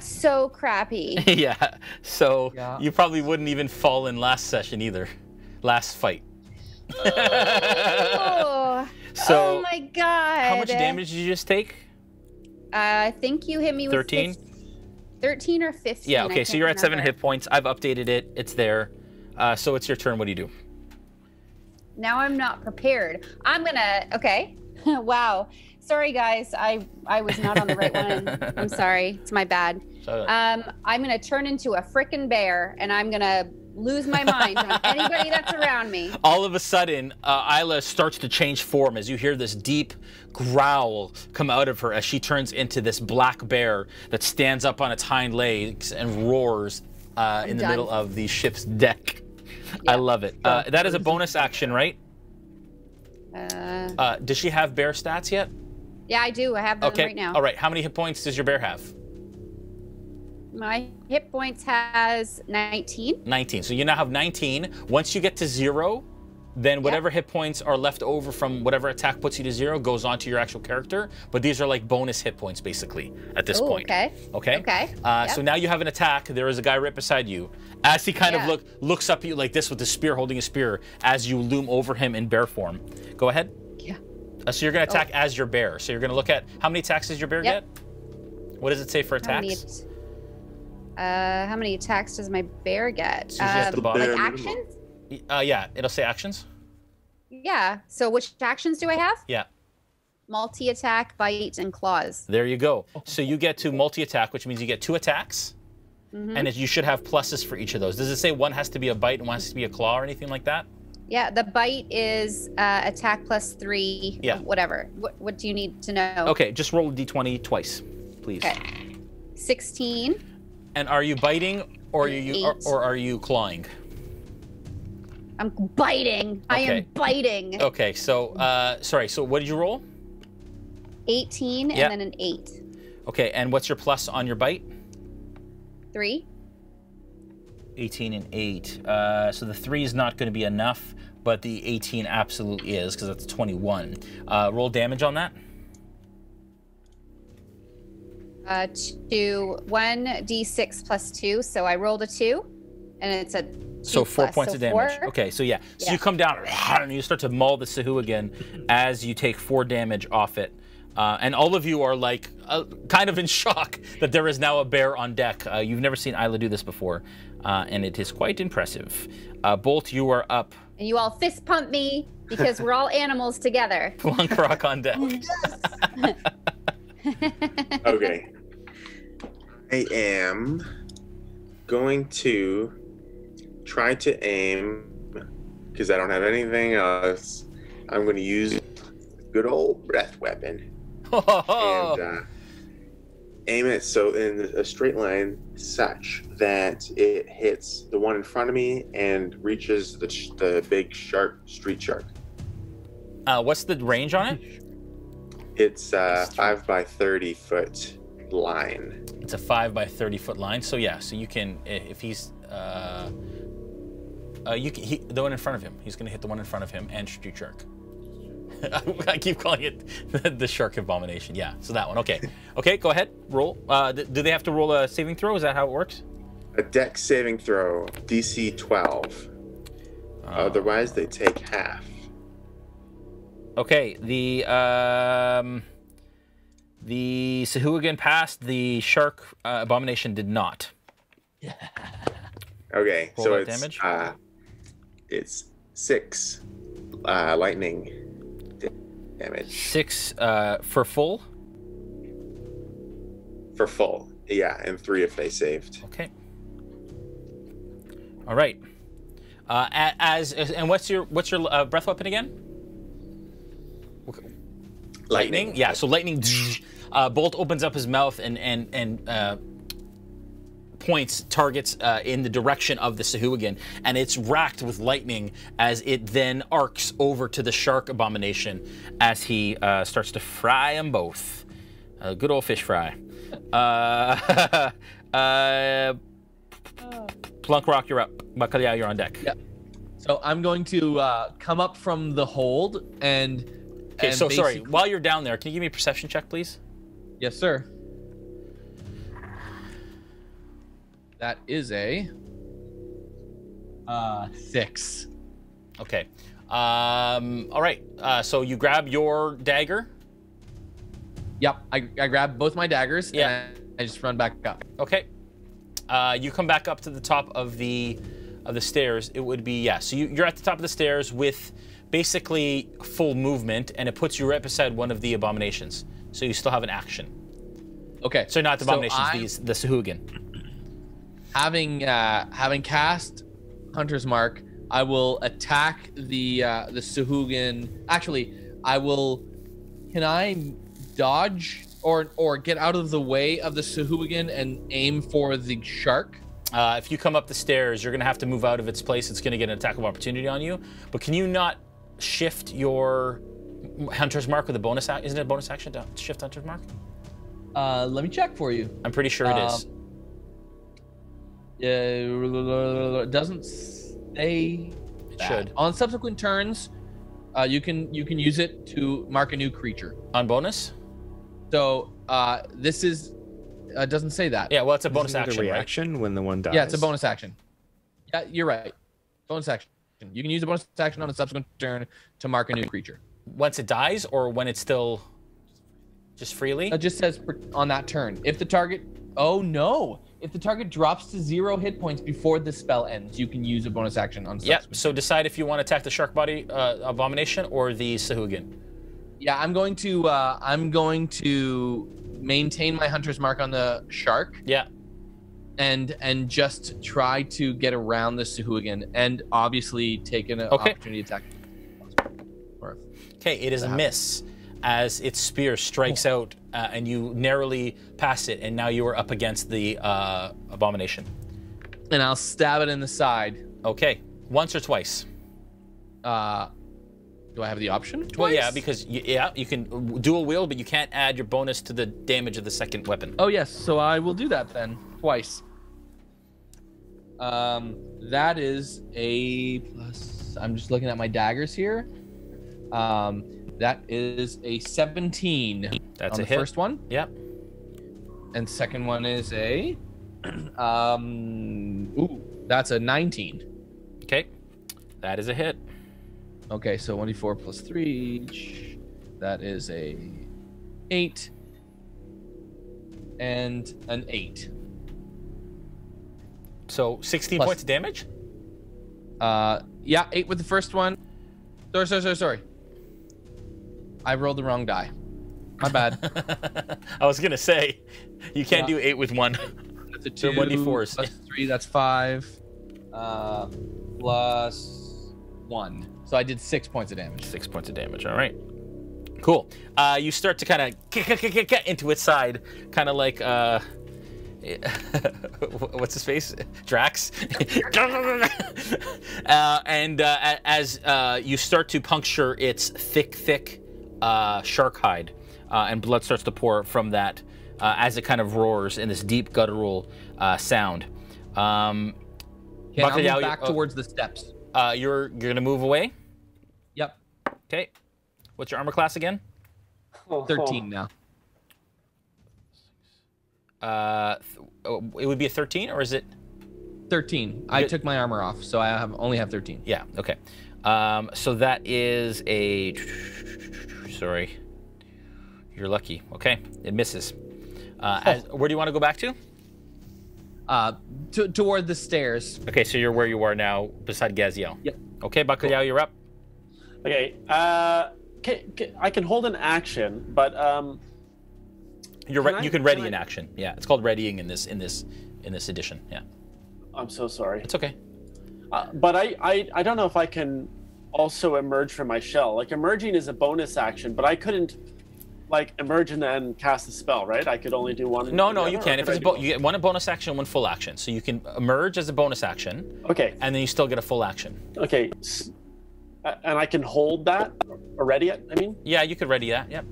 so crappy. Yeah. So you probably wouldn't even fall in last session either. Last fight. Oh. So, oh my god. How much damage did you just take? I think you hit me with 13? 13 or 15. Yeah, okay, so you're at 7 hit points. I've updated it. It's there. So it's your turn. What do you do? Now I'm not prepared. I'm gonna, okay. Wow. Sorry, guys. I was not on the right one. I'm sorry. It's my bad. I'm gonna turn into a frickin' bear, and I'm gonna lose my mind on anybody that's around me. All of a sudden, Aella starts to change form as you hear this deep growl come out of her as she turns into this black bear that stands up on its hind legs and roars in the middle of the ship's deck. Yeah. I love it. That is a bonus action, right? Does she have bear stats yet? Yeah, I do. I have them right now. All right. How many hit points does your bear have? My hit points has 19. 19. So you now have 19. Once you get to 0, then whatever hit points are left over from whatever attack puts you to 0 goes on to your actual character. But these are like bonus hit points, basically, at this point. Okay. Okay? Okay. So now you have an attack. There is a guy right beside you. As he kind of looks up at you like this with the spear, holding a spear, as you loom over him in bear form. Go ahead. Yeah. So you're going to attack as your bear. So you're going to look at how many attacks does your bear get? What does it say for attacks? How many attacks does my bear get? At the bottom. Like actions? Yeah, it'll say actions. Yeah. So which actions do I have? Yeah. Multi-attack, bite, and claws. There you go. So you get to multi-attack, which means you get 2 attacks, and you should have pluses for each of those. Does it say one has to be a bite and one has to be a claw or anything like that? Yeah, the bite is attack +3. Yeah. Whatever. What do you need to know? Okay, just roll a d20 twice, please. Okay. 16. And are you biting or are you clawing? I'm biting. Okay. I am biting. Okay, so sorry. So what did you roll? 18 and then an 8. Okay, and what's your plus on your bite? 3. 18 and 8. So the 3 is not going to be enough, but the 18 absolutely is because that's 21. Roll damage on that. To 1d6 plus 2. So I rolled a 2, and it's a 2 so 4 points of damage. 4. Okay, so yeah. So you come down and you start to maul the Sahu again as you take 4 damage off it. And all of you are like kind of in shock that there is now a bear on deck. You've never seen Aella do this before, and it is quite impressive. Bolt, you are up. And you all fist pump me because we're all animals together. Plunkrawk on deck. Okay. I am going to try to aim, because I don't have anything else. I'm going to use good old breath weapon. And aim it so in a straight line such that it hits the one in front of me and reaches the big shark, street shark. What's the range on it? It's 5 by 30 foot line. It's a 5 by 30 foot line. So yeah, so you can, if he's the one in front of him, he's going to hit the one in front of him and street shark. I keep calling it the shark abomination. Yeah, so that one. Okay. Okay, go ahead. Roll. Do they have to roll a saving throw? Is that how it works? A dex saving throw, DC 12. Otherwise, they take half. Okay. The Sahuagin passed. The shark abomination did not. Okay, roll so it's 6 lightning damage. 6 for full? For full, yeah, and 3 if they saved. Okay. All right. And what's your breath weapon again? Lightning. Yeah. So lightning. Bolt opens up his mouth and points targets in the direction of the Sahuagin, and it's racked with lightning as it then arcs over to the shark abomination as he starts to fry them both. A good old fish fry. Plunkrawk, you're up. Bacalhau, you're on deck. Yeah. So I'm going to come up from the hold and. Okay. So sorry. While you're down there, can you give me a perception check, please? Yes, sir. That is a 6. Okay. All right. So you grab your dagger. Yep. I grab both my daggers. Yeah. And I just run back up. Okay. You come back up to the top of the stairs. It would be So you're at the top of the stairs with basically full movement, and it puts you right beside one of the abominations. So you still have an action. Okay. So not the abominations, the Sahuagin. Having cast Hunter's Mark, I will attack the Sahuagin. Actually, I will. Can I dodge or get out of the way of the Sahuagin and aim for the shark? If you come up the stairs, you're going to have to move out of its place. It's going to get an attack of opportunity on you. But can you not shift your Hunter's Mark with a bonus action? Isn't it a bonus action to shift Hunter's Mark? Let me check for you. I'm pretty sure it is. It doesn't say It that. should. On subsequent turns, you can use it to mark a new creature. On bonus? So this is doesn't say that. Yeah, well, it's a bonus Isn't it action, a reaction right? when the one dies. Yeah, it's a bonus action. Yeah, you're right. Bonus action. You can use a bonus action on a subsequent turn to mark a new creature. Once it dies, or when it's still just freely? It just says on that turn. If the target... Oh, no. If the target drops to 0 hit points before the spell ends, you can use a bonus action on subsequent. Yeah, so decide if you want to attack the shark body abomination or the Sahuagin. Yeah, I'm going to maintain my Hunter's Mark on the shark. Yeah. And just try to get around the Sahuagin and obviously take an opportunity attack. Okay, it is a miss as its spear strikes out and you narrowly pass it, and now you are up against the abomination. And I'll stab it in the side. Okay, once or twice? Do I have the option? Twice? Well, yeah, because you can dual wield, but you can't add your bonus to the damage of the second weapon. Oh yes, so I will do that then twice. That is a plus. I'm just looking at my daggers here. That is a 17. That's on a the hit. First one. Yep. And second one is a that's a 19. Okay. That is a hit. Okay, so 1d4 plus 3 each. That is a 8 and an 8. So 16 Plus- points of damage? Yeah, 8 with the first one. Sorry. I rolled the wrong die. My bad. I was gonna say, you can't do 8 with 1. That's a 2. 1d4s. Plus 3, that's 5. Plus 1. So I did 6 points of damage. 6 points of damage. All right. Cool. You start to kind of kick into its side, kind of like what's his face? Drax. As you start to puncture its thick shark hide, and blood starts to pour from that as it kind of roars in this deep guttural sound. I'll move back towards the steps. You're gonna move away. Yep. Okay. What's your armor class again? 13 now. It would be a 13, or is it? 13. I took my armor off, so I only have 13. Yeah. Okay. So that is a. Sorry. You're lucky. Okay. It misses. Where do you want to go back to? Toward the stairs. Okay, so you're where you are now, beside Gaziel. Yep. Okay, Bacalhau, you're up. Okay. I can hold an action, but You can ready an action. Yeah, it's called readying in this edition. Yeah. I'm so sorry. It's okay. But I don't know if I can also emerge from my shell. Like, emerging is a bonus action, but I couldn't, like, emerge and then cast a spell, right? I could only do one. No, you can. If it's you get one bonus action and one full action. So you can emerge as a bonus action. Okay. And then you still get a full action. Okay. And I can hold that or ready it, I mean? Yeah, you could ready that, yep.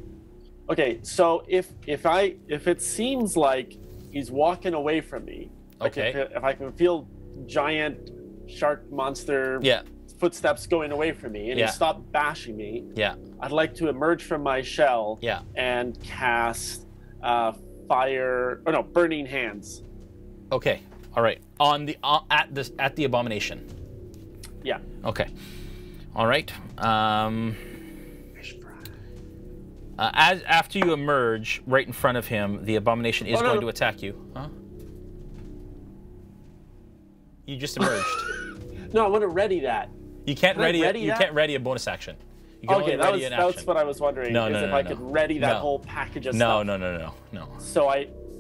Okay, so if it seems like he's walking away from me, like if I can feel giant shark monster footsteps going away from me and he stopped bashing me, I'd like to emerge from my shell and cast burning hands. Okay, all right. At the abomination. Yeah. Okay. All right. After you emerge right in front of him, the abomination is going to attack you. Huh? You just emerged. No, I want to ready that. You can't ready it. You can't ready a bonus action. You can only ready an action. That's what I was wondering. If I could ready that whole package of stuff. No. So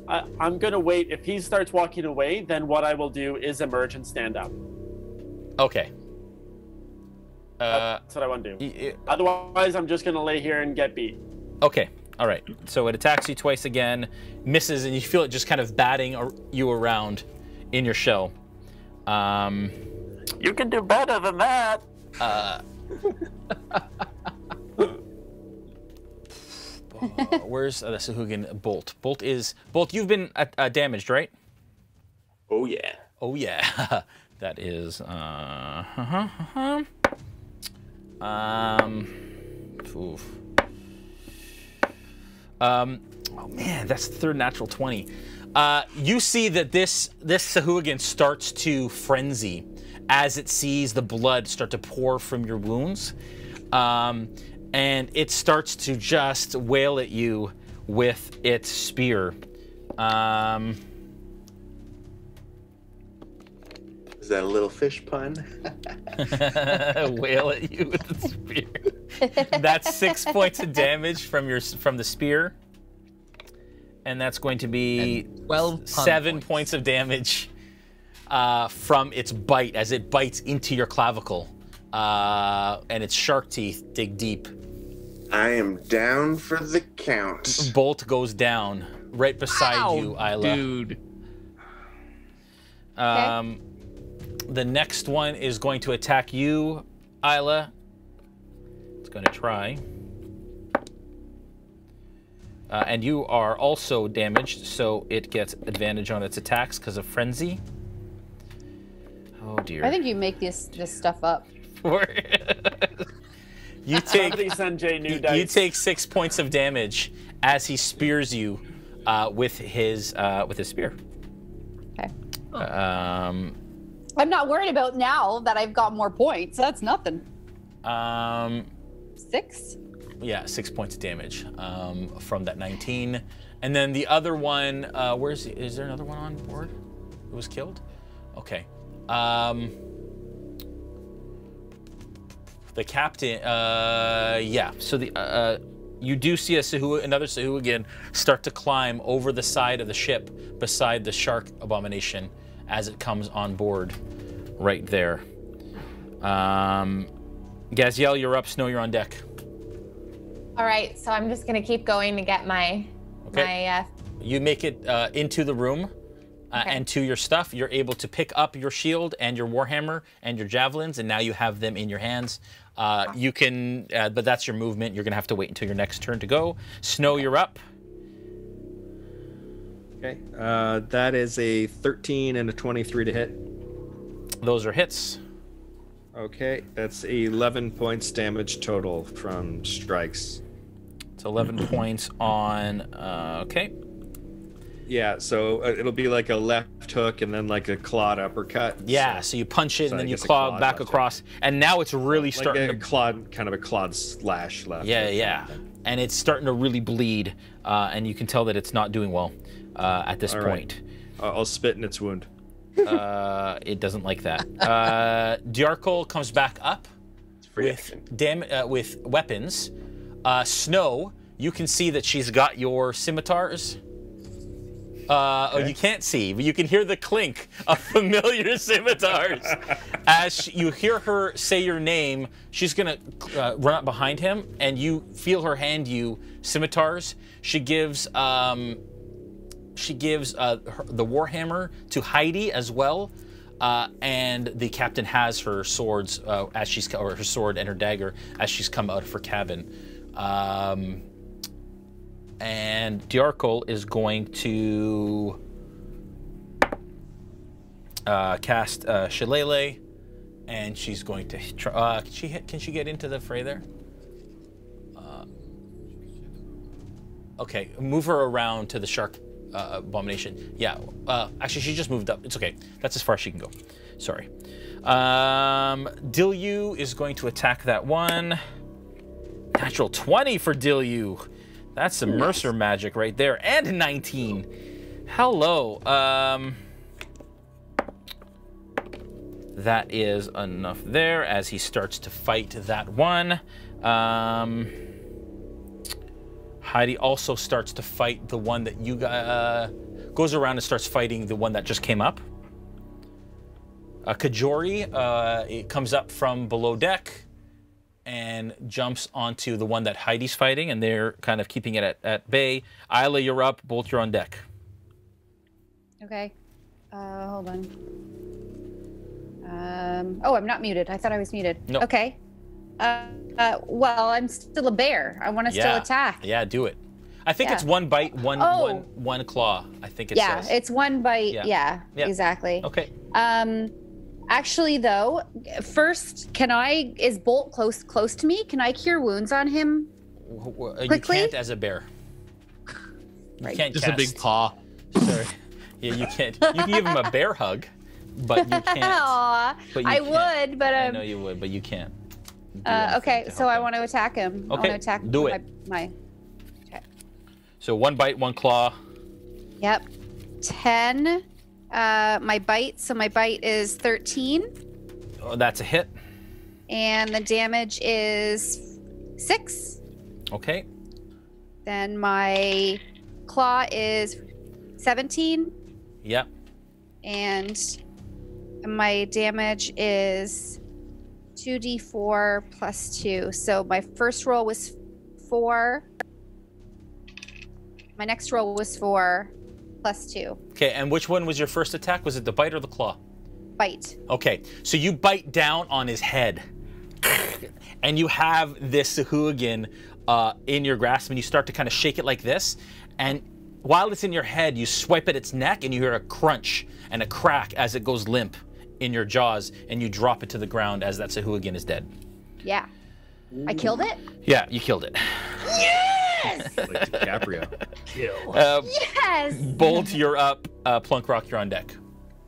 I'm gonna wait. If he starts walking away, then what I will do is emerge and stand up. Okay. That's what I want to do. Otherwise, I'm just gonna lay here and get beat. Okay. All right. So it attacks you twice again, misses, and you feel it just kind of batting you around in your shell. You can do better than that. Where's the Sahuagin Bolt? Bolt, you've been damaged, right? Oh, yeah. Oh, yeah. That is... Oof. Oh, man, that's the third natural 20. You see that this Sahuagin starts to frenzy as it sees the blood start to pour from your wounds. And it starts to just wail at you with its spear. Is that a little fish pun? Wail at you with the spear. That's 6 points of damage from the spear. And that's going to be 7 points of damage from its bite as it bites into your clavicle. And its shark teeth dig deep. I am down for the count. Bolt goes down right beside you, Aella. Dude. The next one is going to attack you, Aella. It's going to try. And you are also damaged, so it gets advantage on its attacks because of frenzy. Oh dear. I think you make this stuff up. You take 6 points of damage as he spears you with his spear. Okay. I'm not worried about now that I've got more points. That's nothing. 6? Yeah, 6 points of damage from that 19. And then the other one, is there another one on board who was killed? Okay. The captain, yeah. So you do see another Sahuagin start to climb over the side of the ship beside the shark abomination as it comes on board right there. Gaziel, you're up. Snow, you're on deck. All right, so I'm just gonna keep going to get my You make it into the room and to your stuff. You're able to pick up your shield and your warhammer and your javelins, and now you have them in your hands. You can, but that's your movement. You're gonna have to wait until your next turn to go. Snow, you're up. Okay, that is a 13 and a 23 to hit. Those are hits. Okay, that's 11 points damage total from strikes. It's 11 points on, okay. Yeah, so it'll be like a left hook and then like a clawed uppercut. Yeah, so you punch it and then you claw back across, and now it's really starting to clawed, kind of a clawed slash left. Yeah, yeah, and it's starting to really bleed, and you can tell that it's not doing well at this point. I'll spit in its wound. It doesn't like that. Diarkle comes back up with weapons. Snow, you can see that she's got your scimitars. Oh, you can't see, but you can hear the clink of familiar scimitars. As you hear her say your name, she's gonna run up behind him, and you feel her hand you scimitars. She gives the warhammer to Heidi as well, and the captain has her swords as she's or her sword and her dagger as she's come out of her cabin. And Diarkol is going to cast Shillelagh, and she's going to try. Can she get into the fray there? Okay, move her around to the shark abomination. Yeah, actually, she just moved up. It's okay. That's as far as she can go. Sorry. Dilyu is going to attack that one. Natural 20 for Dilyu. That's some Mercer magic right there. And 19. Hello. That is enough there as he starts to fight that one. Heidi also starts to fight the one that you goes around and starts fighting the one that just came up. Kajori, it comes up from below deck and jumps onto the one that Heidi's fighting, and they're kind of keeping it at bay. Aella, you're up. Bolt, you're on deck. Okay. Hold on. Oh, I'm not muted. I thought I was muted. No. Okay. Well, I'm still a bear. I want to still attack. Yeah, do it. I think it's one bite, one claw. I think it says. Yeah, it's one bite. Yeah, exactly. Okay. Actually, though, first, is Bolt close to me? Can I cure wounds on him quickly? You can't as a bear. You can't Just cast. a big paw. Sorry. Yeah, you can't. You can give him a bear hug, but you can't. Aw, I would, but I know you would, but you can't. Okay, so I want to attack him. Okay, I want to attack do it. Okay. So one bite, one claw. Yep. 10. My bite. So my bite is 13. Oh, that's a hit. And the damage is 6. Okay. Then my claw is 17. Yep. And my damage is 2d4 plus 2. So my first roll was 4. My next roll was 4 plus 2. Okay, and which one was your first attack? Was it the bite or the claw? Bite. Okay, so you bite down on his head, and you have this Sahuagin in your grasp, and you start to kind of shake it like this, and while it's in your head, you swipe at its neck, and you hear a crunch and a crack as it goes limp in your jaws, and you drop it to the ground as that Sahuagin is dead. Yeah. I killed it? Yeah, you killed it. Yes! Like DiCaprio. Yes! Bolt, you're up. Plunkrawk, you're on deck.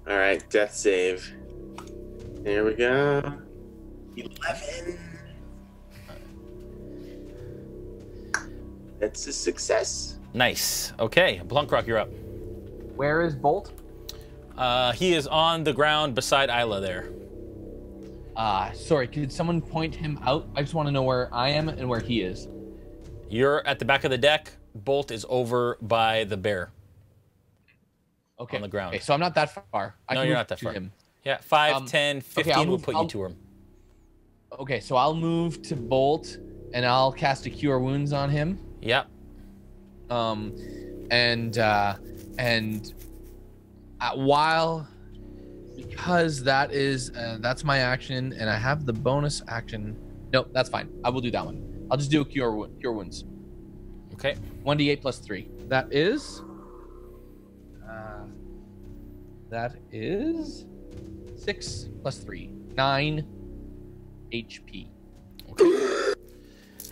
All right, death save. Here we go. 11. That's a success. Nice. Okay, Plunkrawk, you're up. Where is Bolt? He is on the ground beside Aella there. Sorry, could someone point him out? I just want to know where I am and where he is. You're at the back of the deck. Bolt is over by the bear. Okay. On the ground. Okay, so I'm not that far. No, you're not that far. Yeah, 5, 10, 15 will put you to him. Okay, so I'll move to Bolt, and I'll cast a Cure Wounds on him. Yep. While, because that's my action, and I have the bonus action. Nope, that's fine. I will do that one. I'll just do a Cure Wounds. Okay. 1d8 plus 3. That is 6 plus 3. 9 HP. Okay.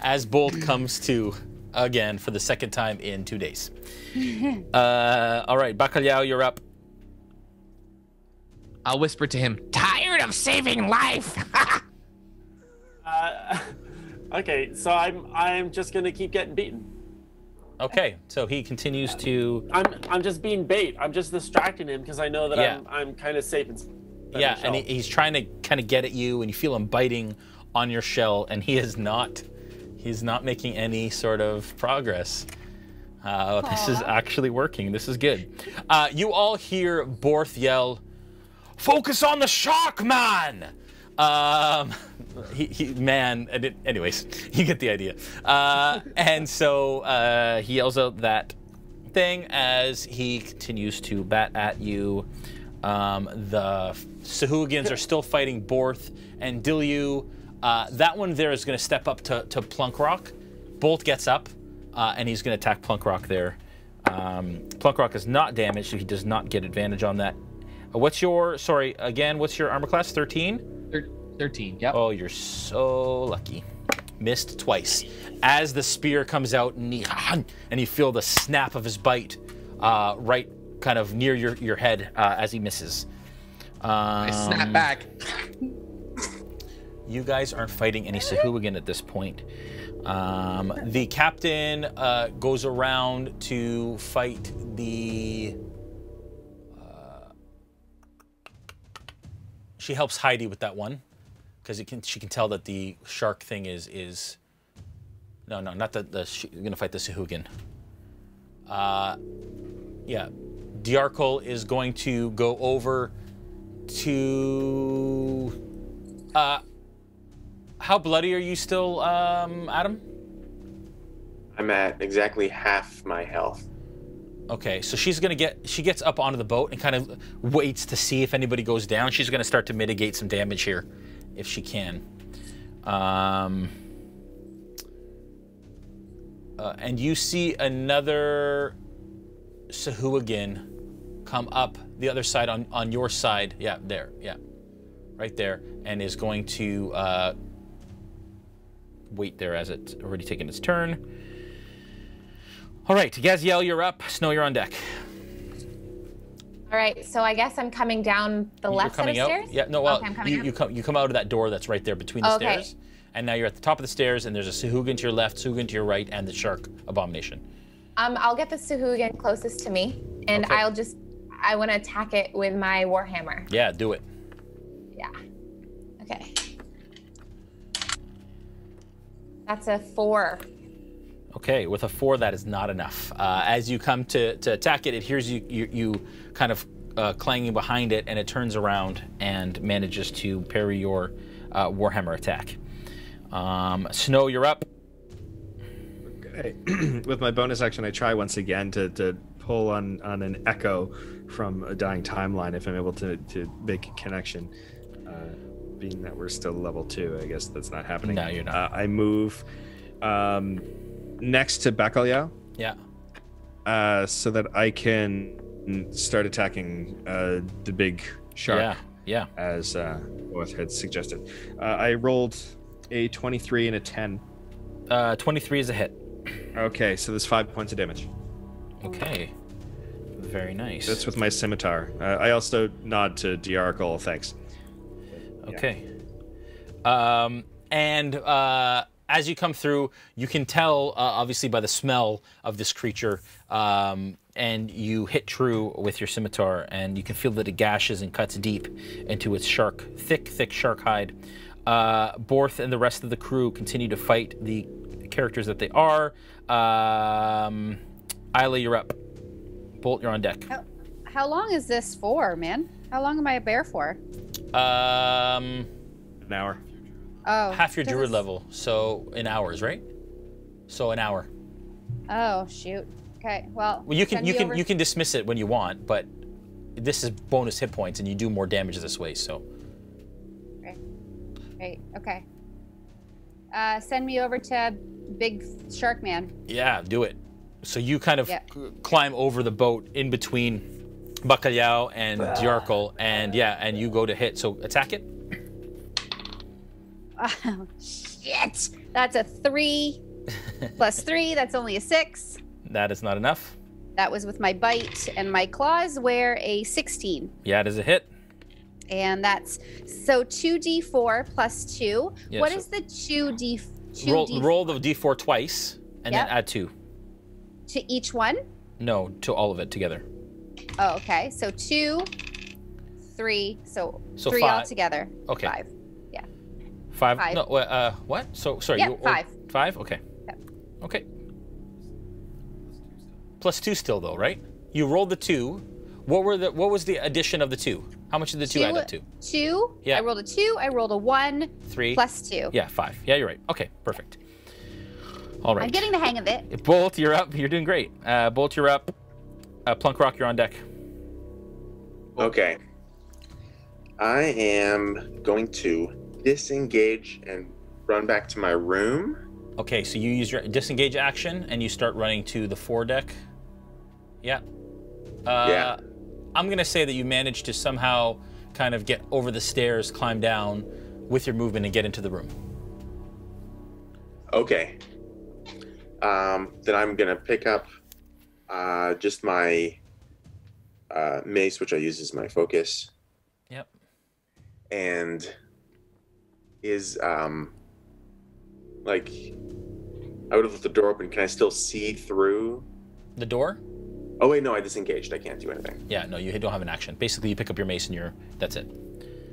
As Bolt comes to again for the second time in 2 days. All right, Bacalhau, you're up. I'll whisper to him. Tired of saving life. Okay, so I'm just gonna keep getting beaten. Okay, so he continues to. I'm just being bait. I'm just distracting him because I know that I'm kind of safe. Yeah, and he's trying to kind of get at you, and you feel him biting on your shell, and he is not. He's not making any sort of progress. This is actually working. This is good. You all hear Borth yell, "Focus on the shark, man!" Anyways, you get the idea. And so he yells out that thing as he continues to bat at you. The Sahuagins are still fighting Borth and Dilyu. That one there is going to step up to Plunkrawk. Bolt gets up, and he's going to attack Plunkrawk there. Plunkrawk is not damaged, so he does not get advantage on that. What's your armor class? 13? 13, yep. Oh, you're so lucky. Missed twice. As the spear comes out, and you feel the snap of his bite right kind of near your head as he misses. I snap back. You guys aren't fighting any Sahuagin at this point. The captain goes around to fight the... she helps Heidi with that one, because she can tell that the shark thing is... No, not the she's going to fight the Sahuagin. Yeah. Diarkle is going to go over to... how bloody are you still, Adam? I'm at exactly half my health. Okay, so she gets up onto the boat and kind of waits to see if anybody goes down. She's going to start to mitigate some damage here, if she can. And you see another Sahuagin come up the other side on your side. Yeah, there. Yeah, right there. And is going to wait there as it's already taken its turn. All right, Gaziel, you're up. Snow, you're on deck. All right, so I guess I'm coming down the left side of stairs? Yeah, no, well, okay, you come out of that door that's right there between the stairs. And now you're at the top of the stairs, and there's a Sahuagin to your left, Sahuagin to your right, and the shark abomination. I'll get the Sahuagin closest to me, and I want to attack it with my Warhammer. Yeah, do it. Yeah. Okay. That's a 4. Okay, with a 4, that is not enough. As you come to attack it, it hears you kind of clanging behind it, and it turns around and manages to parry your Warhammer attack. Snow, you're up. Okay. With my bonus action, I try once again to pull on an echo from a dying timeline if I'm able to make a connection. Being that we're still level 2, I guess that's not happening. No, you're not. I move next to Bacalhau. Yeah. So that I can start attacking the big shark. Yeah. As Orth had suggested. I rolled a 23 and a 10. 23 is a hit. Okay, so there's 5 points of damage. Okay. Very nice. That's with my scimitar. I also nod to Diarkle, thanks. Okay. As you come through, you can tell, obviously, by the smell of this creature, and you hit true with your scimitar, and you can feel that it gashes and cuts deep into its thick shark hide. Borth and the rest of the crew continue to fight the characters that they are. Aella, you're up. Bolt, you're on deck. How long is this for, man? How long am I a bear for? An hour. Oh. Half your druid level, so in hours, right? So an hour. Oh shoot. Okay. Well. You can dismiss it when you want, but this is bonus hit points, and you do more damage this way. So. Great. Okay. Send me over to Big Shark Man. Yeah, do it. So you kind of climb over the boat in between Bacalhau and Diarkle, and and you go to hit. So attack it. Oh shit! That's a 3 plus 3. That's only a 6. That is not enough. That was with my bite and my claws, where a 16. Yeah, it is a hit. And that's so 2d4 plus 2. Yeah, what so is the 2d? Roll the d4 twice, and then add 2. To each one? No, to all of it together. Oh, okay. So 2, 3. So 3 5. altogether. Okay. 5. Yeah. 5. 5. No. What? So sorry. Yeah, 5. 5. Okay. Yep. Okay. +2 still though, right? You rolled the 2. What was the addition of the 2? How much did the 2 add up to? 2. Yeah. I rolled a 2. I rolled a 1. 3 +2. Yeah, 5. Yeah, you're right. Okay, perfect. All right. I'm getting the hang of it. Bolt, you're up. You're doing great. Bolt, you're up. Plunkrawk, you're on deck. Okay. I am going to disengage and run back to my room. Okay, so you use your disengage action and you start running to the foredeck. Yeah. Yeah. I'm going to say that you managed to somehow kind of get over the stairs, climb down with your movement, and get into the room. Okay. Then I'm going to pick up just my mace, which I use as my focus. Yep. And is, like, I would have left the door open. Can I still see through? The door? Oh, wait, no, I disengaged. I can't do anything. Yeah, no, you don't have an action. Basically, you pick up your mace and that's it.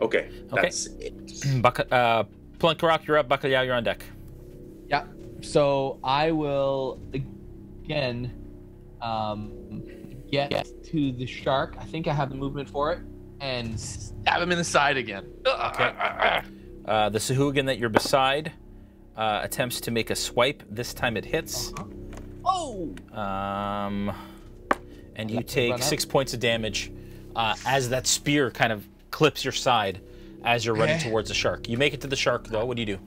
Okay, that's it. Plunkrawk, you're up. Bacalhau, you're on deck. Yeah. So I will, again, get to the shark. I think I have the movement for it. And stab him in the side again. Okay. The Sahuagin that you're beside attempts to make a swipe. This time it hits. Oh! And you take 6 points of damage as that spear kind of clips your side as you're running towards the shark. You make it to the shark, though. What do you do?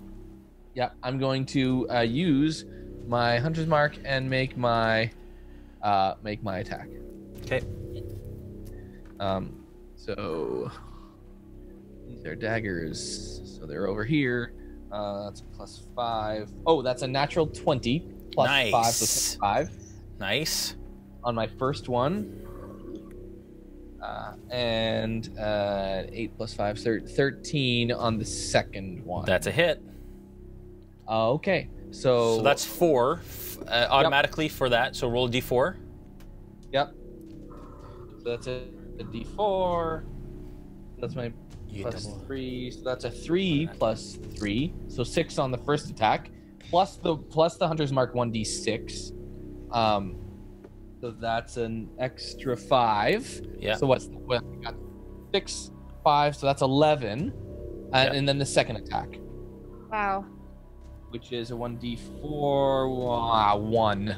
Yeah, I'm going to use my Hunter's Mark and make my attack. Okay. So these are daggers. So they're over here. That's a +5. Oh, that's a natural 20 plus nice. 5, so 5. Nice. On my first one. And 8 plus 5, 13 on the second one. That's a hit. Okay. So that's 4 automatically for that. So roll a d4. Yep. So that's a d4. That's my +3. So that's a 3 plus 3. So 6 on the first attack. Plus the Hunter's Mark 1d6. So that's an extra 5. Yeah. So what? I got 6, 5. So that's 11. And then the second attack. Wow. Which is a 1d4. 1.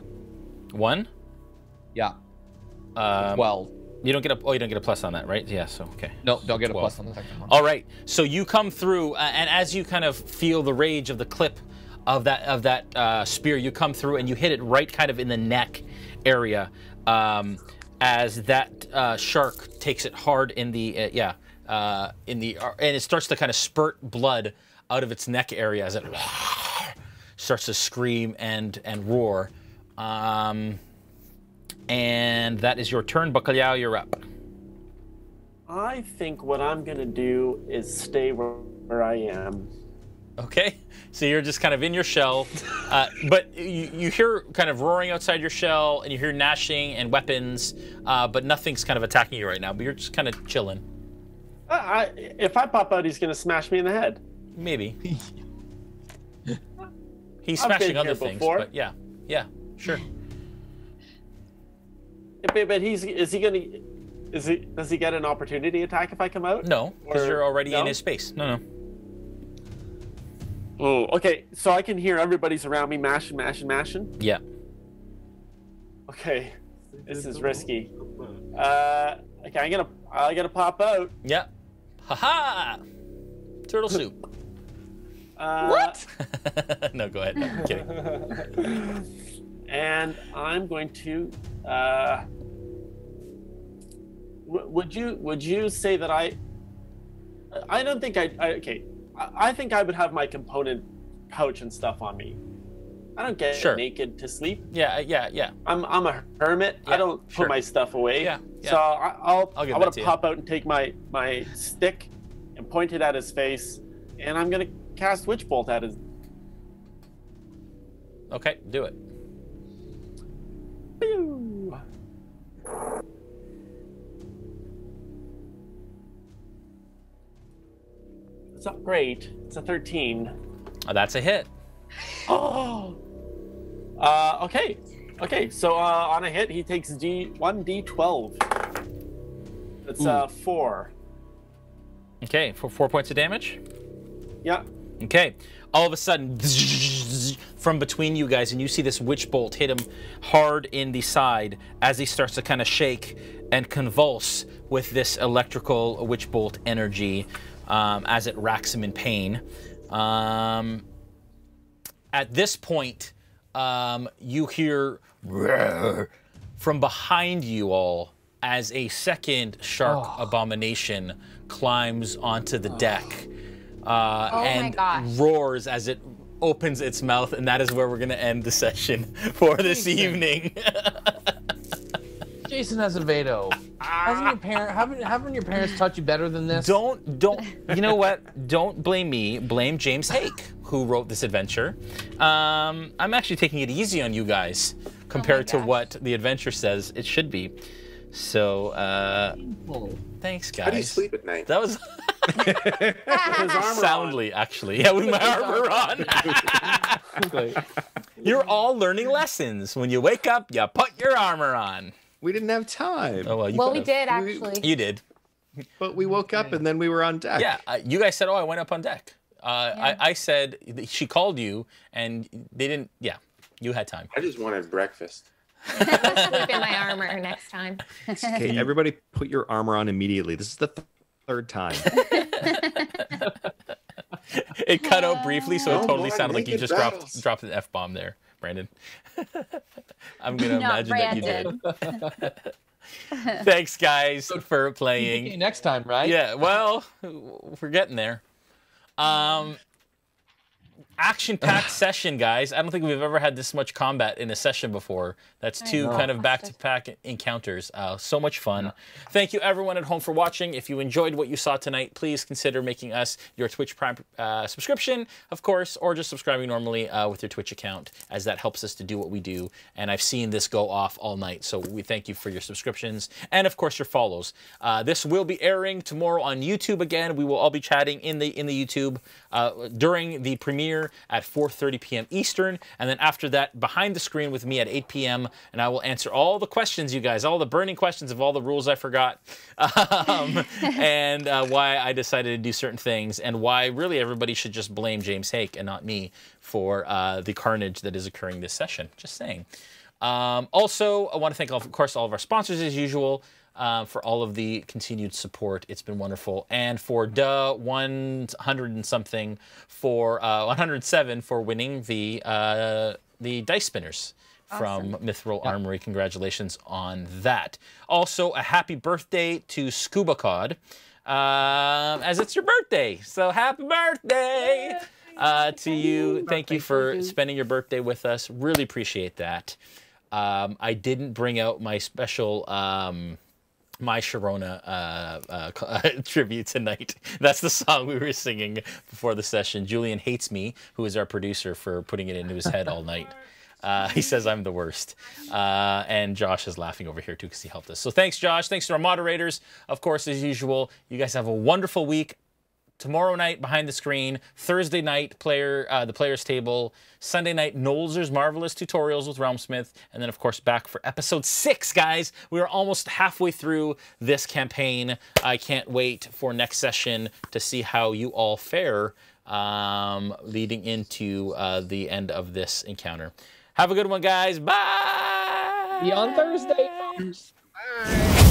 1? Yeah. 12. You don't get a you don't get a plus on that, right? Yeah, so okay. No, don't get a plus on the second one. All right. So you come through and as you kind of feel the rage of the clip of that spear, you come through and you hit it right kind of in the neck area as that shark takes it hard in the and it starts to kind of spurt blood out of its neck area as it starts to scream and roar. And that is your turn. Bacalhau, you're up. I think what I'm going to do is stay where I am. Okay. So you're just kind of in your shell. But you hear kind of roaring outside your shell, and you hear gnashing and weapons, but nothing's kind of attacking you right now. But you're just kind of chilling. If I pop out, he's going to smash me in the head. Maybe. He's smashing other things, but yeah, sure. But does he get an opportunity attack if I come out? No, because you're already in his space. No. Oh, okay. So I can hear everybody's around me mashing. Yeah. Okay, this is risky. Okay, I gotta pop out. Yeah. Ha! Turtle soup. What? No, go ahead. No, I'm kidding. And I'm going to. Would you say that I don't think okay. I think I would have my component pouch and stuff on me. I don't get naked to sleep. Yeah. I'm a hermit. Yeah, I don't put my stuff away. Yeah. So I want to pop out and take my stick and point it at his face, and I'm gonna cast Witch Bolt at his. Okay, do it. Pew. It's not great. It's a 13. Oh, that's a hit. Oh. Okay. Okay, so on a hit, he takes D12. That's 4. Okay, for 4 points of damage? Yeah. Okay. All of a sudden, from between you guys, and you see this witch bolt hit him hard in the side as he starts to kind of shake and convulse with this electrical witch bolt energy as it racks him in pain. At this point, you hear from behind you all as a second shark abomination climbs onto the deck and roars as it opens its mouth, and that is where we're going to end the session for this evening. Jason Azevedo, haven't your parents taught you better than this? Don't. You know what? Don't blame me. Blame James Hake, who wrote this adventure. I'm actually taking it easy on you guys compared to what the adventure says it should be. So, thanks, guys. How do you sleep at night? That was soundly, actually. Yeah, with my armor on. You're all learning lessons. When you wake up, you put your armor on. We didn't have time. Oh, well, we did, actually. You did. But we woke up and then we were on deck. Yeah, you guys said, I went up on deck. I said, she called you, and they didn't, you had time. I just wanted breakfast. Sleep in my armor next time. Okay, everybody put your armor on immediately. This is the third time. It cut out briefly, so it totally sounded like you just dropped an F-bomb there, Brandon. I'm going to imagine that you did. Thanks, guys, for playing. Okay, next time, right? Yeah, well, we're getting there. Action-packed session, guys. I don't think we've ever had this much combat in a session before. That's two kind of back-to-back encounters. So much fun. Thank you, everyone at home, for watching. If you enjoyed what you saw tonight, please consider making us your Twitch Prime subscription, of course, or just subscribing normally with your Twitch account, as that helps us to do what we do. And I've seen this go off all night, so we thank you for your subscriptions and, of course, your follows. This will be airing tomorrow on YouTube again. We will all be chatting in the YouTube during the premiere at 4:30 p.m. Eastern, and then after that, behind the screen with me at 8 p.m., and I will answer all the questions, you guys, all the burning questions of all the rules I forgot, and why I decided to do certain things, and why really everybody should just blame James Hake and not me for the carnage that is occurring this session. Just saying. Also, I want to thank, of course, all of our sponsors as usual. For all of the continued support. It's been wonderful. And for 100 and something for 107 for winning the dice spinners from Mithril Armory. Congratulations on that. Also, a happy birthday to Scuba Cod, as it's your birthday. So happy birthday to you. Thank you for spending your birthday with us. Really appreciate that. I didn't bring out my special My Sharona tribute tonight. That's the song we were singing before the session. Julian hates me, who is our producer, for putting it into his head all night. He says I'm the worst. And Josh is laughing over here too because he helped us. So thanks, Josh. Thanks to our moderators. Of course, as usual, you guys have a wonderful week. Tomorrow night, Behind the Screen. Thursday night, the Players Table. Sunday night, Nolzer's Marvelous Tutorials with RealmSmith. And then, of course, back for episode 6, guys. We are almost halfway through this campaign. I can't wait for next session to see how you all fare leading into the end of this encounter. Have a good one, guys. Bye! See you on Thursday. Bye.